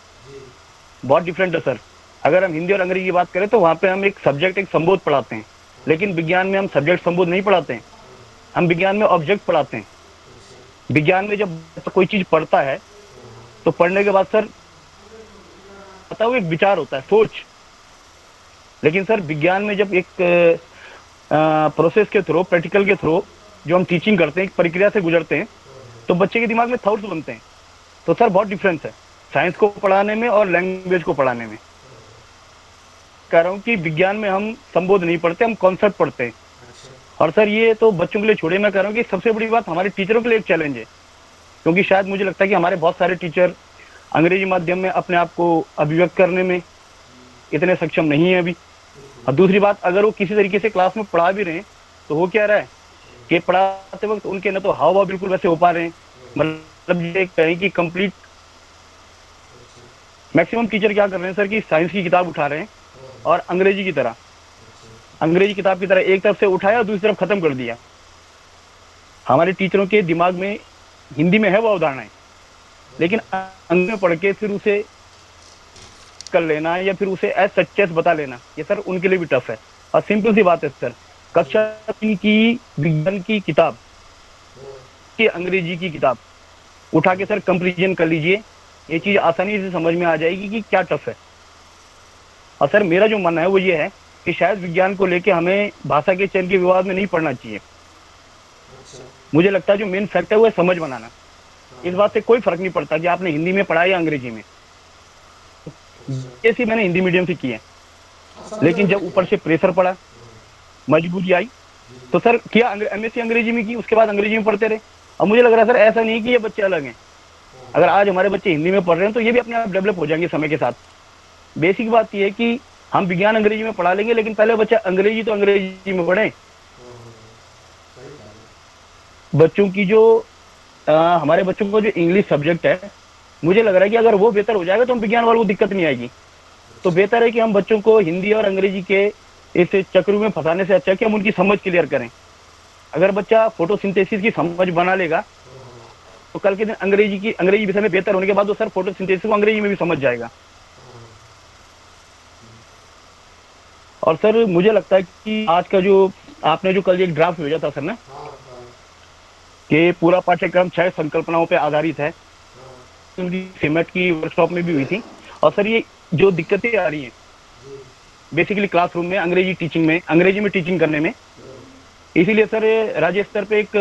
बहुत डिफरेंट है सर। अगर हम हिंदी और अंग्रेजी की बात करें तो वहाँ पे हम एक सब्जेक्ट एक संबोध पढ़ाते हैं, लेकिन विज्ञान में हम सब्जेक्ट संबोध नहीं पढ़ाते हैं, हम विज्ञान में ऑब्जेक्ट पढ़ाते हैं। विज्ञान में जब कोई चीज पढ़ता है तो पढ़ने के बाद सर पता वो एक विचार होता है, सोच। लेकिन सर विज्ञान में जब एक प्रोसेस के थ्रू, प्रैक्टिकल के थ्रू जो हम टीचिंग करते हैं, एक प्रक्रिया से गुजरते हैं, तो बच्चे के दिमाग में थॉट्स बनते हैं। तो सर बहुत डिफरेंस है साइंस को पढ़ाने में और लैंग्वेज को पढ़ाने में। कह रहा हूँ कि विज्ञान में हम संबोध नहीं पढ़ते, हम कॉन्सेप्ट पढ़ते हैं। और सर ये तो बच्चों के लिए छोड़े, मैं कह रहा हूँ कि सबसे बड़ी बात हमारे टीचरों के लिए एक चैलेंज है, क्योंकि शायद मुझे लगता है कि हमारे बहुत सारे टीचर अंग्रेजी माध्यम में अपने आप को अभिव्यक्त करने में इतने सक्षम नहीं है अभी। और दूसरी बात, अगर वो किसी तरीके से क्लास में पढ़ा भी रहे हैं तो वो क्या रहा है कि पढ़ाते वक्त उनके न तो हाव भाव बिल्कुल वैसे हो पा रहे हैं, मतलब ये कहें कि कंप्लीट मैक्सिमम टीचर क्या कर रहे हैं सर कि साइंस की किताब उठा रहे हैं और अंग्रेजी की किताब की तरह एक तरफ से उठाया और दूसरी तरफ खत्म कर दिया। हमारे टीचरों के दिमाग में हिंदी में है वो अवधारणाएं, लेकिन अंग्रेजी में पढ़ के फिर उसे कर लेना या फिर उसे एज सच्चेस बता लेना, ये सर उनके लिए भी टफ है। और सिंपल सी बात है सर, कक्षा 3 की विज्ञान की किताब की अंग्रेजी की किताब उठा के सर कंपेरिजन कर लीजिए, ये चीज आसानी से समझ में आ जाएगी कि क्या टफ है। और सर मेरा जो मानना है वो ये है कि शायद विज्ञान को लेके हमें भाषा के चयन के विवाद में नहीं पढ़ना चाहिए। मुझे लगता है जो मेन फैक्ट है वो है समझ बनाना। इस बात से कोई फर्क नहीं पड़ता कि आपने हिंदी में पढ़ा या अंग्रेजी में, ऐसी मैंने हिंदी मीडियम से की है, लेकिन जब ऊपर से प्रेशर पड़ा, मजबूरी आई, तो सर किया एमएससी अंग्रेजी में की, उसके बाद अंग्रेजी में पढ़ते रहे। और मुझे लग रहा है सर ऐसा नहीं है कि ये बच्चे अलग हैं। अगर आज हमारे बच्चे हिंदी में पढ़ रहे हैं तो ये भी अपने आप डेवलप हो जाएंगे समय के साथ। बेसिक बात ये है कि हम विज्ञान अंग्रेजी में पढ़ा लेंगे, लेकिन पहले बच्चा अंग्रेजी तो अंग्रेजी में पढ़े। बच्चों की जो हमारे बच्चों को जो इंग्लिश सब्जेक्ट है, मुझे लग रहा है कि अगर वो बेहतर हो जाएगा तो हम विज्ञान वालों को दिक्कत नहीं आएगी। तो बेहतर है कि हम बच्चों को हिंदी और अंग्रेजी के इस चक्र में फंसाने से अच्छा है कि हम उनकी समझ क्लियर करें। अगर बच्चा फोटोसिंथेसिस की समझ बना लेगा तो कल के दिन अंग्रेजी विषय में बेहतर होने के बाद वो सर फोटोसिंथेसिस को अंग्रेजी में भी समझ जाएगा। और सर मुझे लगता है कि आज का जो आपने जो कल एक ड्राफ्ट भेजा था सर ना, कि पूरा पाठ्यक्रम 6 संकल्पनाओं पे आधारित है, उनकी सीमेट की वर्कशॉप में भी हुई थी। और सर ये जो दिक्कतें आ रही हैं बेसिकली क्लासरूम में अंग्रेजी में टीचिंग करने में, इसीलिए सर राज्य स्तर पे एक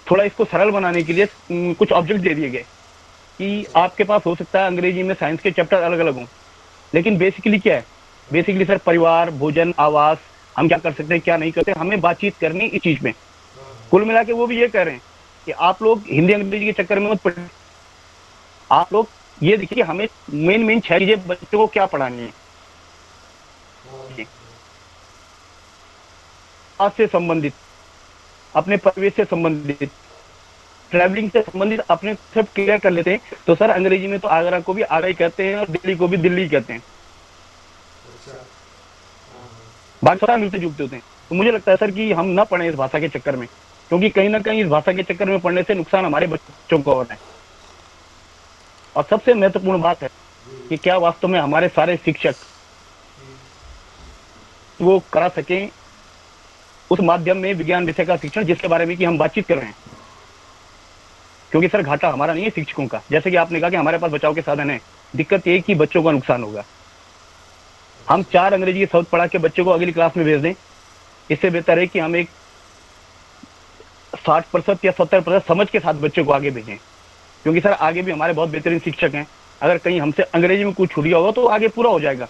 थोड़ा इसको सरल बनाने के लिए कुछ ऑब्जेक्ट दे दिए गए कि आपके पास हो सकता है अंग्रेजी में साइंस के चैप्टर अलग अलग हों, लेकिन बेसिकली क्या है, बेसिकली सर परिवार, भोजन, आवास, हम क्या कर सकते हैं क्या नहीं करते, हमें बातचीत करनी इस चीज में। कुल मिला के वो भी ये कह रहे हैं कि आप लोग हिंदी अंग्रेजी के चक्कर में मत पड़े, आप लोग ये देखिए हमें मेन 6 चीजें बच्चों को क्या पढ़ानी है।
आज से संबंधित, अपने परिवेश से संबंधित, ट्रैवलिंग से संबंधित अपने सब क्लियर कर लेते हैं, तो सर अंग्रेजी में तो आगरा को भी आगरा ही कहते हैं और दिल्ली को भी दिल्ली कहते हैं, बाकी सारा मिलते जुलते होते हैं। तो मुझे लगता है सर कि हम ना पढ़ें इस भाषा के चक्कर में, क्योंकि कहीं ना कहीं इस भाषा के चक्कर में पढ़ने से नुकसान हमारे बच्चों को हो रहा है। और सबसे महत्वपूर्ण बात है कि क्या वास्तव में हमारे सारे शिक्षक वो करा सकें उस माध्यम में विज्ञान विषय का शिक्षण जिसके बारे में कि हम बातचीत कर रहे हैं। क्योंकि सर घाटा हमारा नहीं है शिक्षकों का, जैसे कि आपने कहा कि हमारे पास बचाव के साधन है, दिक्कत ये है कि बच्चों का नुकसान होगा। हम 4 अंग्रेजी के शब्द पढ़ा के बच्चों को अगली क्लास में भेज दें, इससे बेहतर है कि हम एक 60% या 70% समझ के साथ बच्चों को आगे भेजें। क्योंकि सर आगे भी हमारे बहुत बेहतरीन शिक्षक हैं, अगर कहीं हमसे अंग्रेजी में कुछ छूट गया होगा तो आगे पूरा हो जाएगा।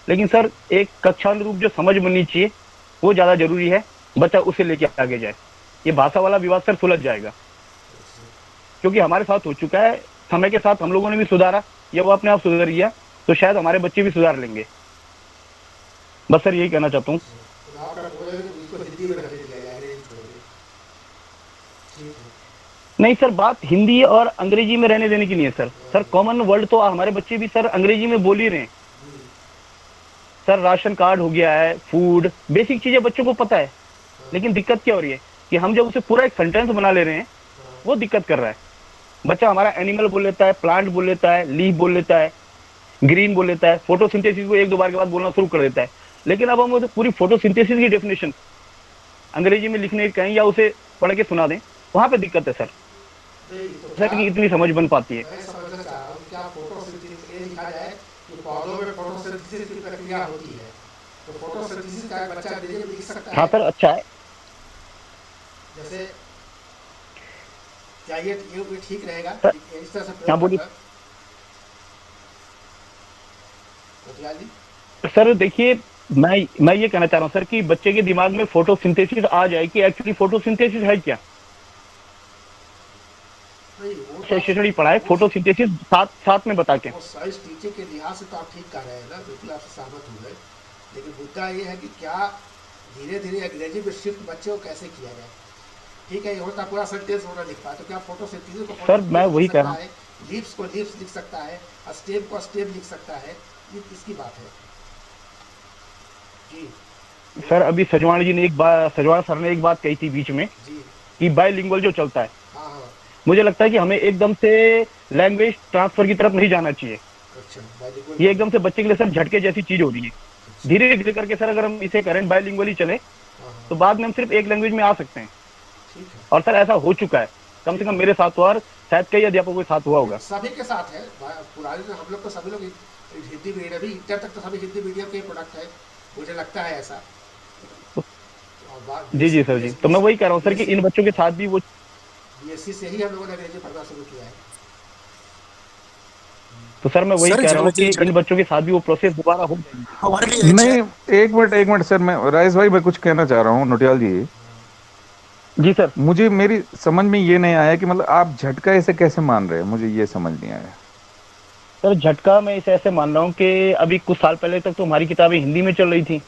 लेकिन सर एक कक्षानुरूप जो समझ बननी चाहिए वो ज्यादा जरूरी है, बच्चा उसे लेके आगे जाए। ये भाषा वाला विवाद सर सुलझ जाएगा, क्योंकि हमारे साथ हो चुका है, समय के साथ हम लोगों ने भी सुधारा या वो अपने आप सुधर गया, तो शायद हमारे बच्चे भी सुधार लेंगे। बस सर यही कहना चाहता हूँ। नहीं सर, बात हिंदी और अंग्रेजी में रहने देने की नहीं है सर। सर कॉमन वर्ड तो हमारे बच्चे भी सर अंग्रेजी में बोल ही रहे हैं सर। राशन कार्ड हो गया है, फूड, बेसिक चीजें बच्चों को पता है। लेकिन दिक्कत क्या हो रही है कि हम जब उसे पूरा एक सेंटेंस बना ले रहे हैं, वो दिक्कत कर रहा है। बच्चा हमारा एनिमल बोल लेता है, प्लांट बोल लेता है, लीफ बोल लेता है, ग्रीन बोल लेता है, फोटोसिंथेसिस को 1-2 बार के बाद बोलना शुरू कर देता है। लेकिन अब हम उसे पूरी फोटोसिंथेसिस की डेफिनेशन अंग्रेजी में लिखने कहें या उसे पढ़ के सुना दें, वहां पे दिक्कत है सर। सर की इतनी समझ बन पाती है।
मैं समझना चाह रहा हूँ, क्या फोटोसिंथेसिस ये लिखा जाए कि पौधों में फोटोसिंथेसिस की प्रक्रिया होती है, तो फोटोसिंथेसिस का एक बच्चा अंग्रेजी में लिख सकता है।
हाँ सर, अच्छा है।
जैसे क्या ये ठीक रहेगा
सर,
इस तरह से
हाँ बोलिए
मोतियाल जी।
सर। देखिए मैं ये कहना चाह रहा हूँ सर कि बच्चे के दिमाग में फोटोसिंथेसिस आ जाए कि एक्चुअली फोटोसिंथेसिस है क्या।
नहीं, वो तो
स्टेशनरी पढ़ा है, फोटोसिंथेसिस साथ में बता के।
वो साइंस टीचिंग के लिहाज से तो आप ठीक कर रहे हैं ना, बिल्कुल आपसे सहमत हूँ मैं। लेकिन मुद्दा ये है कि क्या धीरे धीरे अंग्रेजी में शिफ्ट बच्चे को कैसे किया जाए। ठीक है, ये होता पूरा सेंटेंस होना लिख पाए, तो क्या फोटोसिंथेसिस को
सर मैं वही कह रहा हूँ,
लीव्स को लीव्स लिख सकता है, स्टेम को स्टेम लिख सकता है, ये इसकी बात है जी।
सर अभी सजवाण सर ने एक बात कही थी बीच में
जी
कि बाइलिंगुअल जो चलता है,
हाँ हाँ,
मुझे लगता है कि हमें एकदम से लैंग्वेज ट्रांसफर की तरफ नहीं जाना चाहिए।
अच्छा bilingual-
ये एकदम से बच्चे के लिए सर झटके जैसी चीज हो रही है। धीरे धीरे करके सर अगर हम इसे करें बाइलिंगुअल ही चले,
हाँ, हाँ,
तो बाद में हम सिर्फ एक लैंग्वेज में आ सकते हैं।
ठीक है।
और सर ऐसा हो चुका है, कम से कम मेरे साथ हुआ और शायद कई अध्यापकों के साथ हुआ होगा।
सभी के साथ है, पुराने हम लोग तो सभी लोग हिंदी मीडियम, अभी इंटर तक तो सभी हिंदी मीडियम के प्रोडक्ट है, मुझे लगता है ऐसा।
जी सर जी, तो मैं वही कह रहा हूँ सर कि इन बच्चों के साथ भी वो
बीएससी से ही हम लोगों ने अंग्रेजी पढ़ना शुरू किया है।
तो सर मैं वही
सर,
कह रहा हूँ कि
जरूर-
इन बच्चों के साथ भी वो प्रोसेस दोबारा हो जाएगी।
हमारे लिए
नहीं, एक मिनट सर, मैं राइस भाई मैं कुछ कहना चाह रहा हूँ। नोटियाल जी,
जी सर।
मुझे मेरी समझ में ये नहीं आया कि मतलब आप झटका इसे कैसे मान रहे हैं, मुझे ये समझ नहीं आया।
सर झटका मैं इसे ऐसे मान रहा हूँ कि अभी कुछ साल पहले तक तो हमारी किताबें हिंदी में चल रही थी,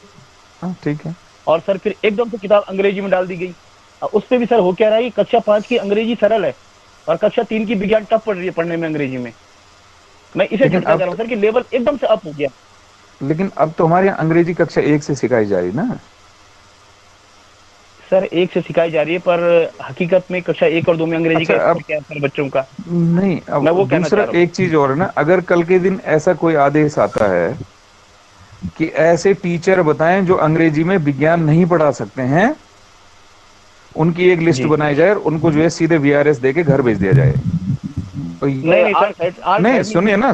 हाँ ठीक है,
और सर फिर एकदम से किताब अंग्रेजी में डाल दी गई। उस पे भी सर हो क्या रहा है कि कक्षा 5 की अंग्रेजी सरल है और कक्षा 3 की विज्ञान टफ पड़ रही है पढ़ने में अंग्रेजी में। मैं इसे
लेकिन
झटका
अब
कह रहा हूँ सर कि लेवल एकदम से अप हो गया।
लेकिन अब तो हमारे यहाँ अंग्रेजी कक्षा 1 से सिखाई जा रही ना।
सर 1 से सिखाई जा रही है, पर हकीकत में कक्षा 1 और 2 में अंग्रेजी
अच्छा,
का
अब
स्तर क्या है सर बच्चों का।
नहीं, अब
मैं वो कहना
दूसरा
चाह रहा हूँ।
एक चीज और है ना, अगर कल के दिन ऐसा कोई आदेश आता है कि ऐसे टीचर बताएं जो अंग्रेजी में विज्ञान नहीं पढ़ा सकते हैं, उनकी एक लिस्ट
जी।
बनाई जाए और उनको जो है सीधे वीआरएस देके घर भेज दिया जाए। तो
नहीं सर,
नहीं, सुनिए ना,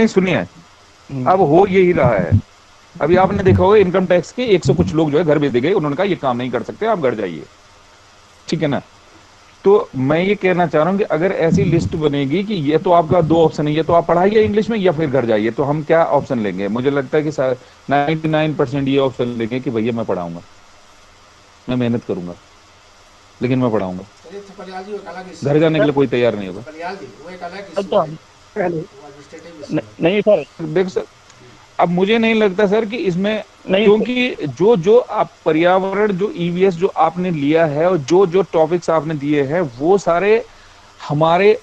सुनिए, अब हो यही रहा है। अभी आपने देखा होगा इनकम टैक्स के 100 कुछ लोग जो है घर भेज दिए गए, उन्होंने कहा ये काम नहीं कर सकते, आप घर जाइए, ठीक है ना। तो मैं ये कहना चाह रहा हूं कि अगर ऐसी लिस्ट बनेगी कि ये तो आपका 2 ऑप्शन है, ये तो आप पढ़ाइए इंग्लिश में या फिर घर जाइए, तो हम क्या ऑप्शन लेंगे? मुझे लगता है कि 99% ये ऑप्शन लेंगे कि भैया मैं पढ़ाऊंगा, मैं मेहनत करूंगा, लेकिन मैं पढ़ाऊंगा।
चलिए, तो पलियाल जी वो एक अलग issue
घर
है।
जाने के लिए कोई तैयार नहीं होगा।
पलियाल जी वो एक अलग
अब
issue
तो
है,
पहले
वो administrative issue है।
नहीं सर,
देखो सर, अब मुझे नहीं लगता सर कि इसमें,
नहीं
क्योंकि जो जो आप पर्यावरण, जो ईवीएस जो आपने लिया है और जो जो टॉपिक्स आपने दिए हैं वो सारे हमारे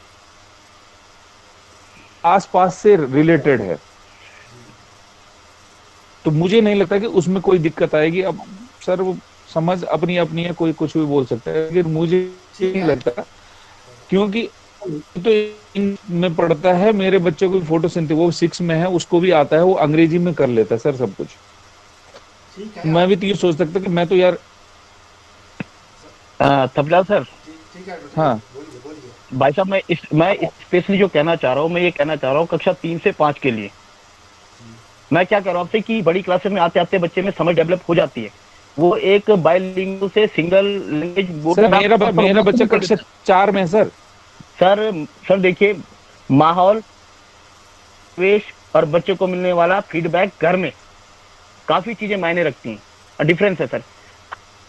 आसपास से रिलेटेड है, तो मुझे नहीं लगता कि उसमें कोई दिक्कत आएगी। अब सर वो समझ अपनी अपनी है, कोई कुछ भी बोल सकता है, लेकिन मुझे नहीं लगता, क्योंकि तो में पढ़ता है, मेरे बच्चे को फोटोसिंथेसिस, वो 6 में है, उसको भी आता है, वो अंग्रेजी में कर लेता है सर सब कुछ।
ठीक है
मैं भी तो ये सोच सकता कि मैं तो यार,
तबला सर,
ठीक है
हाँ
बोलिए बोलिए।
भाई साहब मैं स्पेशली जो कहना चाह रहा हूँ, मैं ये कहना चाह रहा हूँ कक्षा 3 से 5 के लिए मैं क्या कह रहा हूँ आपसे कि बड़ी क्लासेस में आते आते बच्चे में समझ डेवलप हो जाती है, वो एक बायलिंगुअल से सिंगल लैंग्वेज बोल।
सर मेरा बच्चा कक्षा 4 में है सर।
सर देखिए, माहौल, वेश और बच्चे को मिलने वाला फीडबैक घर में काफी चीजें मायने रखती हैं। डिफरेंस है सर,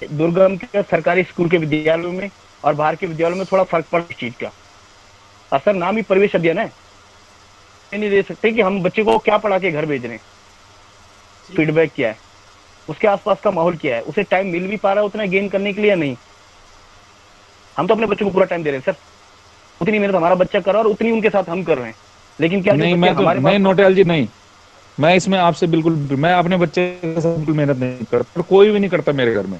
दुर्गम के सरकारी स्कूल के विद्यालयों में और बाहर के विद्यालयों में थोड़ा फर्क पड़ा इस चीज का। असर नाम ही परिवेश अध्ययन है, नहीं दे सकते कि हम बच्चे को क्या पढ़ा के घर भेज रहे हैं, फीडबैक क्या है, उसके आसपास का माहौल क्या है, उसे टाइम मिल भी पा रहा है उतना गेन करने के लिए या नहीं। हम तो अपने बच्चों को पूरा टाइम दे रहे हैं सर, उतनी मेहनत हमारा बच्चा कर रहा है और उतनी उनके साथ हम कर रहे हैं, लेकिन क्या
नहीं मैं तो नहीं नोटियाल जी, नहीं मैं इसमें आपसे बिल्कुल, मैं अपने बच्चे के साथ बिल्कुल मेहनत नहीं करता, कोई भी नहीं करता मेरे घर में,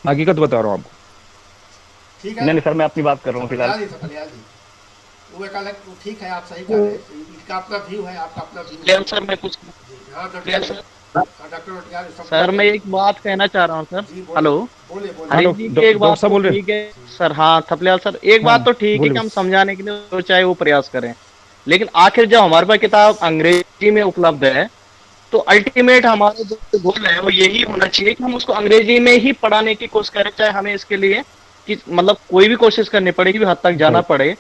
हकीकत बता रहा हूँ आपको।
ठीक है
नहीं सर, मैं अपनी बात कर रहा हूँ फिलहाल।
कल्याण जी वो एक अलग, ठीक है आप सही कह रहे हैं, इनका अपना व्यू है, आपका अपना व्यू।
सर मैं कुछ
हाँ डॉक्टर नोटियाल
सर मैं एक बात कहना चाह रहा हूँ सर। हेलो,
बोलिए बोलिए।
हरीश जी की एक बात तो
बोल रहे
ठीक है सर। हाँ थपलियाल सर, एक बात तो ठीक है कि हम समझाने के लिए जो चाहे वो प्रयास करें, लेकिन आखिर जब हमारे पास किताब अंग्रेजी में उपलब्ध है तो अल्टीमेट हमारा जो गोल है वो यही होना चाहिए कि हम उसको अंग्रेजी में ही पढ़ाने की कोशिश करें, चाहे हमें इसके लिए कि मतलब कोई भी कोशिश करनी पड़ेगी, भी हद तक जाना पड़े।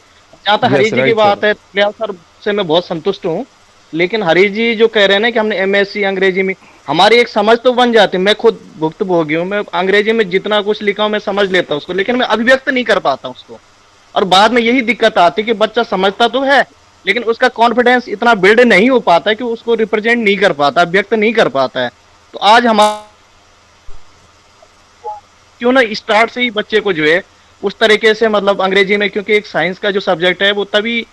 जहाँ तक हरीश जी की बात है, थपलियाल सर से मैं बहुत संतुष्ट हूँ, लेकिन हरीश जी जो कह रहे हैं ना कि हमने एमएससी अंग्रेजी में, हमारी एक समझ तो बन जाती है। मैं खुद भुक्तभोगी हूँ, मैं अंग्रेजी में जितना कुछ लिखा हूँ मैं समझ लेता हूँ उसको, लेकिन मैं अभिव्यक्त नहीं कर पाता उसको, और बाद में यही दिक्कत आती है कि बच्चा समझता तो है लेकिन उसका कॉन्फिडेंस इतना बिल्ड नहीं हो पाता है कि उसको रिप्रेजेंट नहीं कर पाता, व्यक्त नहीं कर पाता है। तो आज हमारा क्यों ना स्टार्ट से ही बच्चे को जो है उस तरीके से मतलब अंग्रेजी में, क्योंकि एक साइंस का जो सब्जेक्ट है वो तभी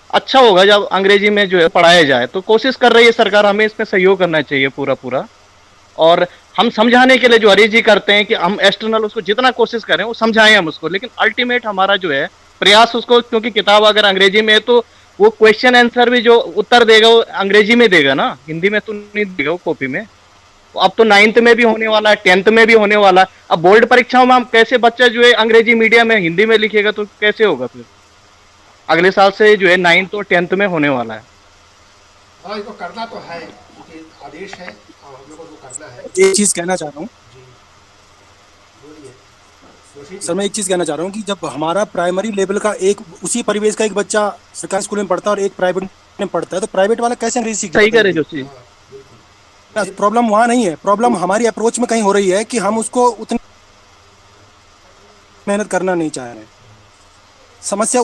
अच्छा होगा जब अंग्रेजी में जो है पढ़ाया जाए। तो कोशिश कर रही है सरकार, हमें इसमें सहयोग करना चाहिए पूरा पूरा, और हम समझाने के लिए जो हरीश जी करते हैं कि हम एक्सटर्नल उसको जितना कोशिश करें वो समझाएं हम उसको, लेकिन अल्टीमेट हमारा जो है प्रयास उसको, क्योंकि किताब अगर अंग्रेजी में है तो वो क्वेश्चन आंसर भी जो उत्तर देगा वो अंग्रेजी में देगा ना, हिंदी में तो नहीं देगा वो कॉपी में। अब तो 9th में भी होने वाला है, 10th में भी होने वाला है। अब बोर्ड परीक्षाओं में हम कैसे बच्चा जो है अंग्रेजी मीडियम में हिंदी में लिखेगा तो कैसे होगा फिर? अगले साल से जो है 9th और 10th में होने वाला है।
हाँ इसको करना तो है क्योंकि आदेश है और हम लोगों को करना है।
एक चीज कहना चाह रहा हूँ सर, मैं एक चीज कहना चाह रहा हूँ कि जब हमारा प्राइमरी लेवल का एक उसी परिवेश का एक बच्चा सरकारी स्कूल में पढ़ता है और एक प्राइवेट में पढ़ता है, तो प्राइवेट वाला कैसे अंग्रेजी सीख
सही कह रहे जोशी।
प्रॉब्लम वहाँ नहीं है, प्रॉब्लम हमारी अप्रोच में कहीं हो रही है कि हम उसको उतनी मेहनत करना नहीं चाह रहे हैं। समस्या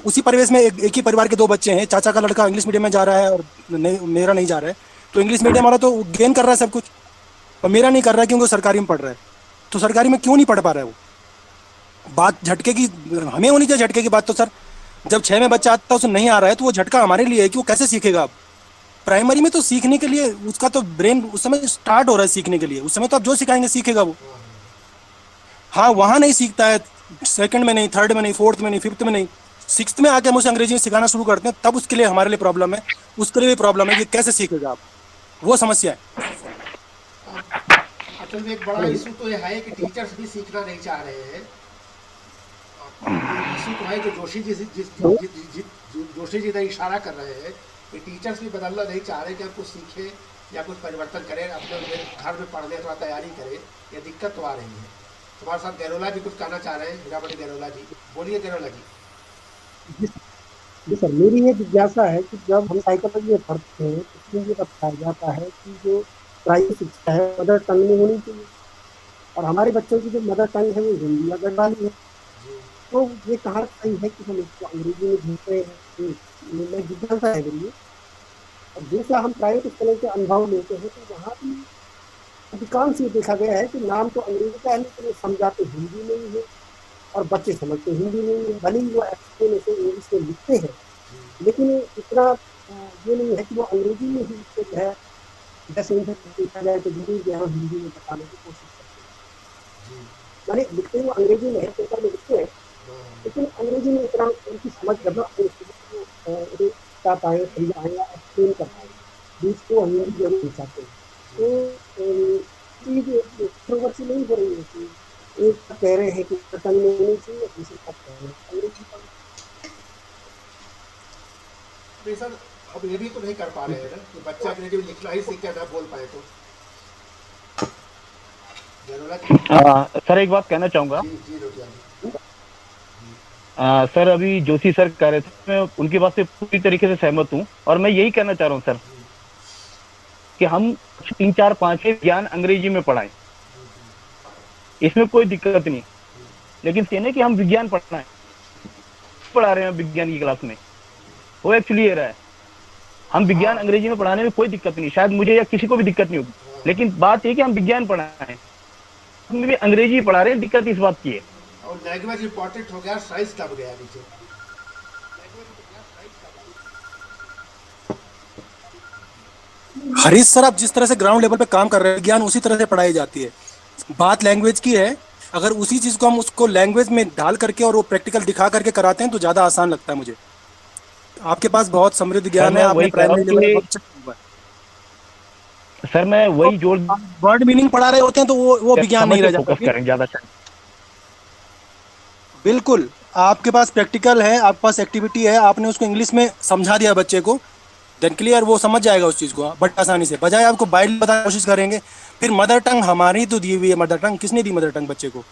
उसी परिवेश में एक ही परिवार के 2 बच्चे हैं, चाचा का लड़का इंग्लिश मीडियम में जा रहा है और मेरा नहीं जा रहा है, तो इंग्लिश मीडियम वाला तो गेन कर रहा है सब कुछ और मेरा नहीं कर रहा है क्योंकि वो सरकारी में पढ़ रहा है। तो सरकारी में क्यों नहीं पढ़ पा रहा है वो? बात झटके की हमें होनी चाहिए, झटके की बात तो सर जब 6 में बच्चा आता है उसे नहीं आ रहा है तो वो झटका हमारे लिए है कि वो कैसे सीखेगा। अब प्राइमरी में तो सीखने के लिए उसका तो ब्रेन उस समय स्टार्ट हो रहा है सीखने के लिए, उस समय तो आप जो सिखाएंगे सीखेगा वो। हाँ वहाँ नहीं सीखता है, 2nd में नहीं, 3rd में नहीं, 4th में नहीं, 5th में नहीं, 6th में आके हम उसे अंग्रेजी में सिखाना शुरू करते हैं, तब उसके लिए हमारे लिए प्रॉब्लम है, उसके लिए भी प्रॉब्लम है कि कैसे सीखेगा आप, वो समस्या है।
असल में एक बड़ा इशू तो यह है कि टीचर्स भी सीखना नहीं चाह रहे हैं। इशू तो है जो जोशी जी ने इशारा कर रहे हैं कि टीचर्स भी बदलना नहीं चाह रहे कि हम कुछ सीखें या कुछ परिवर्तन करें, अपने घर में पढ़ने थोड़ा तैयारी करें, ये दिक्कत तो आ रही है। तुम्हारे साथ गैरोला भी कुछ कहना चाह रहे हैं, हीरामणि गैरोला जी, बोलिए गैरोला जी।
जी सर, मेरी ये जिज्ञासा है कि जब हम साइकोलॉजी में पढ़ते हैं तो इसमें ये बताया जाता है कि जो प्राइमरी शिक्षा है मदर टंग में होनी चाहिए और हमारे बच्चों की जो मदर टंग है वो हिंदी या गढ़वाली है, तो ये कहाँ सही है कि हम इसको अंग्रेजी में भेज रहे हैं? मैं जिज्ञासा है मेरी। और दूसरा हम प्राइवेट स्कूलों के अनुभव लेते हैं तो वहाँ भी अधिकांश ये देखा गया है कि नाम तो अंग्रेजी का है लेकिन वो समझाते हिंदी में ही है और बच्चे समझते हिंदी में ही है। भले ही वो एक्सप्लेनेशन इंग्लिश में लिखते हैं लेकिन इतना ये नहीं है कि वो अंग्रेजी में ही उसको जो है जैसे उनसे पूछा जाए तो हिंदी जो है हिंदी में बताने की कोशिश करते हैं। माने लिखते हैं वो अंग्रेजी में है, पेपर में लिखते हैं लेकिन अंग्रेजी में इतना उनकी समझ डेवलप कर पाए, समझाएं या एक्सप्लेन कर पाए, बीच को हिंदी जरूर चाहते हैं। तो चीज कंट्रोवर्सी नहीं हो रही है कि एक कह रहे हैं कि पतन में होनी चाहिए, दूसरे कह रहे हैं अंग्रेजी पर।
नहीं सर, अब ये भी तो नहीं कर पा रहे हैं ना कि बच्चा अंग्रेजी में लिखना ही सीख के ना बोल पाए तो
सर एक बात कहना चाहूंगा।
जी जी रोटियां जी।
सर अभी जोशी सर कह रहे थे, मैं उनकी बात से पूरी तरीके से सहमत हूँ और मैं यही कहना चाह रहा हूँ सर कि हम 3, 4, 5 ज्ञान अंग्रेजी में पढ़ाएं, इसमें कोई दिक्कत नहीं। लेकिन कहने कि हम विज्ञान पढ़ा रहे हैं विज्ञान की क्लास में, वो एक्चुअली ये रहा है। हम विज्ञान अंग्रेजी में पढ़ाने में कोई दिक्कत नहीं, शायद मुझे या किसी को भी दिक्कत नहीं होगी, लेकिन बात ये कि हम विज्ञान पढ़ाएं, हम भी अंग्रेजी पढ़ा रहे हैं, दिक्कत इस बात की है।
और लैंग्वेज इंपॉर्टेंट हो गया, साइंस दब गया नीचे।
हरीश सर, आप जिस तरह से ग्राउंड लेवल पे काम कर रहे हैं, ज्ञान उसी तरह से पढ़ाई जाती है। बात लैंग्वेज की है, अगर उसी चीज को हम उसको लैंग्वेज में डाल करके और वो प्रैक्टिकल दिखा करके कराते हैं तो ज्यादा आसान लगता है मुझे। आपके पास बहुत समृद्ध ज्ञान है, आपने प्राइमरी लेवल पे बहुत अच्छा किया है।
सर मैं वही जोर
वर्ड मीनिंग पढ़ा रहे होते हैं तो वो विज्ञान नहीं रह जाता।
फोकस करें ज्यादा।
बिल्कुल, आपके पास प्रैक्टिकल है, आपके पास एक्टिविटी है, आपने उसको इंग्लिश में समझा दिया बच्चे को, देन क्लियर वो समझ जाएगा उस चीज़ को बट आसानी से, बजाय आपको बाइट बताने की कोशिश करेंगे। फिर मदर टंग हमारी तो दी हुई है, मदर टंग किसने दी? मदर टंग बच्चे को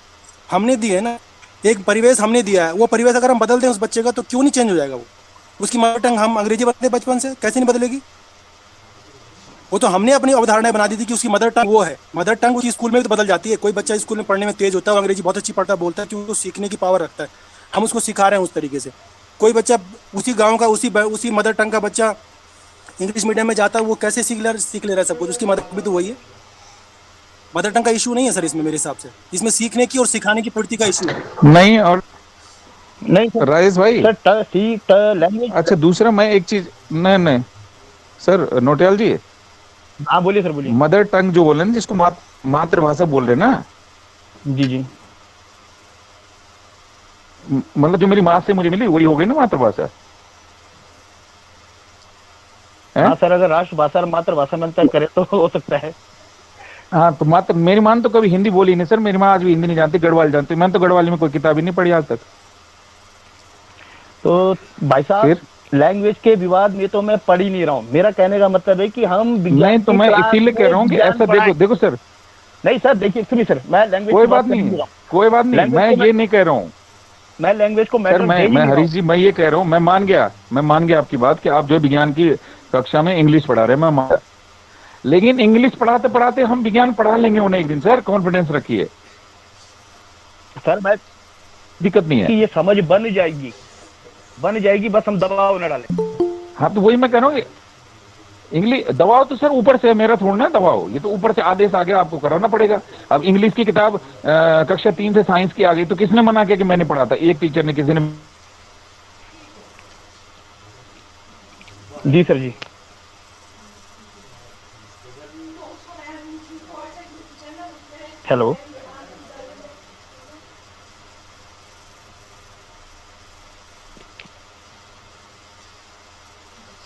हमने दी है ना, एक परिवेश हमने दिया है, वो परिवेश अगर हम बदल दें उस बच्चे का तो क्यों नहीं चेंज हो जाएगा वो? उसकी मदर टंग हम अंग्रेजी बताते बचपन से, कैसे नहीं बदलेगी? वो तो हमने अपनी अवधारणा बना दी थी कि उसकी मदर टंग वो है। मदर टंग उसकी स्कूल में भी तो बदल जाती है। कोई बच्चा स्कूल में पढ़ने में तेज होता है, वो अंग्रेजी बहुत अच्छी पढ़ता बोलता है, क्योंकि वो सीखने की पावर रखता है, हम उसको सिखा रहे हैं उस तरीके से। कोई बच्चा उसी गांव का उसी मदर टंग का बच्चा इंग्लिश मीडियम में जाता है, वो कैसे सीख ले रहा है सब कुछ? उसकी मदर भी तो वही है। मदर टंग का इशू नहीं है सर इसमें, मेरे हिसाब से इसमें सीखने की और सिखाने की प्रवृत्ति का इशू है।
नहीं और
नहीं
राजेश भाई
लैंग्वेज।
अच्छा दूसरा मैं एक चीज नहीं सर नोटियाल जी,
हाँ बोलिए सर बोलिए।
मदर टंग जो बोल रहे हैं जिसको मातृभाषा बोल रहे हैं ना,
जी जी,
मतलब जो मेरी माँ से मुझे मिली वही हो गई ना मातृभाषा।
हाँ सर, अगर राष्ट्रभाषा और मातृभाषा में अंतर करे तो हो सकता है।
हाँ तो मेरी माँ तो कभी हिंदी बोली नहीं सर, मेरी माँ आज भी हिंदी नहीं जानती, गढ़वाल जानती। मैंने तो गढ़वाली में कोई किताब ही नहीं पढ़ी आज तक।
तो भाई साहब लैंग्वेज के विवाद में तो मैं पढ़ ही नहीं रहा हूँ। मेरा कहने का मतलब है कि हम
नहीं तो मैं इसीलिए कह रहा हूँ कि ऐसा देखो सर,
नहीं सर देखिए सुनिए सर, मैं लैंग्वेज
कोई बात नहीं, मैं ये नहीं कह रहा हूँ,
मैं लैंग्वेज को
सर मैं हरीश जी मैं ये कह रहा हूँ, मैं मान गया आपकी बात कि आप जो विज्ञान की कक्षा में इंग्लिश पढ़ा रहे हैं, मैं मान, लेकिन इंग्लिश पढ़ाते पढ़ाते हम विज्ञान पढ़ा लेंगे उन्हें एक दिन सर, कॉन्फिडेंस रखिए
सर। मैं
दिक्कत नहीं है
कि ये समझ बन जाएगी, बस हम दबाव न डालें।
हाँ तो वही मैं कह रहा हूँ, इंग्लिश दबाव तो सर ऊपर से मेरा थोड़ा ना दबाव, ये तो ऊपर से आदेश आगे आपको कराना पड़ेगा। अब इंग्लिश की किताब कक्षा 3 से साइंस की आ गई तो किसने मना किया कि मैंने पढ़ा था? एक टीचर ने, किसी ने।
जी सर जी। हेलो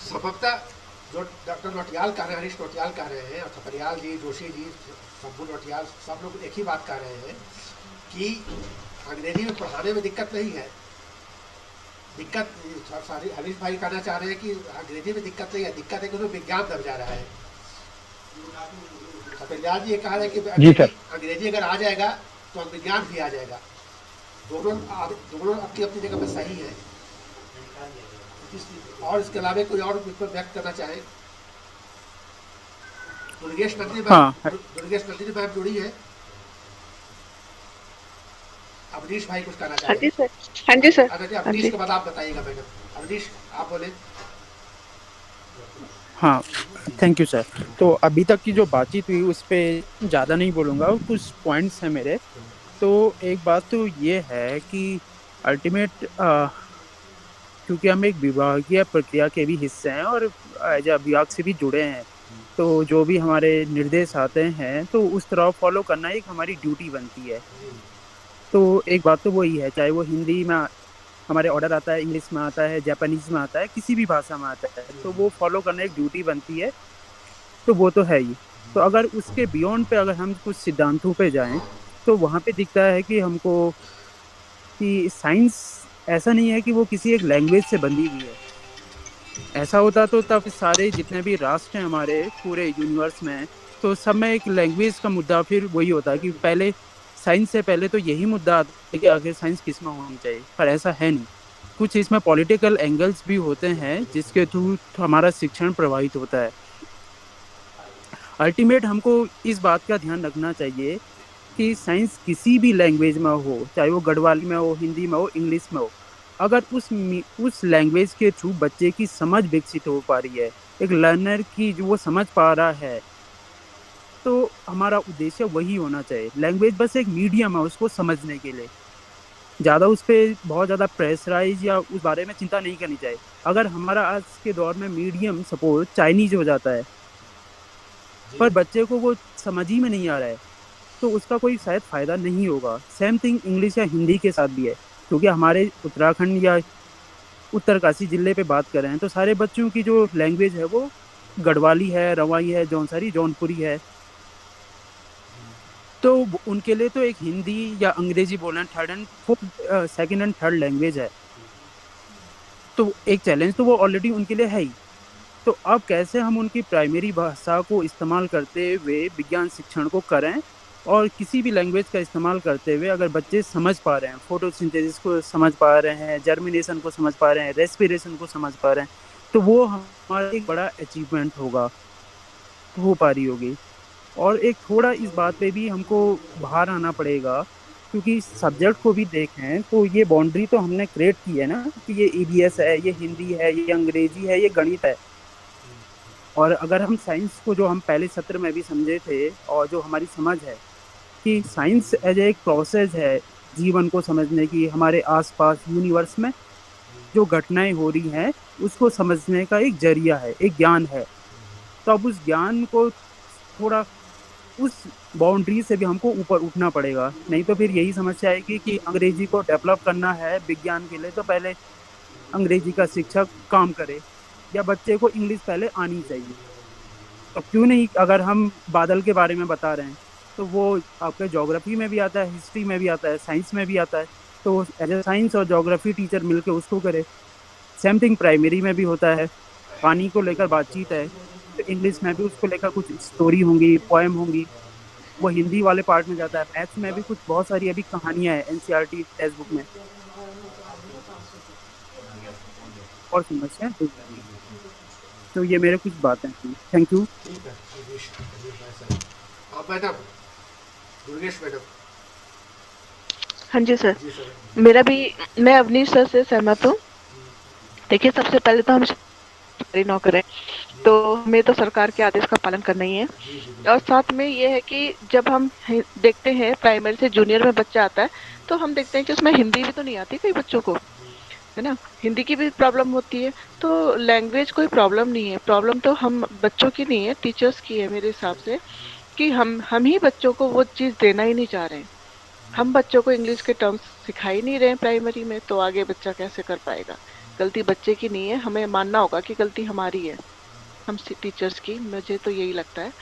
संभवतः जो डॉक्टर नौटियाल कह रहे हैं, हरीश नौटियाल कह रहे हैं, और थपरियाल जी, जोशी जी, शंभू नौटियाल, सब लोग एक ही बात कह रहे हैं कि अंग्रेजी में पढ़ाने में दिक्कत नहीं है। दिक्कत हरीश भाई कहना चाह रहे हैं कि अंग्रेजी में दिक्कत नहीं है, दिक्कत है कि उसमें विज्ञान दब जा रहा है। थपरियाल जी ये कह रहे हैं कि अंग्रेजी अगर आ जाएगा तो विज्ञान भी आ जाएगा। दोनों अपनी अपनी जगह पर सही है। और इसके अलावा कोई और व्यक्त करना चाहे? दुर्गेश नंदी मैम जुड़ी है। अवनीश भाई कुछ कहना चाहे?
हाँ जी सर।
अवनीश के बाद आप बताइएगा मैडम। अवनीश आप बोले।
हाँ, थैंक यू सर। तो अभी तक की जो बातचीत हुई उस पे ज़्यादा नहीं बोलूँगा, कुछ पॉइंट्स हैं मेरे। तो एक बात तो ये है कि अल्टीमेट क्योंकि हम एक विभागीय प्रक्रिया के भी हिस्से हैं और एज अ विभाग से भी जुड़े हैं, तो जो भी हमारे निर्देश आते हैं तो उस तरह फॉलो करना एक हमारी ड्यूटी बनती है। तो एक बात तो वही है, चाहे वो हिंदी में हमारे ऑर्डर आता है, इंग्लिश में आता है, जापानीज़ में आता है, किसी भी भाषा में आता है, तो वो फॉलो करना एक ड्यूटी बनती है, तो वो तो है ही। तो अगर उसके बियॉन्ड पे अगर हम कुछ सिद्धांतों पे जाएँ, तो वहाँ पे दिखता है कि हमको कि साइंस ऐसा नहीं है कि वो किसी एक लैंग्वेज से बंधी हुई है। ऐसा होता तो तब सारे जितने भी राष्ट्र हैं हमारे पूरे यूनिवर्स में, तो सब में एक लैंग्वेज का मुद्दा फिर वही होता कि पहले साइंस से पहले तो यही मुद्दा आता है कि आखिर साइंस किस में होनी चाहिए, पर ऐसा है नहीं। कुछ इसमें पॉलिटिकल एंगल्स भी होते हैं जिसके थ्रू हमारा शिक्षण प्रभावित होता है। अल्टीमेट हमको इस बात का ध्यान रखना चाहिए कि साइंस किसी भी लैंग्वेज में हो, चाहे वो गढ़वाली में हो, हिंदी में हो, इंग्लिश में हो, अगर उस लैंग्वेज के थ्रू बच्चे की समझ विकसित हो पा रही है, एक लर्नर की जो वो समझ पा रहा है, तो हमारा उद्देश्य वही होना चाहिए। लैंग्वेज बस एक मीडियम है उसको समझने के लिए, ज़्यादा उस पर बहुत ज़्यादा प्रेशराइज या उस बारे में चिंता नहीं करनी चाहिए। अगर हमारा आज के दौर में मीडियम सपोज चाइनीज हो जाता है, पर बच्चे को वो समझ ही में नहीं आ रहा है, तो उसका कोई शायद फ़ायदा नहीं होगा। सेम थिंग इंग्लिश या हिंदी के साथ भी है, क्योंकि हमारे उत्तराखंड या उत्तरकाशी ज़िले पे बात कर रहे हैं तो सारे बच्चों की जो लैंग्वेज है वो गढ़वाली है, रवाई है, जौनसारी, जौनपुरी है। तो उनके लिए तो एक हिंदी या अंग्रेजी बोलना सेकंड एंड थर्ड लैंग्वेज है, तो एक चैलेंज तो वो ऑलरेडी उनके लिए है ही। तो अब कैसे हम उनकी प्राइमरी भाषा को इस्तेमाल करते हुए विज्ञान शिक्षण को करें, और किसी भी लैंग्वेज का इस्तेमाल करते हुए अगर बच्चे समझ पा रहे हैं, फोटोसिंथेसिस को समझ पा रहे हैं, जर्मिनेशन को समझ पा रहे हैं, रेस्पिरेशन को समझ पा रहे हैं, तो वो हमारा एक बड़ा अचीवमेंट हो पा रही होगी। और एक थोड़ा इस बात पे भी हमको बाहर आना पड़ेगा, क्योंकि सब्जेक्ट को भी देखें तो ये बाउंड्री तो हमने क्रिएट की है ना कि ये ईवीएस है, ये हिंदी है, ये अंग्रेजी है, ये गणित है। और अगर हम साइंस को, जो हम पहले सत्र में भी समझे थे और जो हमारी समझ है कि साइंस एज एक प्रोसेस है जीवन को समझने की, हमारे आसपास यूनिवर्स में जो घटनाएं हो रही हैं उसको समझने का एक जरिया है, एक ज्ञान है। तो अब उस ज्ञान को थोड़ा उस बाउंड्री से भी हमको ऊपर उठना पड़ेगा, नहीं तो फिर यही समस्या आएगी कि अंग्रेजी को डेवलप करना है विज्ञान के लिए तो पहले अंग्रेजी का शिक्षक काम करे, या बच्चे को इंग्लिश पहले आनी चाहिए। तो क्यों नहीं, अगर हम बादल के बारे में बता रहे हैं तो वो आपके ज्योग्राफी में भी आता है, हिस्ट्री में भी आता है, साइंस में भी आता है, तो एज ए साइंस और ज्योग्राफी टीचर मिलकर उसको करे। सेम थिंग प्राइमरी में भी होता है, पानी को लेकर बातचीत है तो इंग्लिश में भी उसको लेकर कुछ स्टोरी होंगी, पोएम होंगी, वो हिंदी वाले पार्ट में जाता है। मैथ्स में भी कुछ बहुत सारी अभी कहानियाँ हैं एनसीईआरटी टेक्स्ट बुक में, और समस्या है। तो ये मेरे कुछ बातें थी। Thank you.
ठीक है, योगेश भाई साहब। आप मैडम, दुर्गेश मैडम।
हाँ जी सर,
जी सर।
मेरा भी, मैं अवनीश सर से सहमत हूँ। देखिए, सबसे पहले तो हम सरकारी नौकर हैं, तो हमें तो सरकार के आदेश का पालन करना ही है। और साथ में ये है कि जब हम देखते हैं प्राइमरी से जूनियर में बच्चा आता है, तो हम देखते हैं कि उसमें हिंदी भी तो नहीं आती कई बच्चों को, है ना, हिंदी की भी प्रॉब्लम होती है। तो लैंग्वेज कोई प्रॉब्लम नहीं है, प्रॉब्लम तो हम बच्चों की नहीं है, टीचर्स की है मेरे हिसाब से, कि हम ही बच्चों को वो चीज़ देना ही नहीं चाह रहे हैं। हम बच्चों को इंग्लिश के टर्म्स सिखा ही नहीं रहे हैं प्राइमरी में, तो आगे बच्चा कैसे कर पाएगा। गलती बच्चे की नहीं है, हमें मानना होगा कि गलती हमारी है, हम टीचर्स की। मुझे तो यही लगता है,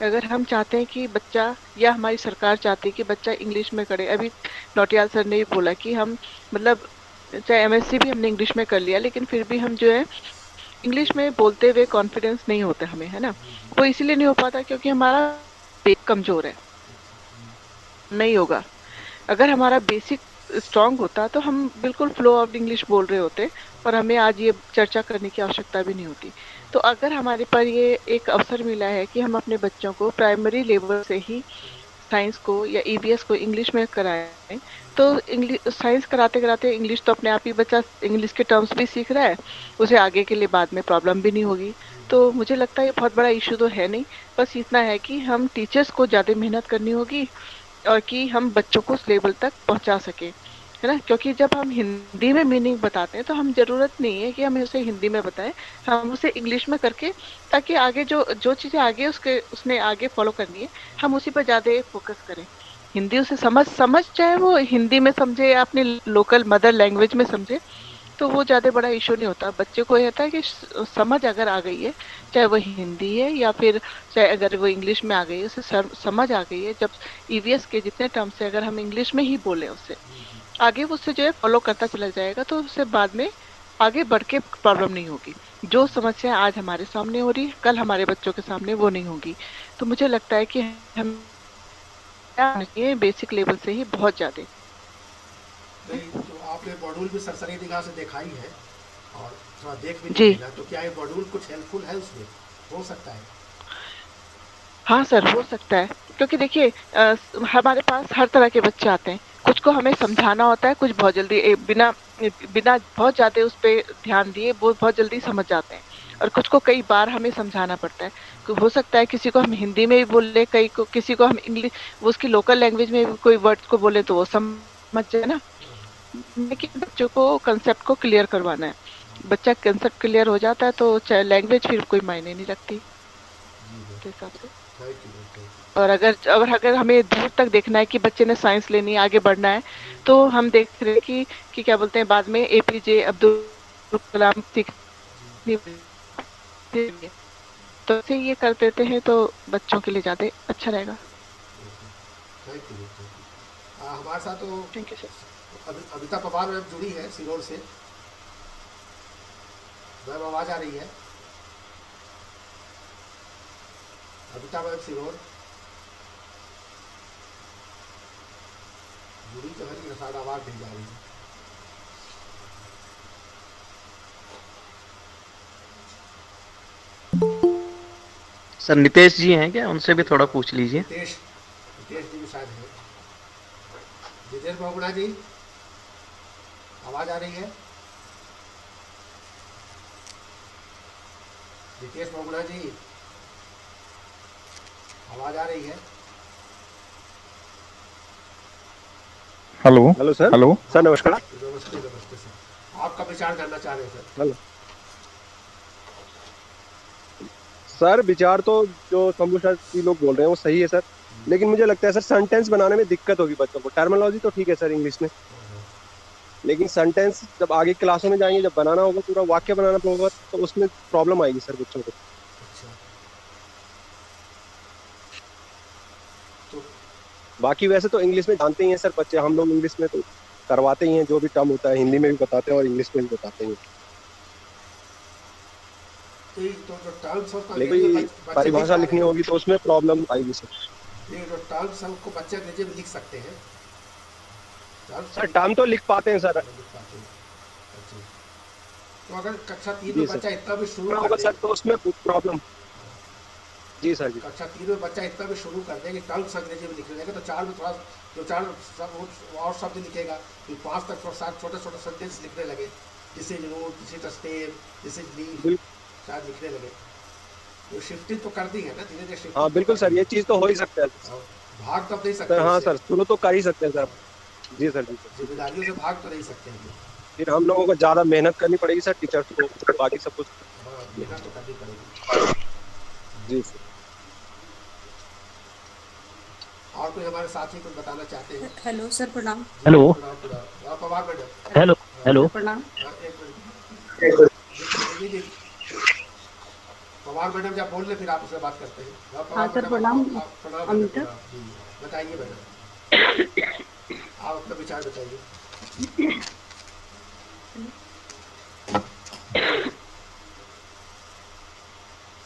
अगर हम चाहते हैं कि बच्चा, या हमारी सरकार चाहती है कि बच्चा इंग्लिश में करे, अभी नौटियाल सर ने भी बोला कि हम मतलब चाहे एमएससी भी हमने इंग्लिश में कर लिया, लेकिन फिर भी हम जो है इंग्लिश में बोलते हुए कॉन्फिडेंस नहीं होता हमें, है ना। वो इसीलिए नहीं हो पाता क्योंकि हमारा बेस कमज़ोर है, नहीं होगा। अगर हमारा बेसिक स्ट्रांग होता तो हम बिल्कुल फ्लो ऑफ इंग्लिश बोल रहे होते, और हमें आज ये चर्चा करने की आवश्यकता भी नहीं होती। तो अगर हमारे पर ये एक अवसर मिला है कि हम अपने बच्चों को प्राइमरी लेवल से ही साइंस को या ईवीएस को इंग्लिश में कराएं तो इंग्लिश साइंस कराते कराते इंग्लिश तो अपने आप ही बच्चा इंग्लिश के टर्म्स भी सीख रहा है, उसे आगे के लिए बाद में प्रॉब्लम भी नहीं होगी। तो मुझे लगता है ये बहुत बड़ा इशू तो है नहीं, बस इतना है कि हम टीचर्स को ज़्यादा मेहनत करनी होगी और कि हम बच्चों को उस लेवल तक पहुंचा सके, है ना। क्योंकि जब हम हिंदी में मीनिंग बताते हैं तो हम ज़रूरत नहीं है कि हम उसे हिंदी में बताएं, हम उसे इंग्लिश में करके, ताकि आगे जो जो चीज़ें आगे उसने आगे फॉलो करनी है हम उसी पर ज़्यादा फोकस करें। हिंदी उसे समझ चाहे वो हिंदी में समझे या अपनी लोकल मदर लैंग्वेज में समझे, तो वो ज़्यादा बड़ा इशू नहीं होता। बच्चे को ये होता है कि समझ अगर आ गई है, चाहे वो हिंदी है या फिर चाहे अगर वो इंग्लिश में आ गई है, उसे समझ आ गई है। जब ईवीएस के जितने टर्म्स है अगर हम इंग्लिश में ही बोलें उससे, आगे वो उससे जो है फॉलो करता चला जाएगा, तो उससे बाद में आगे बढ़ के प्रॉब्लम नहीं होगी। जो समस्या आज हमारे सामने हो रही है कल हमारे बच्चों के सामने वो नहीं होगी। तो मुझे लगता है कि हम ये बेसिक लेवल से ही बहुत ज़्यादा।
नहीं, तो आपने मॉड्यूल भी सरसरी निगाह से देखा ही है और थोड़ा देख भी
जी।
लीजिएगा, तो क्या ये मॉड्यूल कुछ हेल्पफुल है उसमें? हो सकता है।
हाँ सर, हो सकता है, क्योंकि देखिए हमारे पास हर तरह के बच्चे आते हैं। कुछ को हमें समझाना होता है, कुछ बहुत जल्दी बिना बिना बहुत ज़्यादा उस पे ध्यान दिए वो बहुत जल्दी समझ जाते हैं, और कुछ को कई बार हमें समझाना पड़ता है। हो सकता है किसी को हम हिंदी में भी बोल ले, किसी को हम इंग्लिश उसकी लोकल लैंग्वेज में भी कोई वर्ड्स को बोले तो वो समझ जाए ना। लेकिन बच्चों को कंसेप्ट को क्लियर करवाना है। बच्चा कंसेप्ट क्लियर हो जाता है तो चाहे लैंग्वेज फिर कोई मायने नहीं रखती के हिसाब से। और अगर हमें दूर तक देखना है कि बच्चे ने साइंस लेनी है, आगे बढ़ना है, तो हम देख रहे हैं कि क्या बोलते हैं, बाद में एपीजे अब्दुल कलाम तो ऐसे ये कर देते हैं तो बच्चों के लिए ज़्यादा अच्छा रहेगा।
हमारे साथ तो
thank you sir.
Amita Pawar ma'am जुड़ी है सिरोर से। मैम आवाज़ आ रही है? अमिता मैम सिरोर जुड़ी तो है लेकिन शायद आवाज़ नहीं जा रही है।
सर नितेश जी हैं क्या, उनसे भी थोड़ा पूछ लीजिए।
नितेश जी भी शायद है। जितेंद्र बहुगुणा जी आवाज़ आ रही है? नितेश बहुगुणा जी आवाज़ आ रही है?
Hello
hello sir.
Hello
sir नमस्कार।
नमस्ते नमस्ते सर, आपका विचार जानना चाह रहे हैं सर।
हेलो सर, विचार तो जो शंभू सर जी लोग बोल रहे हैं वो सही है सर, लेकिन मुझे लगता है सर सेंटेंस बनाने में दिक्कत होगी बच्चों को। टर्मिनोलॉजी तो ठीक है सर इंग्लिश में, लेकिन सेंटेंस जब आगे क्लासों में जाएंगे, जब बनाना होगा, पूरा वाक्य बनाना होगा, तो उसमें प्रॉब्लम आएगी सर बच्चों को। बाकी वैसे तो इंग्लिश में जानते ही हैं सर बच्चे, हम लोग इंग्लिश में तो करवाते ही हैं, जो भी टर्म होता है हिंदी में भी बताते हैं और इंग्लिश में भी बताते हैं। लेकिन परिभाषा लिखनी होगी तो उसमें प्रॉब्लम आएगी सर।
ये जो टर्म्स है उसको बच्चे अंग्रेजी में लिख सकते हैं
सर, टर्म तो लिख पाते हैं सर।
तो अगर कक्षा 3 में बच्चा इतना भी शुरू
होगा सर तो उसमें प्रॉब्लम। जी सर जी।
कक्षा 3 में बच्चा इतना भी शुरू कर दे कि टर्म्स अंग्रेजी में लिखने लगेगा, तो 4 में थोड़ा जो 4 और शब्द लिखेगा, फिर 5 तक थोड़ा 7 छोटे छोटे सेंटेंस लिखने लगे, this is road, this is step, this is leave, शायद लिखने लगे। तो शिफ्टिंग तो कर दी है ना धीरे धीरे।
हाँ बिल्कुल सर, ये चीज तो हो ही सकता है।
भाग तो नहीं सकते।
हाँ सर, शुरू तो कर ही सकते हैं सर। जी सर जी।
जिम्मेदारियों से भाग तो नहीं सकते हैं,
फिर हम लोगों को ज्यादा मेहनत करनी पड़ेगी सर, टीचर्स को, बाकी सब कुछ
मेहनत तो करनी पड़ेगी।
जी सर।
और कोई हमारे साथी कुछ बताना चाहते हैं?
हेलो सर, प्रणाम।
Hello
Pawar madam.
Hello hello
प्रणाम।
पवार मैडम जब बोल ले फिर आप उससे बात करते हैं।
हाँ सर, प्रणाम।
अमिता बताइए मैडम, आप अपना विचार बताइए।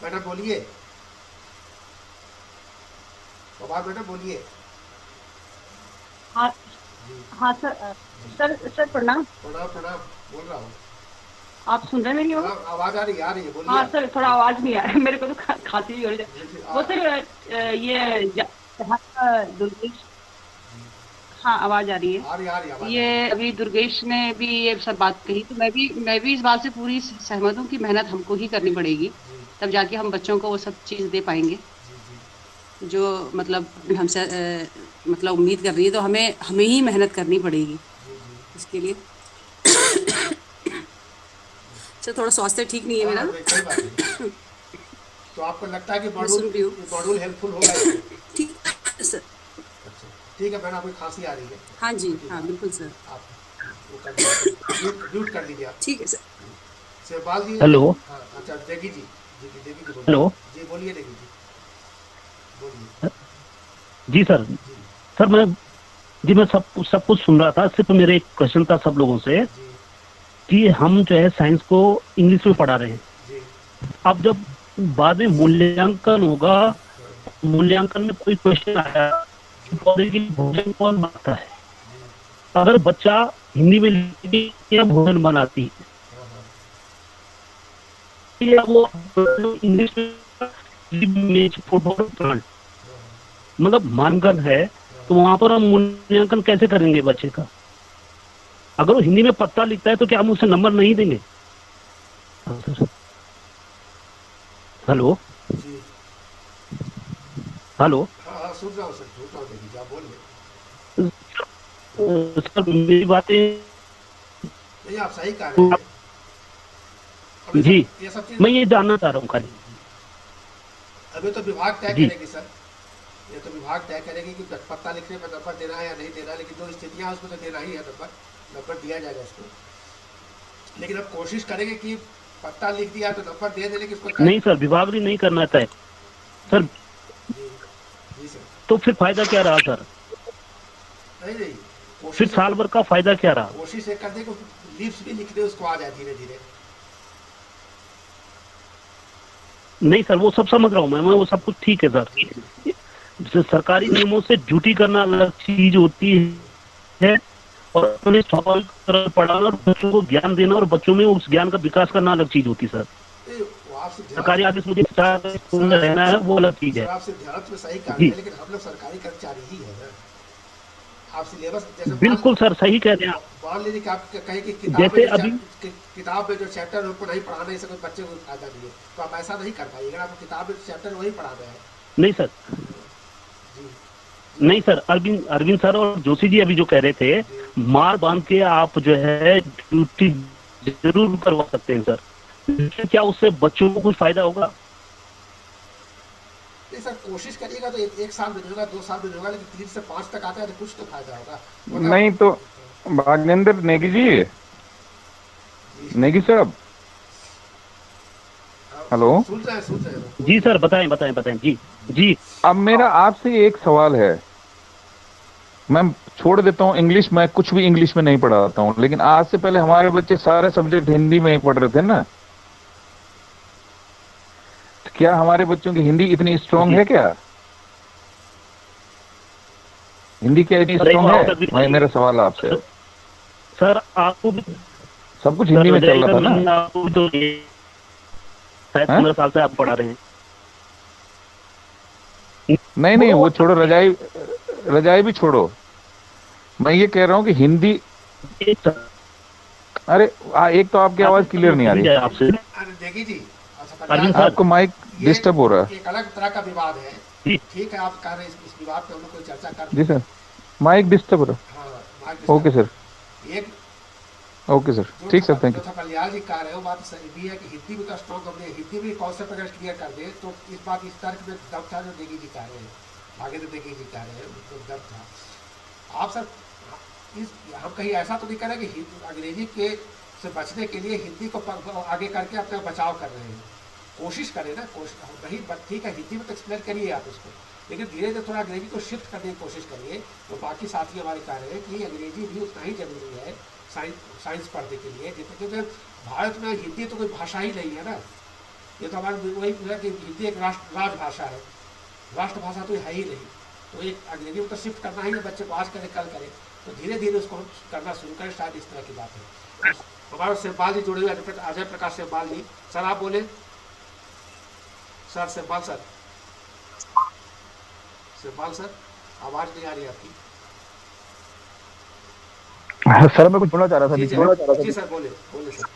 मैडम बोलिए, पवार मैडम बोलिए।
हाँ हाँ सर, सर प्रणाम।
प्रणाम प्रणाम, बोल रहा हूँ।
आप सुन रहे हैं मेरी
आवाज आ रही है बोलिए।
हाँ सर, थोड़ा आवाज नहीं आ रही मेरे को, तो खांसी भी हो रही है। वो सर ये जहाँ का दुर्गेश, हाँ आवाज आ रही है।
आ रही आवाज आ रही
ये अभी दुर्गेश ने भी ये सब बात कही, तो मैं भी इस बात से पूरी सहमत हूँ कि मेहनत हमको ही करनी पड़ेगी, तब जाके हम बच्चों को वो सब चीज़ दे पाएंगे जो मतलब हमसे मतलब उम्मीद कर रही है, तो हमें हमें ही मेहनत करनी पड़ेगी इसके लिए। अच्छा, थोड़ा स्वास्थ्य ठीक नहीं है
हाँ
मेरा।
नहीं, कोई बात नहीं। तो आपको लगता है कि
मैं सुन रही हूँ।
मॉड्यूल हेल्पफुल होगा इसमें?
ठीक है सर।
अच्छा ठीक है मैडम, आपकी खांसी आ रही है।
हाँ जी, हाँ बिल्कुल सर।
आप वो कर दीजिए, म्यूट कर लीजिए आप।
ठीक है सर।
शिवपाल जी।
हेलो।
हाँ अच्छा, देगी जी देगी जी बोलिए।
हेलो।
जी बोलिए देगी जी, बोलिए।
जी सर। सर मैं सब कुछ सुन रहा था, सिर्फ मेरे एक क्वेश्चन था सब लोगों से कि हम जो है साइंस को इंग्लिश में पढ़ा रहे हैं, अब जब बाद में मूल्यांकन होगा, मूल्यांकन में कोई क्वेश्चन आया कि पौधे के लिए भोजन कौन बनाता है, अगर बच्चा हिंदी में लिखे क्या भोजन बनाती है या वो इंग्लिश में प्लांट मतलब मानगन है, तो वहां पर हम मूल्यांकन कैसे करेंगे बच्चे का? अगर वो हिंदी में पत्ता लिखता है तो क्या हम उसे नंबर नहीं देंगे? Hello hello.
हाँ हाँ सुन रहा हूँ सर, सुन रहा हूँ देगी जी, आप बोलिए।
सर मेरी बातें
नहीं आप सही कह रहे हैं। अब
जी,
ये सब चीज
मैं ये जानना चाह रहा हूँ खाली।
अभी तो विभाग तय
जी।
करेगी सर, ये तो विभाग तय करेगी कि पत्ता लिखने पर नंबर देना है या नहीं देना है, लेकिन जो स्थितियां हैं उसमें तो देना ही है, नंबर दिया जाएगा उसको। लेकिन अब कोशिश करेंगे कि पत्ता लिख दिया तो नंबर दे दे, लेकिन उसको
नहीं सर, विभाग भी नहीं करना चाहे सर,
जी सर।
तो फिर फायदा क्या रहा सर?
नहीं
फिर साल भर का फायदा क्या रहा?
कोशिश ये कर दे कि लीव्स भी लिख दे, उसको आ जाए धीरे धीरे।
नहीं सर, वो सब समझ रहा हूँ मैं वो सब कुछ ठीक है सर। सरकारी नियमों से ड्यूटी करना अलग चीज होती है और अपने स्वाभाविक तरह पढ़ाना और बच्चों को ज्ञान देना और बच्चों में उस ज्ञान का विकास करना अलग चीज होती है सर। सरकारी आदेश मुझे स्कूल में रहना है वो अलग चीज है।
आपसे ध्यान में सही कह रहे
जी
हैं, लेकिन हम लोग सरकारी कर्मचारी ही है ना। आप सिलेबस जैसे
बिल्कुल सर, सही कह रहे हैं आप।
मान लीजिए कि आप कहें कि
जैसे अभी
किताब में जो चैप्टर है उनको नहीं पढ़ाने से कोई बच्चे को फायदा नहीं है, तो आप ऐसा नहीं कर पाइएगा। आपको किताब में चैप्टर वही पढ़ाना है।
नहीं सर, नहीं सर, अरविंद सर और जोशी जी अभी जो कह रहे थे, मार बांध के आप जो है ड्यूटी जरूर करवा सकते हैं सर, लेकिन क्या उससे बच्चों को कुछ फायदा होगा?
नहीं सर, कोशिश करिएगा तो एक साल में नहीं होगा, 2 साल में नहीं होगा, लेकिन 3 से 5 तक आता है तो कुछ तो फायदा होगा।
नहीं तो भागेंद्र नेगी जी, नेगी साहब, हेलो।
सुन रहे हैं।
जी सर, बताएं जी।
अब मेरा आपसे एक सवाल है, मैं छोड़ देता हूँ इंग्लिश, मैं कुछ भी इंग्लिश में नहीं पढ़ाता हूँ, लेकिन आज से पहले हमारे बच्चे सारे सब्जेक्ट हिंदी में ही पढ़ रहे थे ना, तो क्या हमारे बच्चों की हिंदी इतनी स्ट्रांग है क्या? हिंदी क्या इतनी स्ट्रांग है? भाई मेरा सवाल आपसे।
सर आपको भी
सब कुछ हिंदी में चल रहा था ना?
आपको तो शायद 15 साल से आप पढ़ा रहे हैं।
नहीं वो छोड़ो, रजाई भी छोड़ो, मैं ये कह रहा हूँ कि हिंदी, अरे एक तो आपकी आवाज क्लियर नहीं आ रही
आपसे।
देखिए जी,
आपको माइक डिस्टर्ब हो रहा है।
एक अलग तरह का विवाद है, ठीक है, आप कह रहे हैं इस विवाद पे हम लोग कोई चर्चा कर।
जी सर, माइक डिस्टर्ब हो रहा है। ओके सर, ओके सर, ठीक सर, थैंक यू।
कल्याण जी कह रहे हो बात सही भी है कि हिंदी में तो स्ट्रॉन्ग हमने हिंदी में कॉन्सेप्ट अगर क्लियर कर दे तो इस तर्क में दम था जो देगी जी कह रहे हैं, आगे तो देगी जी कह रहे हैं, तो दम था। आप सर हम कहीं ऐसा तो नहीं कर रहे कि अंग्रेजी के से बचने के लिए हिंदी को आगे करके अपना बचाव कर रहे हैं। कोशिश करें ना, नहीं ठीक है, हिंदी में तो एक्सप्लेन करिए आप उसको, लेकिन धीरे धीरे थोड़ा अंग्रेजी को शिफ्ट करने की कोशिश करिए। तो बाकी साथी हमारे कह रहे हैं कि अंग्रेजी भी उतना ही जरूरी है साइंस पढ़ने के लिए, क्योंकि भारत में हिंदी तो कोई भाषा ही नहीं है ना। ये तो हमारे वही है कि हिंदी एक राजभाषा है, राष्ट्रभाषा तो है ही नहीं। तो एक अंग्रेजी में तो शिफ्ट करना ही है, बच्चे को आज करें कल करें, तो धीरे धीरे उसको हम करना शुरू करें, शायद इस तरह की बात है। हमारे शिवपाल जी जुड़े हुए, अजय प्रकाश शिवपाल जी, सर आप बोले। Sir Shivpal sir, Shivpal sir, आवाज़ नहीं आ रही आपकी।
सर मैं कुछ बोलना चाह रहा था
जी
देखिए।
जी सर, बोले बोले सर,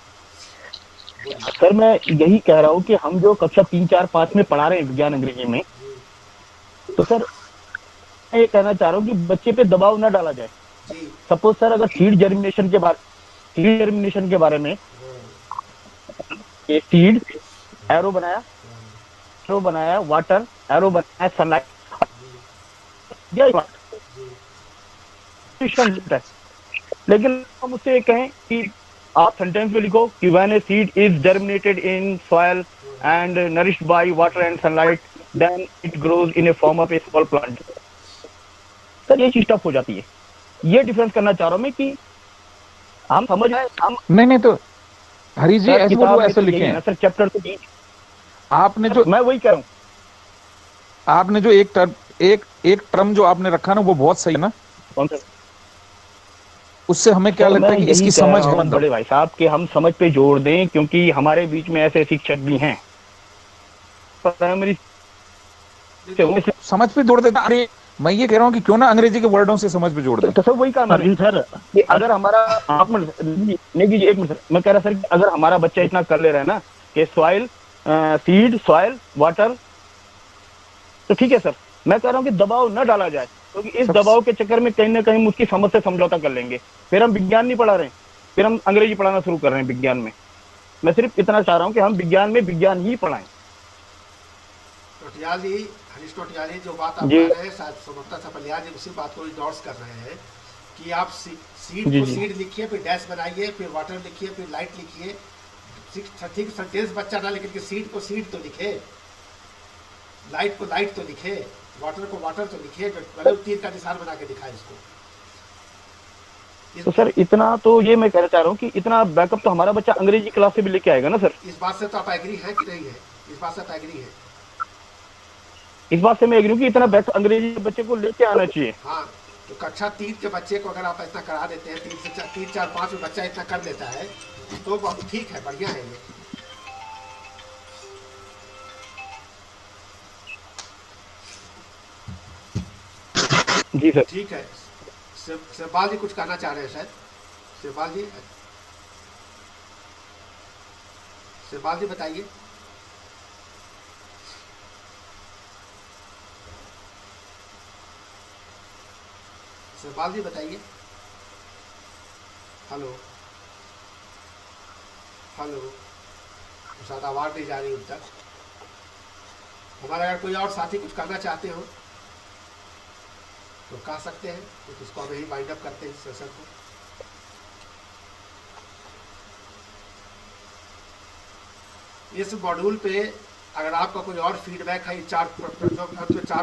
बोलिए।
सर मैं यही कह रहा हूँ कि हम जो कक्षा 3, 4, 5 में पढ़ा रहे हैं विज्ञान अंग्रेजी में, तो सर मैं ये कहना चाह रहा हूँ कि बच्चे पे दबाव न डाला जाए।
जी
सपोज सर अगर सीड जर्मिनेशन के बारे में सीड एरो बनाया, वाटर एरो बनाया, सनलाइट है। लेकिन हम उससे ये कहें कि आप सेंटेंस में लिखो कि when a seed is germinated in soil and nourished by water and sunlight then it grows in a form of a small plant. Sir ये चीज टफ हो जाती है। ये डिफरेंस करना चाह रहा हूं मैं कि हम समझ आए हम
नहीं तो हरी जी ऐसे वो ऐसे लिखे हैं
सर चैप्टर तो
आपने जो,
मैं वही कह रहा हूँ,
आपने जो एक टर्म जो आपने रखा ना वो बहुत सही है ना।
कौन सा?
उससे हमें क्या लगता है कि इसकी समझ है मतलब
बड़े भाई साहब कि हम समझ पे जोड़ दें, क्योंकि हमारे बीच में ऐसे शिक्षक भी हैं प्राइमरी
समझ पे जोड़ देता। अरे मैं ये कह रहा हूँ कि क्यों ना अंग्रेजी के वर्डों से समझ पे जोड़ दें।
तो सर वही काम है
सर
कि अगर हमारा एक मिनट मैं कह रहा सर कि अगर हमारा बच्चा इतना कर ले रहा है ना कि सॉइल सीड सॉइल वाटर, तो ठीक है सर। मैं कह रहा हूँ कि दबाव न डाला जाए, क्योंकि इस दबाव के चक्कर में कहीं ना कहीं उसकी समझ से समझौता कर लेंगे। फिर हम विज्ञान नहीं पढ़ा रहे हैं, फिर हम अंग्रेजी पढ़ाना शुरू कर रहे हैं विज्ञान में। मैं सिर्फ इतना चाह रहा हूँ कि हम विज्ञान में विज्ञान ही पढ़ाएं।
टोटियाल जी, हरीश टोटियाल जी, जो बात आप कह रहे हैं शायद समर्था सपलिया जी उसी बात को इंडोर्स कर रहे हैं कि आप सीड को सीड लिखिए, फिर डैश बनाइए, फिर वाटर लिखिए, फिर लाइट लिखिए। ठीक सेंटेंस बच्चा ना, लेकिन सीड को सीड तो लिखे, लाइट को लाइट तो लिखे, वाटर को वाटर तो लिखे, मतलब तीर का निशान बना के दिखाए इसको।
तो सर इतना तो ये मैं कहना चाह रहा हूँ कि इतना बैकअप तो हमारा बच्चा अंग्रेजी क्लास से भी लेके आएगा ना सर।
इस बात से तो आप एग्री हैं कि नहीं है? इस बात से आप एग्री हैं?
इस बात से मैं एग्री हूँ कि इतना बैकअप अंग्रेजी बच्चे को लेके आना चाहिए।
हाँ, तो कक्षा 3 के बच्चे को अगर आप इतना करा देते हैं, 3, 4, 5 में बच्चा इतना कर लेता है तो बहुत ठीक है, बढ़िया है ये।
जी सर
ठीक है। शिवपाल जी कुछ कहना चाह रहे हैं शायद। शिवपाल जी बताइए। शिवपाल जी बताइए। हेलो शायद आवाज़ नहीं जा रही उन तक। हमारा अगर कोई और साथी कुछ कहना चाहते हो तो कह सकते हैं, तो इसको हम यही वाइंड अप करते हैं इस सेशन को। इस मॉड्यूल पे अगर आपका कोई और फीडबैक है, 4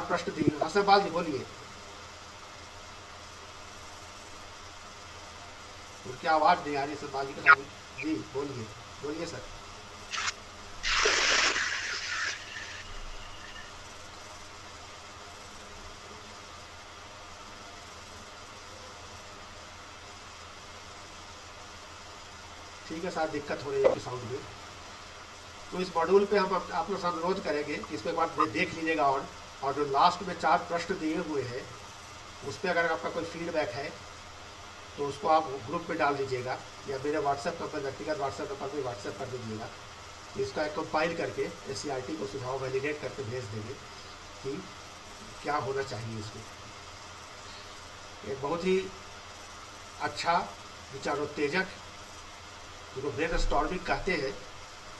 प्रश्न दिए। हसनबाल जी बोलिए। उनकी आवाज़ नहीं आ रही हसनबाल जी के साथ। जी बोलिए सर। ठीक है, शायद दिक्कत हो रही है साउंड में। तो इस मॉड्यूल पे हम आप लोग से अनुरोध करेंगे कि इसको एक बार देख लीजिएगा और जो लास्ट में 4 प्रश्न दिए हुए हैं उस पर अगर आपका कोई फीडबैक है तो उसको आप ग्रुप में डाल दीजिएगा या मेरे व्हाट्सएप नंबर, व्यक्तिगत व्हाट्सएप नंबर पर व्हाट्सएप कर दीजिएगा। इसका एक कंपाइल करके SCRT को सुझाव वैलिडेट करके भेज देंगे कि क्या होना चाहिए इसमें। एक बहुत ही अच्छा विचारोत्तेजक, जिसको ब्रेन स्टॉर्मिंग कहते हैं,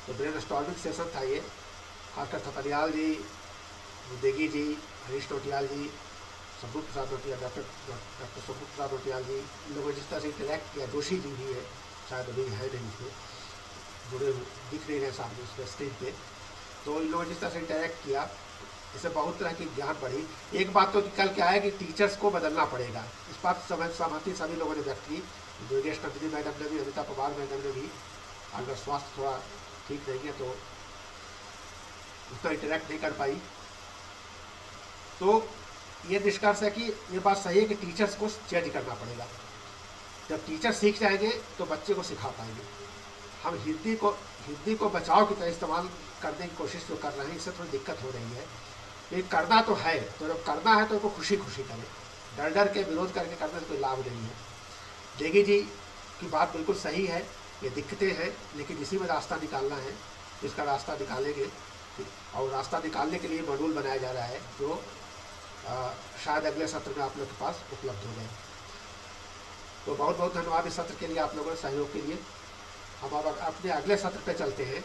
तो ब्रेन स्टॉर्मिंग सेशन था ये। खासकर थपलियाल जी, देगी जी, हरीश टोटियाल जी, शंभू प्रसाद रोटियाल, डॉक्टर शंभू प्रसाद रोटियाल जी, इन लोगों ने जिस तरह से इंटरेक्ट किया। जोशी जी भी है, शायद अभी है नहीं इसमें, जुड़े दिख नहीं रहे सामने उसके स्क्रीन पे। तो इन लोगों ने जिस तरह से इंटरेक्ट किया, इससे बहुत तरह की ज्ञान बढ़ी। एक बात तो कल क्या है कि टीचर्स को बदलना पड़ेगा, इस बात सहमति सभी लोगों ने व्यक्त की। योगेश नंदिनी मैडम ने भी, अमिता पवार मैडम ने भी। अगर स्वास्थ्य थोड़ा ठीक नहीं है तो उतना इंटरेक्ट नहीं कर पाई। तो ये निष्कर्ष है कि ये बात सही है कि टीचर्स को चेंज करना पड़ेगा। जब टीचर सीख जाएंगे तो बच्चे को सिखा पाएंगे। हम हिंदी को बचाव की तरह इस्तेमाल करने की कोशिश जो कर रहे हैं, इससे थोड़ी दिक्कत हो रही है। ये करना तो है, तो जब करना है तो उसको खुशी खुशी करें, डर डर के विरोध करके करने से कोई लाभ नहीं है। देगी जी की बात बिल्कुल सही है, ये दिक्कतें हैं, लेकिन इसी में रास्ता निकालना है, इसका रास्ता निकालेंगे। और रास्ता निकालने के लिए मॉड्यूल बनाया जा रहा है जो शायद अगले सत्र में आप लोग के पास उपलब्ध हो जाए। तो बहुत बहुत धन्यवाद इस सत्र के लिए, आप लोगों के सहयोग के लिए। हम अब अपने अगले सत्र पे चलते हैं,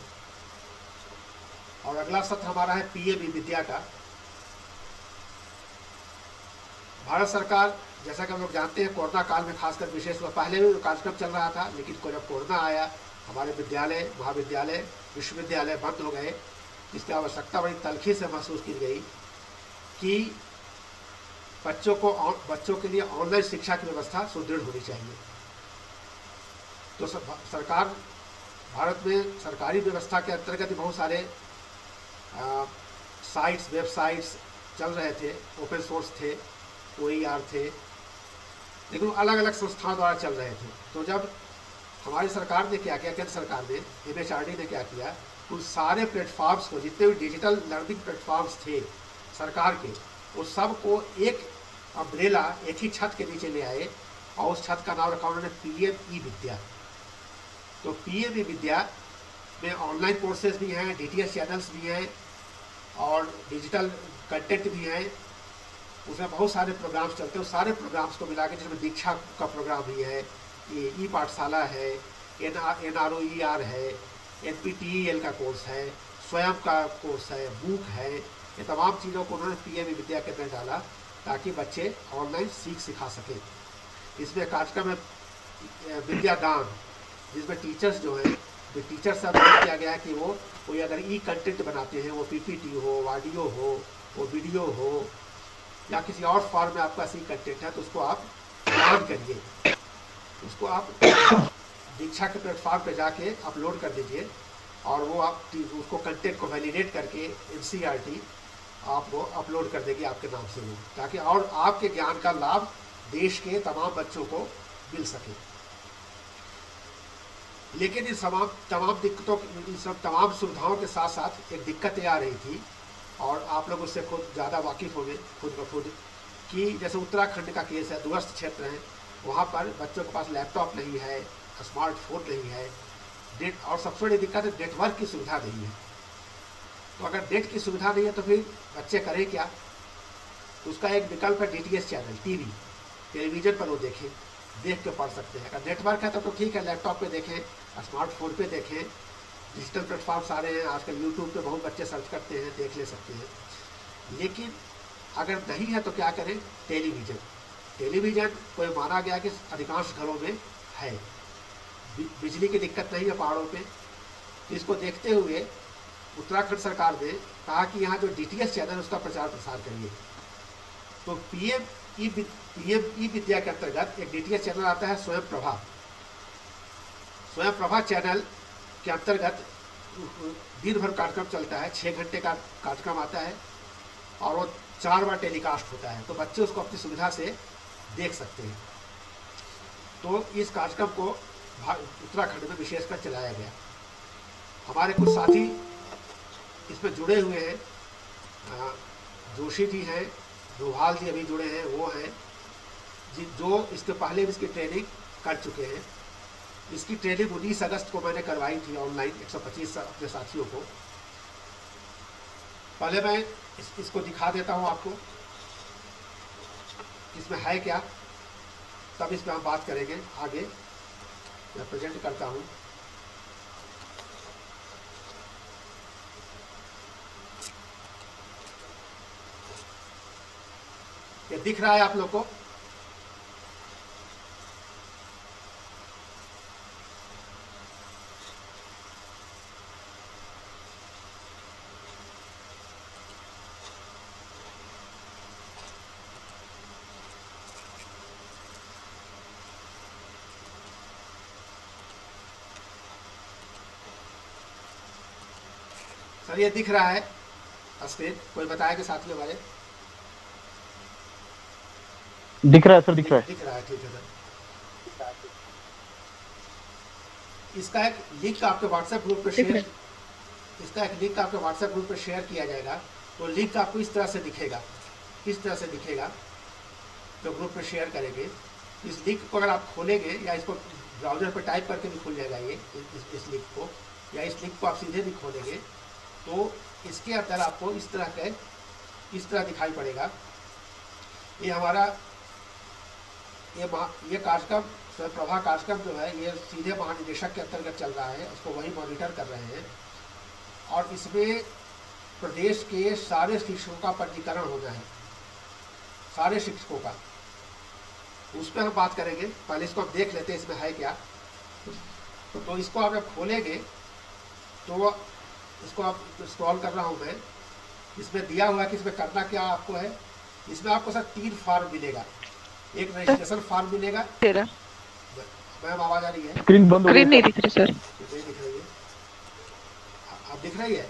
और अगला सत्र हमारा है पीएम विद्या का। भारत सरकार, जैसा कि हम लोग जानते हैं, कोरोना काल में खासकर विशेष रूप पहले भी कार्यक्रम चल रहा था, लेकिन जब कोरोना आया हमारे विद्यालय, महाविद्यालय, विश्वविद्यालय बंद हो गए, इसकी आवश्यकता बड़ी तलखी से महसूस की गई कि बच्चों के लिए ऑनलाइन शिक्षा की व्यवस्था सुदृढ़ होनी चाहिए। तो सरकार, भारत में सरकारी व्यवस्था के अंतर्गत बहुत सारे साइट्स, वेबसाइट्स चल रहे थे, ओपन सोर्स थे, OER थे, लेकिन अलग अलग संस्थाओं द्वारा चल रहे थे। तो जब हमारी सरकार ने क्या किया, केंद्र सरकार ने, MHRD ने क्या किया, उन सारे प्लेटफॉर्म्स को, जितने भी डिजिटल लर्निंग प्लेटफॉर्म्स थे सरकार के, उस सब को एक अम्ब्रेला, एक ही छत के नीचे ले आए, और उस छत का नाम रखा उन्होंने PM विद्या। तो PM विद्या में ऑनलाइन कोर्सेज भी हैं, DTS चैनल्स भी हैं, और डिजिटल कंटेंट भी हैं। उसमें बहुत सारे प्रोग्राम्स चलते हैं, उस सारे प्रोग्राम्स को मिला के, जिसमें दीक्षा का प्रोग्राम भी है, ये ई-पाठशाला है, NROER है, NPTEL का कोर्स है, स्वयं का कोर्स है, बुक है, ये तमाम चीज़ों को उन्होंने PM विद्या के अंदर डाला ताकि बच्चे ऑनलाइन सिखा सकें। इसमें कार्यक्रम है विद्यादान, जिसमें टीचर्स जो हैं, टीचर से अनुरोध किया गया है कि वो कोई अगर कंटेंट बनाते हैं, वो PPT हो, ऑडियो हो, वो वीडियो हो, या किसी और फॉर्म में आपका कंटेंट है, तो उसको आप दान करिए, उसको आप दीक्षा के प्लेटफॉर्म पे जाके अपलोड कर दीजिए, और वो आप उसको कंटेंट को वैलिडेट करके NCERT आपको अपलोड कर देगी आपके नाम से, वो ताकि और आपके ज्ञान का लाभ देश के तमाम बच्चों को मिल सके। लेकिन इन तमाम दिक्कतों, इन सब तमाम सुविधाओं के साथ साथ एक दिक्कत ये आ रही थी, और आप लोग उससे खुद ज़्यादा वाकिफ़ होंगे खुद ब खुद, कि जैसे उत्तराखंड का केस है, दूरस्थ क्षेत्र है, वहाँ पर बच्चों के पास लैपटॉप नहीं है, स्मार्टफोन नहीं है, और सबसे बड़ी दिक्कत है नेटवर्क की सुविधा नहीं है। तो अगर नेट की सुविधा नहीं है तो फिर बच्चे करें क्या? उसका एक विकल्प है DTS चैनल, टेलीविज़न पर वो देख के पढ़ सकते हैं। अगर नेटवर्क है तो ठीक है, लैपटॉप पे देखें, स्मार्टफोन पे देखें, डिजिटल प्लेटफॉर्म सारे हैं, आजकल यूट्यूब पे बहुत बच्चे सर्च करते हैं, देख ले सकते हैं। लेकिन अगर नहीं है तो क्या करें? टेलीविज़न कोई माना गया कि अधिकांश घरों में है, बिजली की दिक्कत नहीं है पहाड़ों पे। इसको देखते हुए उत्तराखंड सरकार ने कहा कि यहाँ जो DTS चैनल उसका प्रचार प्रसार करिए। तो PM विद्या के अंतर्गत एक DTS चैनल आता है, स्वयं प्रभा चैनल के अंतर्गत दिन भर कार्यक्रम चलता है, 6 घंटे का कार्यक्रम आता है, और वो 4 बार टेलीकास्ट होता है, तो बच्चे उसको अपनी सुविधा से देख सकते हैं। तो इस कार्यक्रम को उत्तराखंड में विशेषकर चलाया गया। हमारे कुछ साथी इसमें जुड़े हुए हैं, जोशी जी हैं, डोभाल जी अभी जुड़े हैं, वो हैं जो इसके पहले भी इसकी ट्रेनिंग कर चुके हैं। इसकी ट्रेनिंग 19 अगस्त को मैंने करवाई थी ऑनलाइन 125 अपने साथियों को। पहले मैं इसको दिखा देता हूँ आपको, इसमें है क्या, तब इस पर हम बात करेंगे आगे। मैं प्रेजेंट करता हूँ। ये दिख रहा है आप लोग को? सर ये दिख रहा है स्क्रीन? कोई बताएगा साथियों हमारे?
दिख रहा है सर, दिख रहा है।
दिख रहा है, ठीक है सर। इसका एक लिंक आपके व्हाट्सएप ग्रुप पे शेयर, इसका एक लिंक आपके व्हाट्सएप ग्रुप पर शेयर किया जाएगा। तो लिंक आपको इस तरह से दिखेगा, किस तरह से दिखेगा जो ग्रुप पे शेयर करेंगे। इस लिंक को अगर आप खोलेंगे या इसको ब्राउज़र पर टाइप करके भी खुल जाएगा ये इस लिंक को, या इस लिंक को आप सीधे भी खोलेंगे तो इसके अंदर आपको इस तरह दिखाई पड़ेगा। ये हमारा ये कार्यक्रम स्वयं प्रभा कार्यक्रम जो है ये सीधे महानिदेशक के अंतर्गत चल रहा है, उसको वही मॉनिटर कर रहे हैं। और इसमें प्रदेश के सारे शिक्षकों का पंजीकरण होना है, सारे शिक्षकों का। उस पर हम बात करेंगे, पहले इसको हम देख लेते हैं इसमें है क्या। तो इसको आप जब खोलेंगे तो इसको आप स्क्रॉल कर रहा हूँ मैं, इसमें दिया हुआ है कि इसमें करना क्या आपको है। इसमें आपको सर 3 फॉर्म मिलेगा, एक रजिस्ट्रेशन फॉर्म मिलेगा। मैम आवाज आ रही है?
स्क्रीन बंद हो गई,
नहीं दिख रही सर।
नहीं दिख रही है, अब दिख रही है?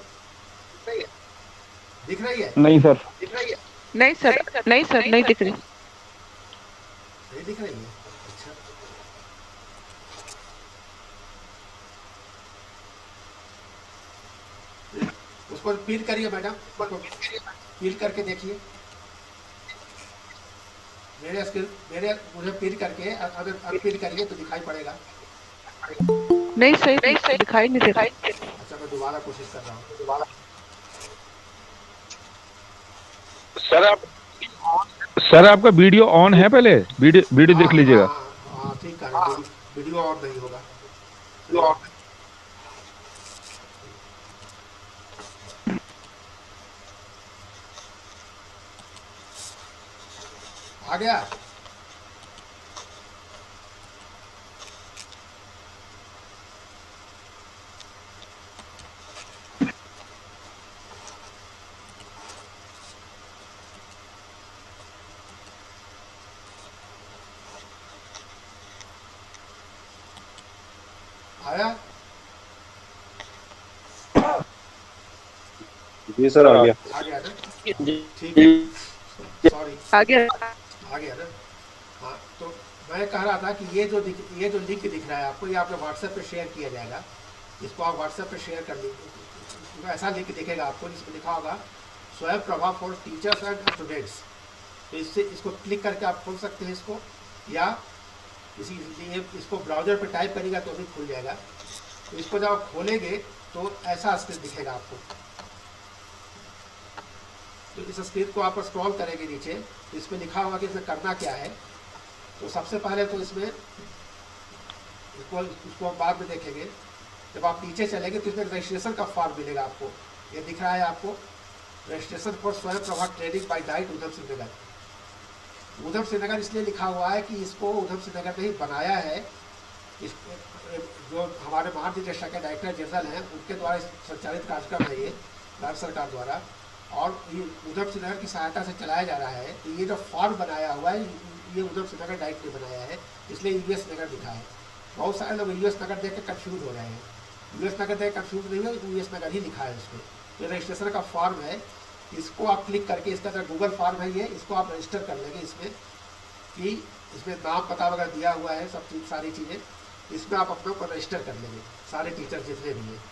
दिख रही है?
नहीं सर,
दिख रही है?
नहीं सर, नहीं सर, नहीं दिख रही।
नहीं दिख रही है? अच्छा, उसको पील करिए मैडम, पील करके देखिए। मुझे पील करके अगर अनपील करिए तो दिखाई पड़ेगा।
नहीं सही दिखाई नहीं दे रहा।
अच्छा मैं दोबारा कोशिश कर रहा हूँ।
सर आपका वीडियो ऑन है, पहले वीडियो देख लीजिएगा।
हाँ ठीक है, वीडियो ऑन नहीं होगा। आ गया? आया?
जी सर आ गया।
आ गया ना? ठीक है, सॉरी
आ गया।
आ गया ना? हाँ, तो मैं कह रहा था कि ये जो लिंक दिख रहा है आपको, ये आपके व्हाट्सएप पे शेयर किया जाएगा। इसको आप व्हाट्सएप पे शेयर कर लीजिए। ऐसा लिंक दिखेगा आपको जिसमें लिखा होगा स्वयं Prabha for teachers and students. तो इसको क्लिक करके आप खोल सकते हैं इसको, या इसको ब्राउजर पे टाइप करेगा तो भी खुल जाएगा। तो इसको जब आप खोलेंगे तो ऐसा स्क्रीन दिखेगा आपको। तो इस स्क्रीन को आप स्क्रॉल करेंगे नीचे तो इसमें लिखा होगा कि इसमें करना क्या है। तो सबसे पहले तो इसमें इसको हम बाद में देखेंगे। जब आप नीचे चलेंगे तो इसमें रजिस्ट्रेशन का फॉर्म मिलेगा आपको, ये दिख रहा है आपको, रजिस्ट्रेशन फॉर स्वयं Prabha training bye diet Udham Singh Nagar. Udham Singh Nagar इसलिए लिखा हुआ है कि इसको उधम सिंह नगर ने ही बनाया है। जो हमारे महानिदेशक के डायरेक्टर जनरल हैं उनके द्वारा संचालित कार्यक्रम है ये भारत सरकार द्वारा, और ये उधम सिंह नगर की सहायता से चलाया जा रहा है। तो ये जो फॉर्म बनाया हुआ है ये उधम सिंह नगर डाइट ने बनाया है, इसलिए यूएस नगर लिखा है। बहुत सारे लोग यूएस नगर देख के कन्फ्यूज हो रहे हैं। यूएस नगर देख कन्फ्यूज नहीं है, यूएस नगर ही लिखा है उसमें। ये रजिस्ट्रेशन का फॉर्म है, इसको आप क्लिक करके, इसका जो गूगल फॉर्म है ये, इसको आप रजिस्टर कर लेंगे इसमें, कि इसमें नाम पता वगैरह दिया हुआ है, सब चीज़ सारी चीज़ें इसमें आप अपने ऊपर रजिस्टर कर लेंगे, सारे टीचर जितने भी हैं।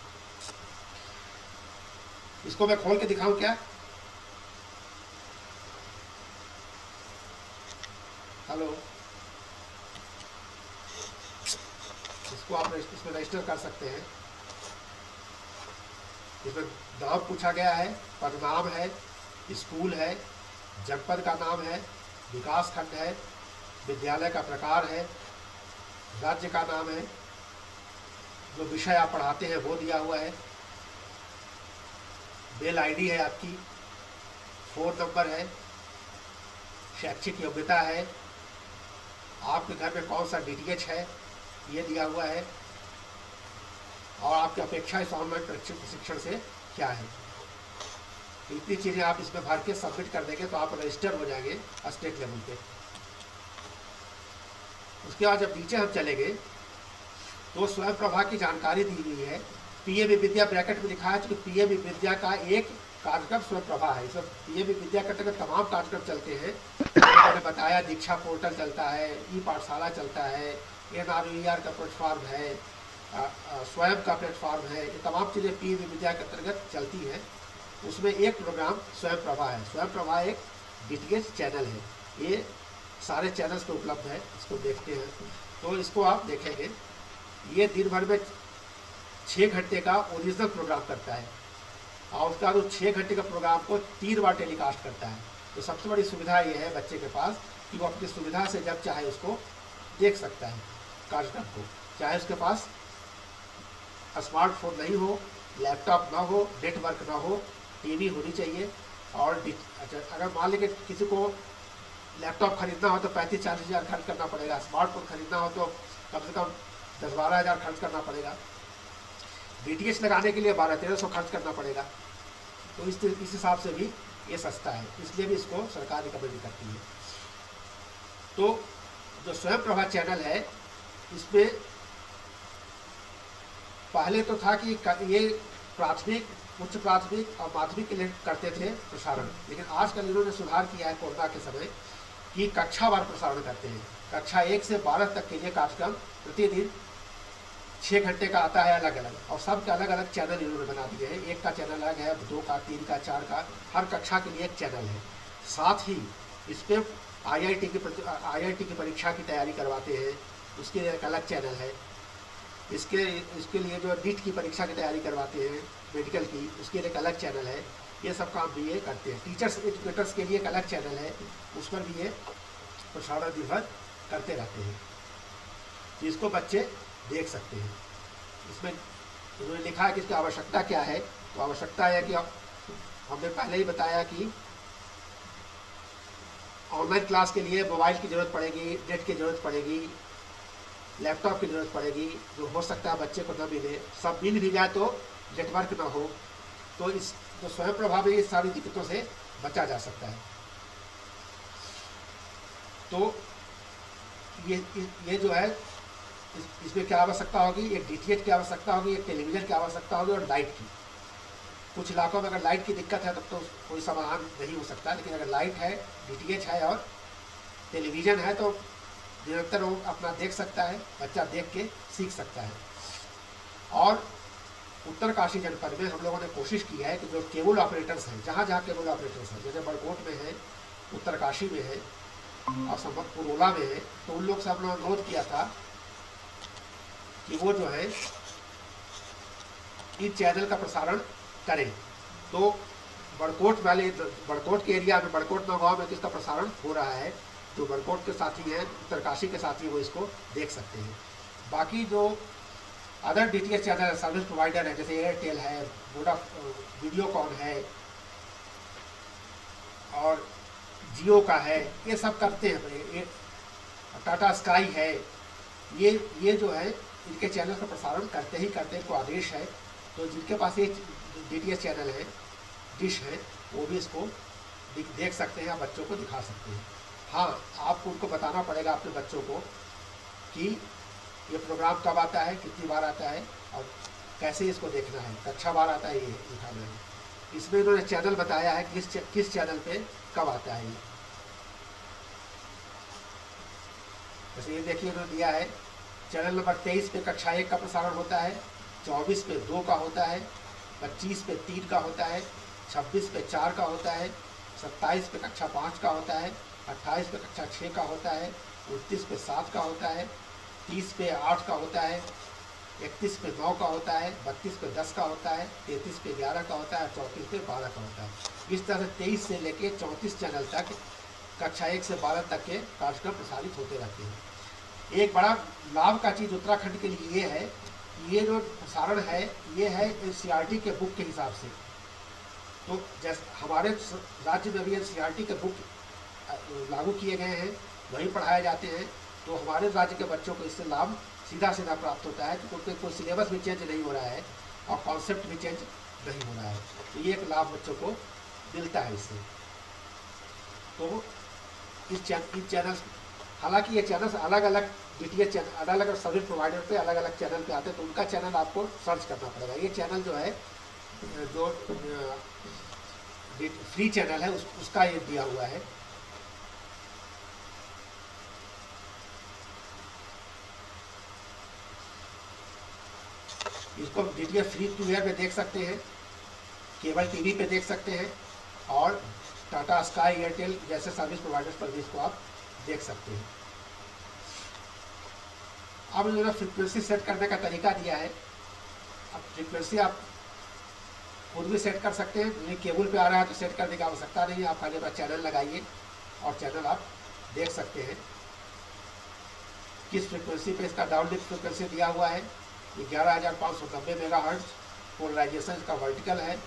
इसको मैं खोल के दिखाऊं क्या? हेलो, इसको आप इसमें रजिस्टर कर सकते हैं। इसमें नाम पूछा गया है, पदनाम है, स्कूल है, जनपद का नाम है, विकास खंड है, विद्यालय का प्रकार है, राज्य का नाम है, जो विषय आप पढ़ाते हैं वो दिया हुआ है, मेल आईडी है आपकी, फ़ोन नंबर है, शैक्षिक योग्यता है, आपके घर में कौन सा डीटीएच है ये दिया हुआ है, और आपकी अपेक्षा इस ऑनलाइन प्रशिक्षण से क्या है। तो इतनी चीज़ें आप इसमें भर के सबमिट कर देंगे तो आप रजिस्टर हो जाएंगे स्टेट लेवल पे। उसके बाद जब नीचे हम चलेंगे तो स्वयं प्रभा की जानकारी दी हुई है। पीएबी विद्या ब्रैकेट में लिखा है कि पीएबी विद्या का एक कार्यक्रम स्वयं प्रभा है। सब पीएबी विद्या के अंतर्गत तमाम कार्यक्रम चलते हैं। मैंने बताया दीक्षा पोर्टल चलता है, ई पाठशाला चलता है, NRER का प्लेटफॉर्म है, स्वयं का प्लेटफॉर्म है, ये तमाम चीज़ें पीएम विद्या के अंतर्गत चलती हैं। उसमें एक प्रोग्राम स्वयं प्रभा है। स्वयं प्रभा एक डीटीएच चैनल है, ये सारे चैनल्स पे उपलब्ध है, इसको देखते हैं तो इसको आप देखेंगे। ये दिन भर में 6 घंटे का ओरिजिनल प्रोग्राम करता है और उसका जो 6 घंटे का प्रोग्राम को 3 बार टेलीकास्ट करता है। तो सबसे बड़ी सुविधा ये है बच्चे के पास कि वो अपनी सुविधा से जब चाहे उसको देख सकता है कार्यक्रम को, चाहे उसके पास स्मार्टफोन नहीं हो, लैपटॉप ना हो, नेटवर्क ना हो, टीवी होनी चाहिए। और अगर मान लीजिए किसी को लैपटॉप खरीदना हो तो 35-40 हज़ार खर्च करना पड़ेगा, स्मार्टफोन खरीदना हो तो कम से कम 10-12 हज़ार खर्च करना पड़ेगा, डीटीएच लगाने के लिए 1200-1300 खर्च करना पड़ेगा। तो इस हिसाब से भी ये सस्ता है, इसलिए भी इसको सरकार रिकमेंड करती है। तो जो स्वयं प्रभा चैनल है, इसमें पहले तो था कि ये प्राथमिक, उच्च प्राथमिक और माध्यमिक के लिए करते थे प्रसारण, लेकिन आजकल इन्होंने सुधार किया है कोरोना के समय कि कक्षावार प्रसारण करते हैं। कक्षा 1 से 12 तक के लिए कार्यक्रम प्रतिदिन 6 घंटे का आता है अलग अलग, और सबके अलग अलग चैनल इन्होंने बना दिए हैं। एक का चैनल अलग है, 2 का, 3 का, 4 का, हर कक्षा के लिए एक चैनल है। साथ ही इस पर IIT की परीक्षा की तैयारी करवाते हैं, उसके लिए एक अलग चैनल है। इसके लिए जो नीट की परीक्षा की तैयारी करवाते हैं मेडिकल की, उसके लिए एक अलग चैनल है। ये सब काम भी ये करते हैं। टीचर्स एजुकेटर्स के लिए एक अलग चैनल है, उस पर भी ये प्रसारण निर्भर करते रहते हैं, जिसको बच्चे देख सकते हैं। इसमें उन्होंने लिखा है कि इसकी आवश्यकता क्या है। तो आवश्यकता है कि हमने पहले ही बताया कि ऑनलाइन क्लास के लिए मोबाइल की ज़रूरत पड़ेगी, नेट की ज़रूरत पड़ेगी, लैपटॉप की ज़रूरत पड़ेगी, जो हो सकता है बच्चे को न मिले, सब मिल भी जाए तो नेटवर्क ना हो। तो इस तो स्वयं प्रभा में इस सारी दिक्कतों से बचा जा सकता है। तो ये जो है, इसमें क्या आवश्यकता होगी, एक डीटीएच की आवश्यकता होगी, एक टेलीविज़न की आवश्यकता होगी और लाइट की। कुछ इलाकों में अगर लाइट की दिक्कत है तब तो कोई समाधान नहीं हो सकता, लेकिन अगर लाइट है, डीटीएच है और टेलीविज़न है तो निरंतर वो अपना देख सकता है, बच्चा देख के सीख सकता है। और उत्तरकाशी जनपद में हम लोगों ने कोशिश की है कि जो केबल ऑपरेटर्स हैं, जहाँ जहाँ केबल ऑपरेटर्स हैं, जैसे बड़कोट में है, उत्तरकाशी में है और संबलपुर ओला में है, तो उन लोग से हम लोगों ने अनुरोध किया था कि वो जो है इस चैनल का प्रसारण करें। तो बड़कोट के एरिया में, बड़कोट नौ गाँव में इसका प्रसारण हो रहा है। जो बड़कोट के साथी हैं, उत्तरकाशी के साथी, वो इसको देख सकते हैं। बाकी जो other DTH channel service provider है, जैसे एयरटेल है, वीडियोकॉन है और जियो का है, ये सब करते हैं। टाटा स्काई है, ये जो है इनके चैनल का प्रसारण करते ही करते हैं। को आदेश है, तो जिनके पास ये डीटीएच चैनल है, डिश है, वो भी इसको देख सकते हैं, बच्चों को दिखा सकते हैं। हाँ, आपको उनको बताना पड़ेगा अपने बच्चों को कि ये प्रोग्राम कब आता है, कितनी बार आता है और कैसे इसको देखना है, कक्षा बार आता है, ये दिखाना है। इसमें इन्होंने चैनल बताया है कि किस चैनल पे कब आता है। जैसे ये देखिए इन्होंने दिया है, चैनल नंबर 23 पे कक्षा 1 का प्रसारण होता है, 24 पे 2 का होता है, 25 पे 3 का होता है, 26 पे 4 का होता है, 27 पे कक्षा 5 का होता है, 28 पे कक्षा 6 का होता है, 29 पे 7 का होता है, 30 पे 8 का होता है, 31 पे 9 का होता है, 32 पे 10 का होता है, 33 पे 11 का होता है, 34 पे 12 का होता है। इस तरह से 23 से लेके 34 चैनल तक कक्षा 1 से 12 तक के कार्यक्रम प्रसारित होते रहते हैं। एक बड़ा लाभ का चीज़ उत्तराखंड के लिए ये है, ये जो प्रसारण है ये है NCERT के बुक के हिसाब से। तो जैसे हमारे राज्य में भी NCERT के बुक लागू किए गए हैं, वही पढ़ाए जाते हैं, तो हमारे राज्य के बच्चों को इससे लाभ सीधा प्राप्त होता है, क्योंकि कोई सिलेबस भी चेंज नहीं हो रहा है और कॉन्सेप्ट भी चेंज नहीं हो रहा है। तो ये एक लाभ बच्चों को मिलता है इससे। तो इस चैनल, हालांकि ये चैनल अलग अलग डीटीएच चैनल, अलग अलग सर्विस प्रोवाइडर पे अलग अलग चैनल पे आते हैं, तो उनका चैनल आपको सर्च करना पड़ेगा। ये चैनल जो है, जो फ्री चैनल है, उसका ये दिया हुआ है। इसको DTH फ्री टू एयर पे देख सकते हैं, केबल टीवी पे देख सकते हैं, और टाटा स्काई, एयरटेल जैसे सर्विस प्रोवाइडर्स पर भी इसको आप देख सकते हैं। अब इन्होंने फ्रिक्वेंसी सेट करने का तरीका दिया है। अब फ्रिक्वेंसी आप खुद भी सेट कर सकते हैं, ये केबल पे आ रहा है तो सेट करने की आवश्यकता नहीं है, आप खाली अपना चैनल लगाइए और चैनल आप देख सकते हैं किस फ्रिक्वेंसी पे इसका डाउन लिंक फ्रिक्वेंसी दिया हुआ है। ये 11,590 मेगाहर्ट्ज, पोलराइजेशन इसका वर्टिकल है,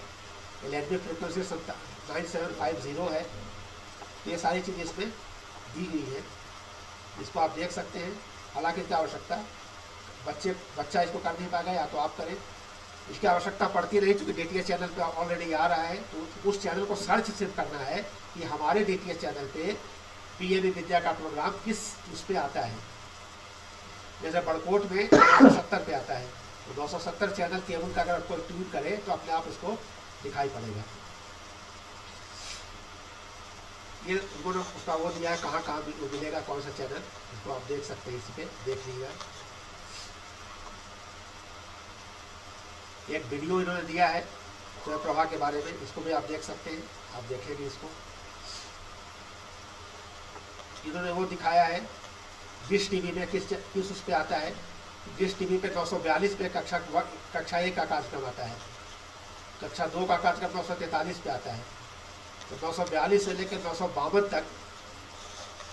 LNB फ्रिक्वेंसी 9750 है। तो ये सारी चीज़ें इसमें दी गई है, इसको आप देख सकते हैं। हालांकि क्या आवश्यकता, बच्चा इसको कर नहीं पाएगा या तो आप करें, इसकी आवश्यकता पड़ती नहीं, क्योंकि DTH चैनल पे ऑलरेडी आ रहा है। तो उस चैनल को सर्च सिर्फ करना है कि हमारे DTH चैनल पे PAB विद्या का प्रोग्राम किस उस पे आता है। जैसे बड़कोट में 970 पे आता है, तो 970 चैनल केबल का अगर आपको ट्यून करें तो अपने आप उसको दिखाई पड़ेगा। ये उन्होंने उसका वो दिया है कहाँ कहाँ मिलेगा, कौन सा चैनल, इसको आप देख सकते हैं, इसी पे देख लीजिएगा। एक वीडियो इन्होंने दिया है सूर्य प्रभा के बारे में, इसको भी आप देख सकते हैं, आप देखेंगे इसको। इन्होंने वो दिखाया है डिश टीवी में किस उस पे आता है। डिश टीवी पे 942 पे कक्षा 1 का कार्यक्रम आता है, कक्षा 2 का कार्यक्रम 943 पे आता है। तो 942 से लेकर 952 तक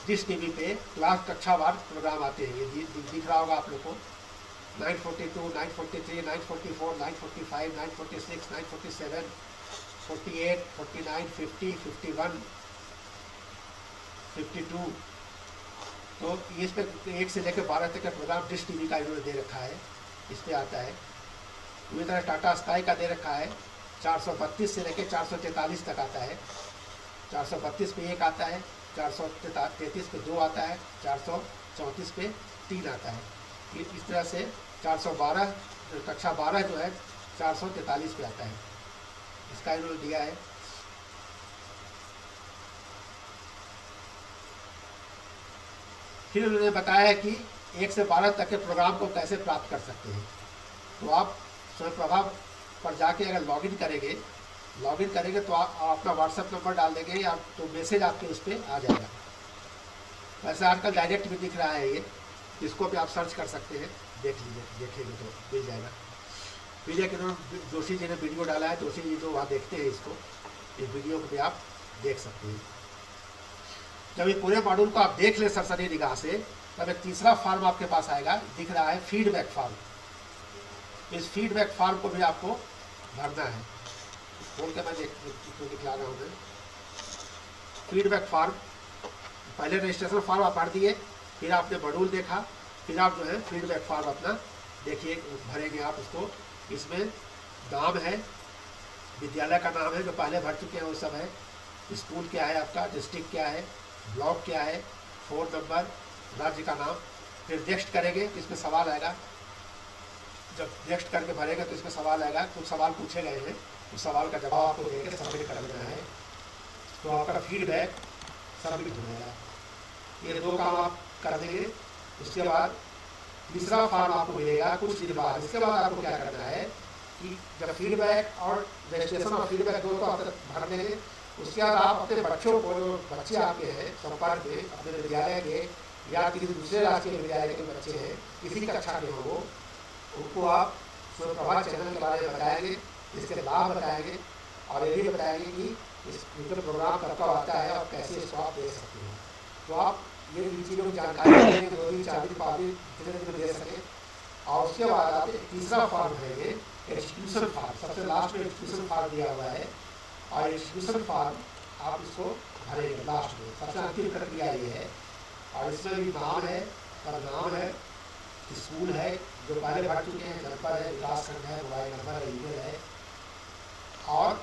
डिश टीवी पे क्लास कक्षावार प्रोग्राम आते हैं। ये दिख रहा होगा आप लोग को, 942, 943, 944, 945, 946, 947, 48, 49, 50, 51, 52। तो ये इस पे 1 से लेकर 12 तक का प्रोग्राम डिश टीवी का इन्होंने दे रखा है, इस पे आता है। इसी तरह टाटा स्काई का दे रखा है, 432 से लेकर 443 तक आता है। 432 पे 1 आता है, 433 पे 2 आता है, 434 पे 3 आता है। इस तरह से 412 कक्षा 12 जो है 443 पे आता है, इसका इन्होंने दिया है। फिर उन्होंने बताया कि 1 से 12 तक के प्रोग्राम को कैसे प्राप्त कर सकते हैं। तो आप सूर्य प्रभा पर जाके अगर लॉगिन करेंगे तो आप अपना व्हाट्सएप नंबर डाल देंगे या तो मैसेज आपके उस पर आ जाएगा। वैसे आजकल डायरेक्ट भी दिख रहा है ये, इसको भी आप सर्च कर सकते हैं, देख लीजिए, देखेंगे तो मिल जाएगा। विजय किरण जोशी जी ने वीडियो डाला है, जोशी जी जो वहाँ देखते हैं इसको, इस वीडियो को भी आप देख सकते हैं। जब ये पूरे मॉड्यूल को आप देख ले सरसरी निगाह से, तब एक तीसरा फॉर्म आपके पास आएगा, दिख रहा है फीडबैक फॉर्म। इस फीडबैक फॉर्म को भी आपको भरना है। खोल के मैं दिखला रहा हूँ मैं। फीडबैक फॉर्म, पहले रजिस्ट्रेशन फॉर्म आप भर दिए, फिर आपने मॉड्यूल देखा, फिर आप जो है फीडबैक फॉर्म अपना देखिए भरेंगे आप उसको। इसमें नाम है, विद्यालय का नाम है जो पहले भर चुके हैं वो सब है, स्कूल क्या है आपका, डिस्ट्रिक्ट क्या है, ब्लॉक क्या है, फ़ोन नंबर, राज्य का नाम। फिर नेक्स्ट करेंगे तो इसमें सवाल आएगा, जब नेक्स्ट करके भरेगा तो इसमें सवाल आएगा, कुछ सवाल पूछे गए हैं, उस सवाल का जवाब आपको देकर सबमिट कर देना है, तो आपका फीडबैक सबमिट हो जाएगा। ये 2 काम आप कर देंगे। उसके बाद तीसरा फॉर्म आपको मिलेगा कुछ दिन बाद। इसके बाद आपको क्या करना है कि जब फीडबैक और रजिस्ट्रेशन और फीडबैक 2 को आप भर देंगे, उसके बाद आप अपने बच्चों को, जो बच्चे आपके हैं संपर्क में अपने विद्यालय के या किसी दूसरे राष्ट्रीय विद्यालय के बच्चे हैं, किसी कक्षा में हो, उनको आप सूर्य प्रभा चैनल के बारे में बताएंगे, इसके लाभ बताएंगे और ये भी बताएंगे कि इस प्रोग्राम कब कब आता है और कैसे इसको आप दे सकते हैं। तो आप ये चीज़ों की जानकारी देंगे, 2 दिन 4 दिन 5 दिन जितने दिन दे सकें। और उसके बाद आप एक तीसरा फॉर्म भरेंगे, एग्जीक्यूशन फॉर्म। सबसे लास्ट में एग्जीक्यूशन फॉर्म दिया हुआ है और एग्जीक्यूशन फॉर्म आप इसको भरेंगे लास्ट में। सबसे अंतिम प्रक्रिया ये है और इसमें भी नाम है, नाम है, स्कूल है जो पहले भर चुके हैं, जनपद है, विकास खंड है, मोबाइल नंबर है, ईमेल है और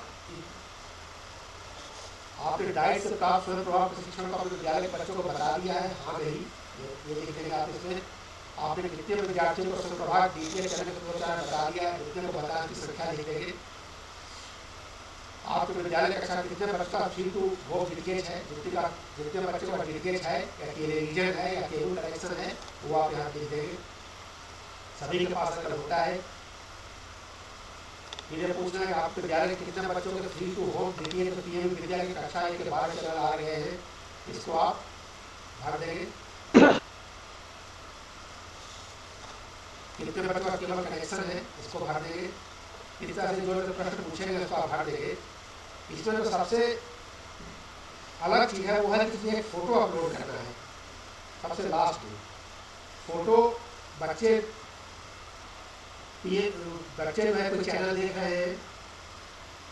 आपने डाइट से प्राप्त सूर्य प्रभा प्रशिक्षण का विद्यालय बच्चों को बता दिया है, हाँ नहीं, ये लिखेंगे आप इसमें। आपने कितने विद्यार्थियों को सूर्य प्रभा DTH चैनल के द्वारा बता दिया है, कितने को बताने की संख्या लिखेंगे। आपके विद्यालय कक्षा कितने बच्चों का फी टू वो DTH है, जितने बच्चों का DTH है या टेलीविजन है या केबल कनेक्शन है, वो आप यहाँ लिख देंगे। सभी के पास अगर होता है फिर ये पूछना है कि आपके विद्यालय के कितने बच्चों के 3 to होम देखिए, तो पीएम विद्यालय की कक्षा 1 के 12 चैनल आ रहे हैं, इसको आप भर देंगे। कितने बच्चों का केबल कनेक्शन है, इसको भर देंगे। इस तरह से जो प्रश्न पूछेंगे उसको आप भर देंगे। इसमें जो सबसे अलग चीज़ है वो है कि इसमें एक फ़ोटो अपलोड करना है। सबसे लास्ट में फ़ोटो बच्चे ये बच्चे जो है कोई चैनल देख रहे हैं,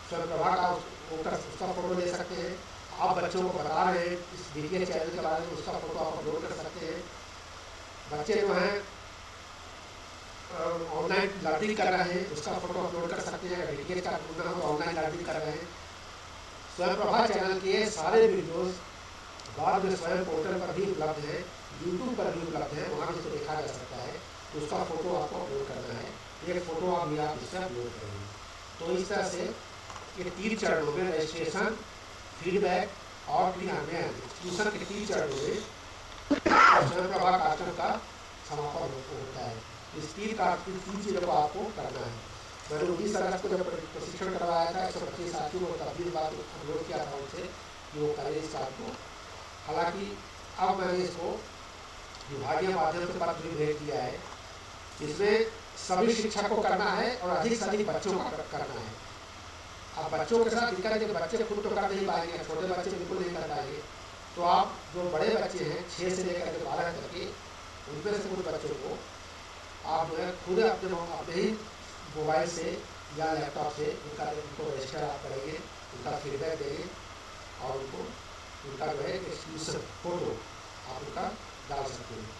स्वयं प्रभा का उसका फ़ोटो ले सकते हैं। आप बच्चों को बता रहे हैं इस देखिए चैनल के बारे में, उसका फ़ोटो आप अपलोड कर सकते हैं। बच्चे जो हैं ऑनलाइन लर्निंग कर रहे हैं, उसका फ़ोटो अपलोड कर सकते हैं। डीटीएच का प्रोग्राम ऑनलाइन लर्निंग कर रहे हैं। स्वयं प्रभा चैनल के सारे वीडियोज़ बाद में स्वयं पोर्टल पर भी उपलब्ध है, यूट्यूब पर भी उपलब्ध है, वहाँ भी इसको देखा जा सकता है। तो उसका फ़ोटो आपको अपलोड करना है। एक फ़ोटो आप भी आप इससे अपलोड करेंगे। तो इस तरह से ये 3 चरणों में रजिस्ट्रेशन, फीडबैक और क्रियान्वयन, एग्जीक्यूशन के 3 चरणों में स्वयं प्रभा कार्यक्रम का समापन होता है। इस 3 चीज़ों को आपको करना है। मैंने 19 अगस्त को जब प्रशिक्षण करवाया था 125 साथियों को, तब भी इस बात को अनुरोध किया था उनसे कि वो करें इस बात को। हालांकि अब मैंने इसको विभागीय माध्यम से पत्र भी भेज दिया है। इसमें सभी शिक्षक को करना है और अधिक से अधिक बच्चों का करना है। अब बच्चों के साथ दिक्कत है कि बच्चे खुद तो कर नहीं पाएंगे, छोटे बच्चे बिल्कुल नहीं कर पाएंगे। तो आप जो बड़े बच्चे हैं 6 से लेकर के 12 तक के, उनमें से कुछ बच्चों को आप जो है खुद अपने ही मोबाइल से या लैपटॉप से उनको रजिस्टर आप करेंगे, उनका फीडबैक देंगे और उनका जो है एक्सक्लूसिव फोटो आप उनका डाल सकते हैं।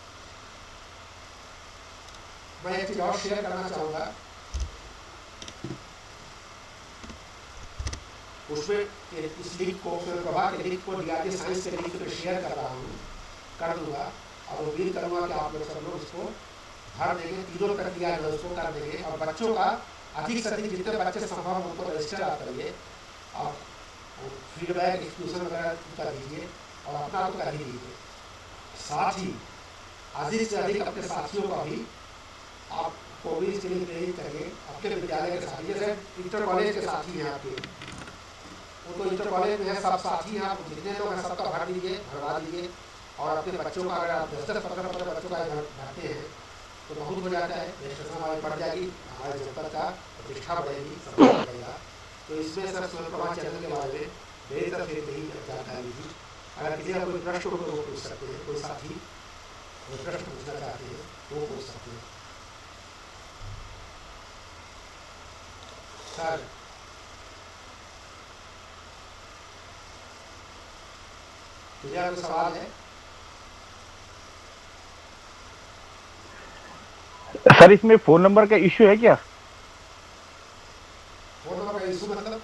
मैं एक चीज़ और शेयर करना चाहूँगा, उसमें इस लिंक को प्रभा के लिंक को डीआरडी साइंस के लिंक पे शेयर कर रहा हूँ, कर दूँगा और उम्मीद करूँगा कि आप लोग सब लोग इसको भर देंगे। 3 प्रक्रिया जो उसको कर देंगे और बच्चों का अधिक से अधिक जितने बच्चे संभव उनको रजिस्टर आप करिए और फीडबैक एक्सक्लूसन वगैरह कर दीजिए और अपना तो कर ही दीजिए। साथ ही अधिक से अधिक अपने साथियों का भी आप कोविड के लिए प्रेरित करिए। अपने विद्यालय के साथी, जैसे इंटर कॉलेज के साथी हैं आपके, वो तो इंटर कॉलेज में है, सब साथी हैं, आप जितने लोग हैं सबका भर दीजिए, भरवा दीजिए। और अपने बच्चों का अगर आप 10-15 बच्चों का भरते हैं तो बहुत हो जाता है, रजिस्ट्रेशन हमारी बढ़ जाएगी, हमारे जनपद का प्रतिष्ठा बढ़ेगी, सम्मान बढ़ेगा। तो इसमें सर स्वयं प्रभा चैनल के बारे में मेरी तरफ से यही जानकारी थी। अगर किसी का कोई प्रश्न हो तो वो पूछ सकते हैं, कोई साथी कोई प्रश्न पूछना चाहते हैं तो वो पूछ सकते हैं। सर तुझे कोई सवाल है?
सर इसमें फोन नंबर का इश्यू है क्या?
फोन नंबर का इशू मतलब?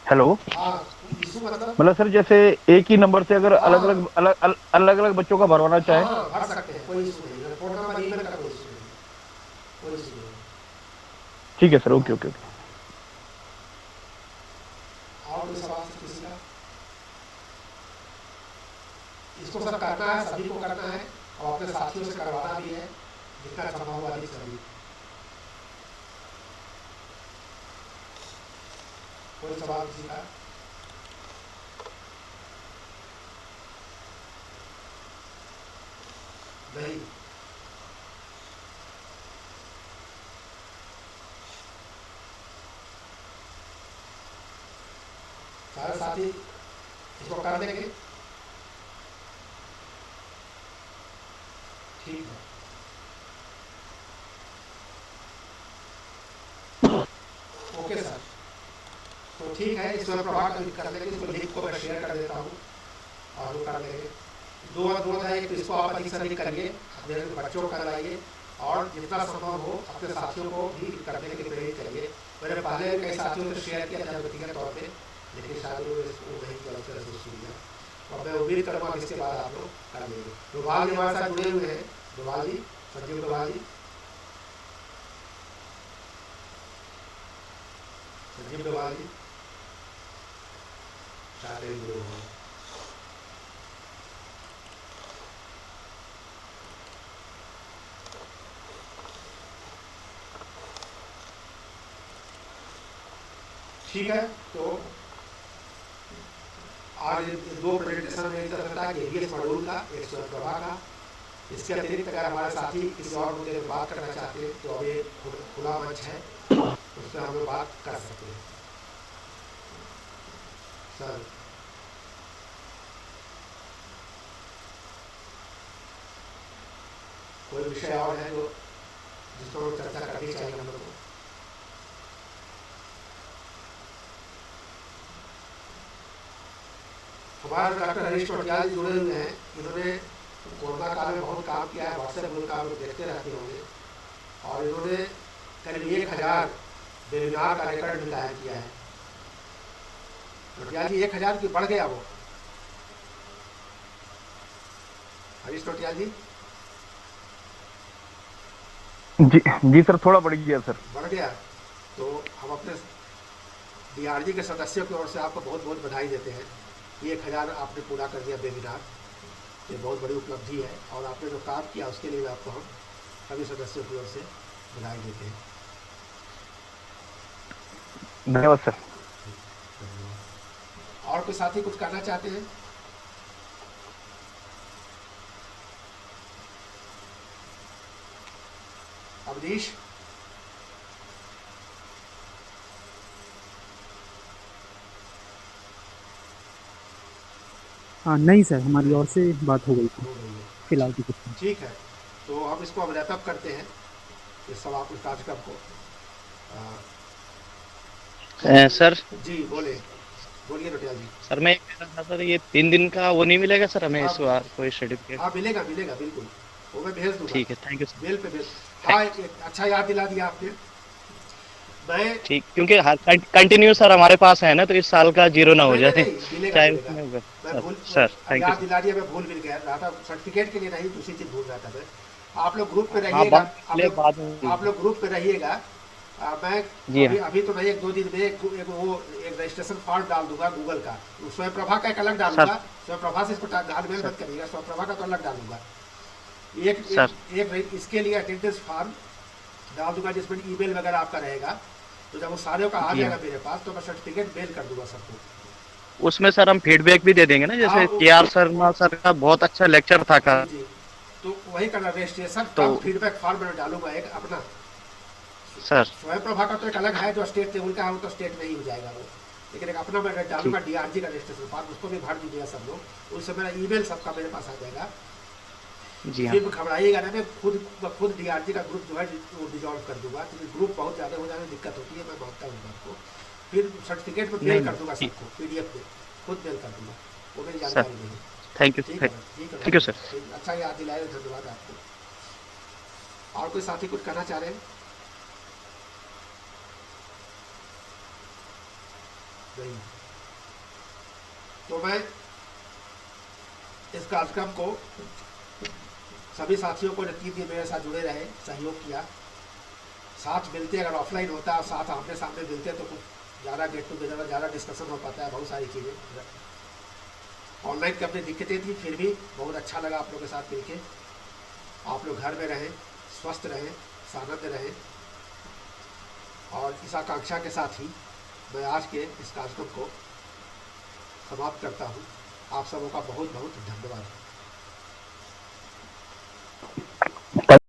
हेलो,
हाँ, इशू मतलब
सर जैसे एक ही नंबर से अगर अलग अलग बच्चों का भरवाना चाहे,
हाँ भर सकते हैं, कोई इशू नहीं। फोन नंबर ईमेल का कोई इशू नहीं, कोई इशू नहीं।
ठीक है सर, ओके ओके ओके।
और कोई सवाल किसी का? इसको सब करना है, सभी को करना है और अपने साथियों से करवाना भी है जितना संभव हुआ अधिक सभी। कोई सवाल किसी का? नहीं। सारे साथी इसको कर देंगे? ठीक है, ओके सर। तो ठीक है, इसमें प्रभाव कर लेंगे, इसको लिंक को मैं शेयर कर देता हूँ और वो कर लेंगे। दो है, एक तो इसको आप अधिक से अधिक करिए, अपने बच्चों को करवाइए और जितना संभव हो अपने साथियों को भी करने के लिए प्रेरित करिए। मैंने पहले कई साथियों से शेयर किया था व्यक्तिगत तौर पर, लेकिन शायद वो नहीं किया। और मैं उम्मीद करूँगा कि इसके बाद आप लोग कर लेंगे। डोभाल जी हमारे साथ जुड़े हुए हैं, डोभाल जी, संजीव डोभाल जी, संजीव डोभाल जी शायद जुड़े हुए हैं। ठीक है, तो आज 2 प्रेजेंटेशन में था कि एबीएस मॉड्यूल का, एक स्वयं प्रभा का। इसके अतिरिक्त अगर हमारे साथी किसी और मुद्दे पर बात करना चाहते हैं तो अभी खुला मंच है, उस पर हम लोग बात कर सकते हैं। सर कोई विषय और है जो जिस पर चर्चा करनी चाहिए हम लोग को? हमारे डॉक्टर हरीश टोटियाल जुड़े हुए हैं, इन्होंने कोरोना काल में बहुत काम किया है, व्हाट्सएप ग्रुप का आप लोग देखते रहते होंगे, और इन्होंने करीब 1000 वेबिनार का रिकॉर्ड भी कायम किया है। टोटियाल जी 1000 की बढ़ गया वो? हरीश टोटियाल जी
जी सर, थोड़ा बढ़ गया सर।
बढ़ गया, तो हम अपने डीआरजी के सदस्यों की ओर से आपको बहुत बहुत बधाई देते हैं। 1000 आपने पूरा कर दिया वेबिनार, ये बहुत बड़ी उपलब्धि है, और आपने जो काम किया उसके लिए आपको हम सभी सदस्यों की ओर से बधाई देते हैं।
धन्यवाद सर।
और कोई साथी कुछ करना चाहते हैं? अवनीश?
हाँ नहीं सर, हमारी ओर से बात हो गई थी फिलहाल की कुछ नहीं।
ठीक है, तो हम इसको अब रैपअप करते हैं इस समापन कार्यक्रम को।
सर
जी बोलिए रोटियाल जी।
सर मैं कह रहा था सर, ये 3 दिन का वो नहीं मिलेगा सर हमें इस बार कोई सर्टिफिकेट?
हाँ मिलेगा बिल्कुल, वो मैं भेज दूंगा।
ठीक है, thank you sir.
Bill pay bill. हाँ, एक अच्छा याद दिला दिया आपने। मैं
ठीक, क्योंकि कंटिन्यू सर हमारे पास है ना, तो इस साल का 0 ना हो जाए, चाहे
मैं भूल
सर थैंक
याद
यू।
दिला दिया, मैं भूल भी गया रहा था, सर्टिफिकेट के लिए नहीं, दूसरी चीज भूल रहा था मैं। आप लोग ग्रुप पे रहिएगा, आप लोग ग्रुप पे रहिएगा। मैं अभी तो नहीं, 1-2 दिन में एक रजिस्ट्रेशन फॉर्म डाल दूंगा गूगल का, स्वयं प्रभा का एक अलग डालूंगा, स्वयं प्रभा से इसको तालमेल मत करिएगा, स्वयं प्रभा का तो अलग डालूंगा। एक इसके लिए अटेंडेंस फॉर्म डाल दूंगा जिसमें ईमेल वगैरह आपका रहेगा, तो जब वो सारे का आ जाएगा मेरे पास तो मैं सर्टिफिकेट मेल कर दूंगा सबको।
उसमें सर हम फीडबैक भी दे देंगे ना, जैसे केआर शर्मा सर का बहुत अच्छा लेक्चर था का।
जी, तो वही करना, रजिस्ट्रेशन तो फीडबैक फॉर्म में डालूंगा एक अपना।
सर
स्वयं प्रभा का तो एक अलग है, जो स्टेट लेवल का है वो तो स्टेट में ही हो जाएगा वो, लेकिन एक अपना मैं डालूंगा डीआरजी का रजिस्ट्रेशन फॉर्म, उसको भी भर दीजिएगा सब लोग, उससे मेरा ईमेल सबका मेरे पास आ जाएगा।
जी हाँ,
फिर घबराइएगा ना, मैं खुद डीआरजी का ग्रुप जो है वो डिजॉल्व कर दूंगा, क्योंकि ग्रुप बहुत ज़्यादा हो जाने में दिक्कत होती है, मैं मानता हूँ बात को। फिर सर्टिफिकेट में मेल कर दूंगा सबको, पीडीएफ में खुद मेल कर दूंगा, वो मेरी जानकारी नहीं।
Thank you sir.
अच्छा याद दिलाए, धन्यवाद आपको। और कोई साथी कुछ कहना चाह रहे हैं? नहीं, तो मैं इस कार्यक्रम को सभी साथियों को 3 दिन मेरे साथ जुड़े रहे, सहयोग किया, साथ मिलते, अगर ऑफलाइन होता है साथ आमने सामने मिलते तो कुछ ज़्यादा गेट टुगेदर, ज़्यादा डिस्कशन हो पाता है, बहुत सारी चीज़ें। ऑनलाइन की अपनी दिक्कतें थी, फिर भी बहुत अच्छा लगा आप लोगों के साथ मिलके। आप लोग घर में रहें, स्वस्थ रहें, सानंद रहें, और इस आकांक्षा के साथ ही मैं आज के इस कार्यक्रम को समाप्त करता हूँ। आप सबों का बहुत बहुत धन्यवाद।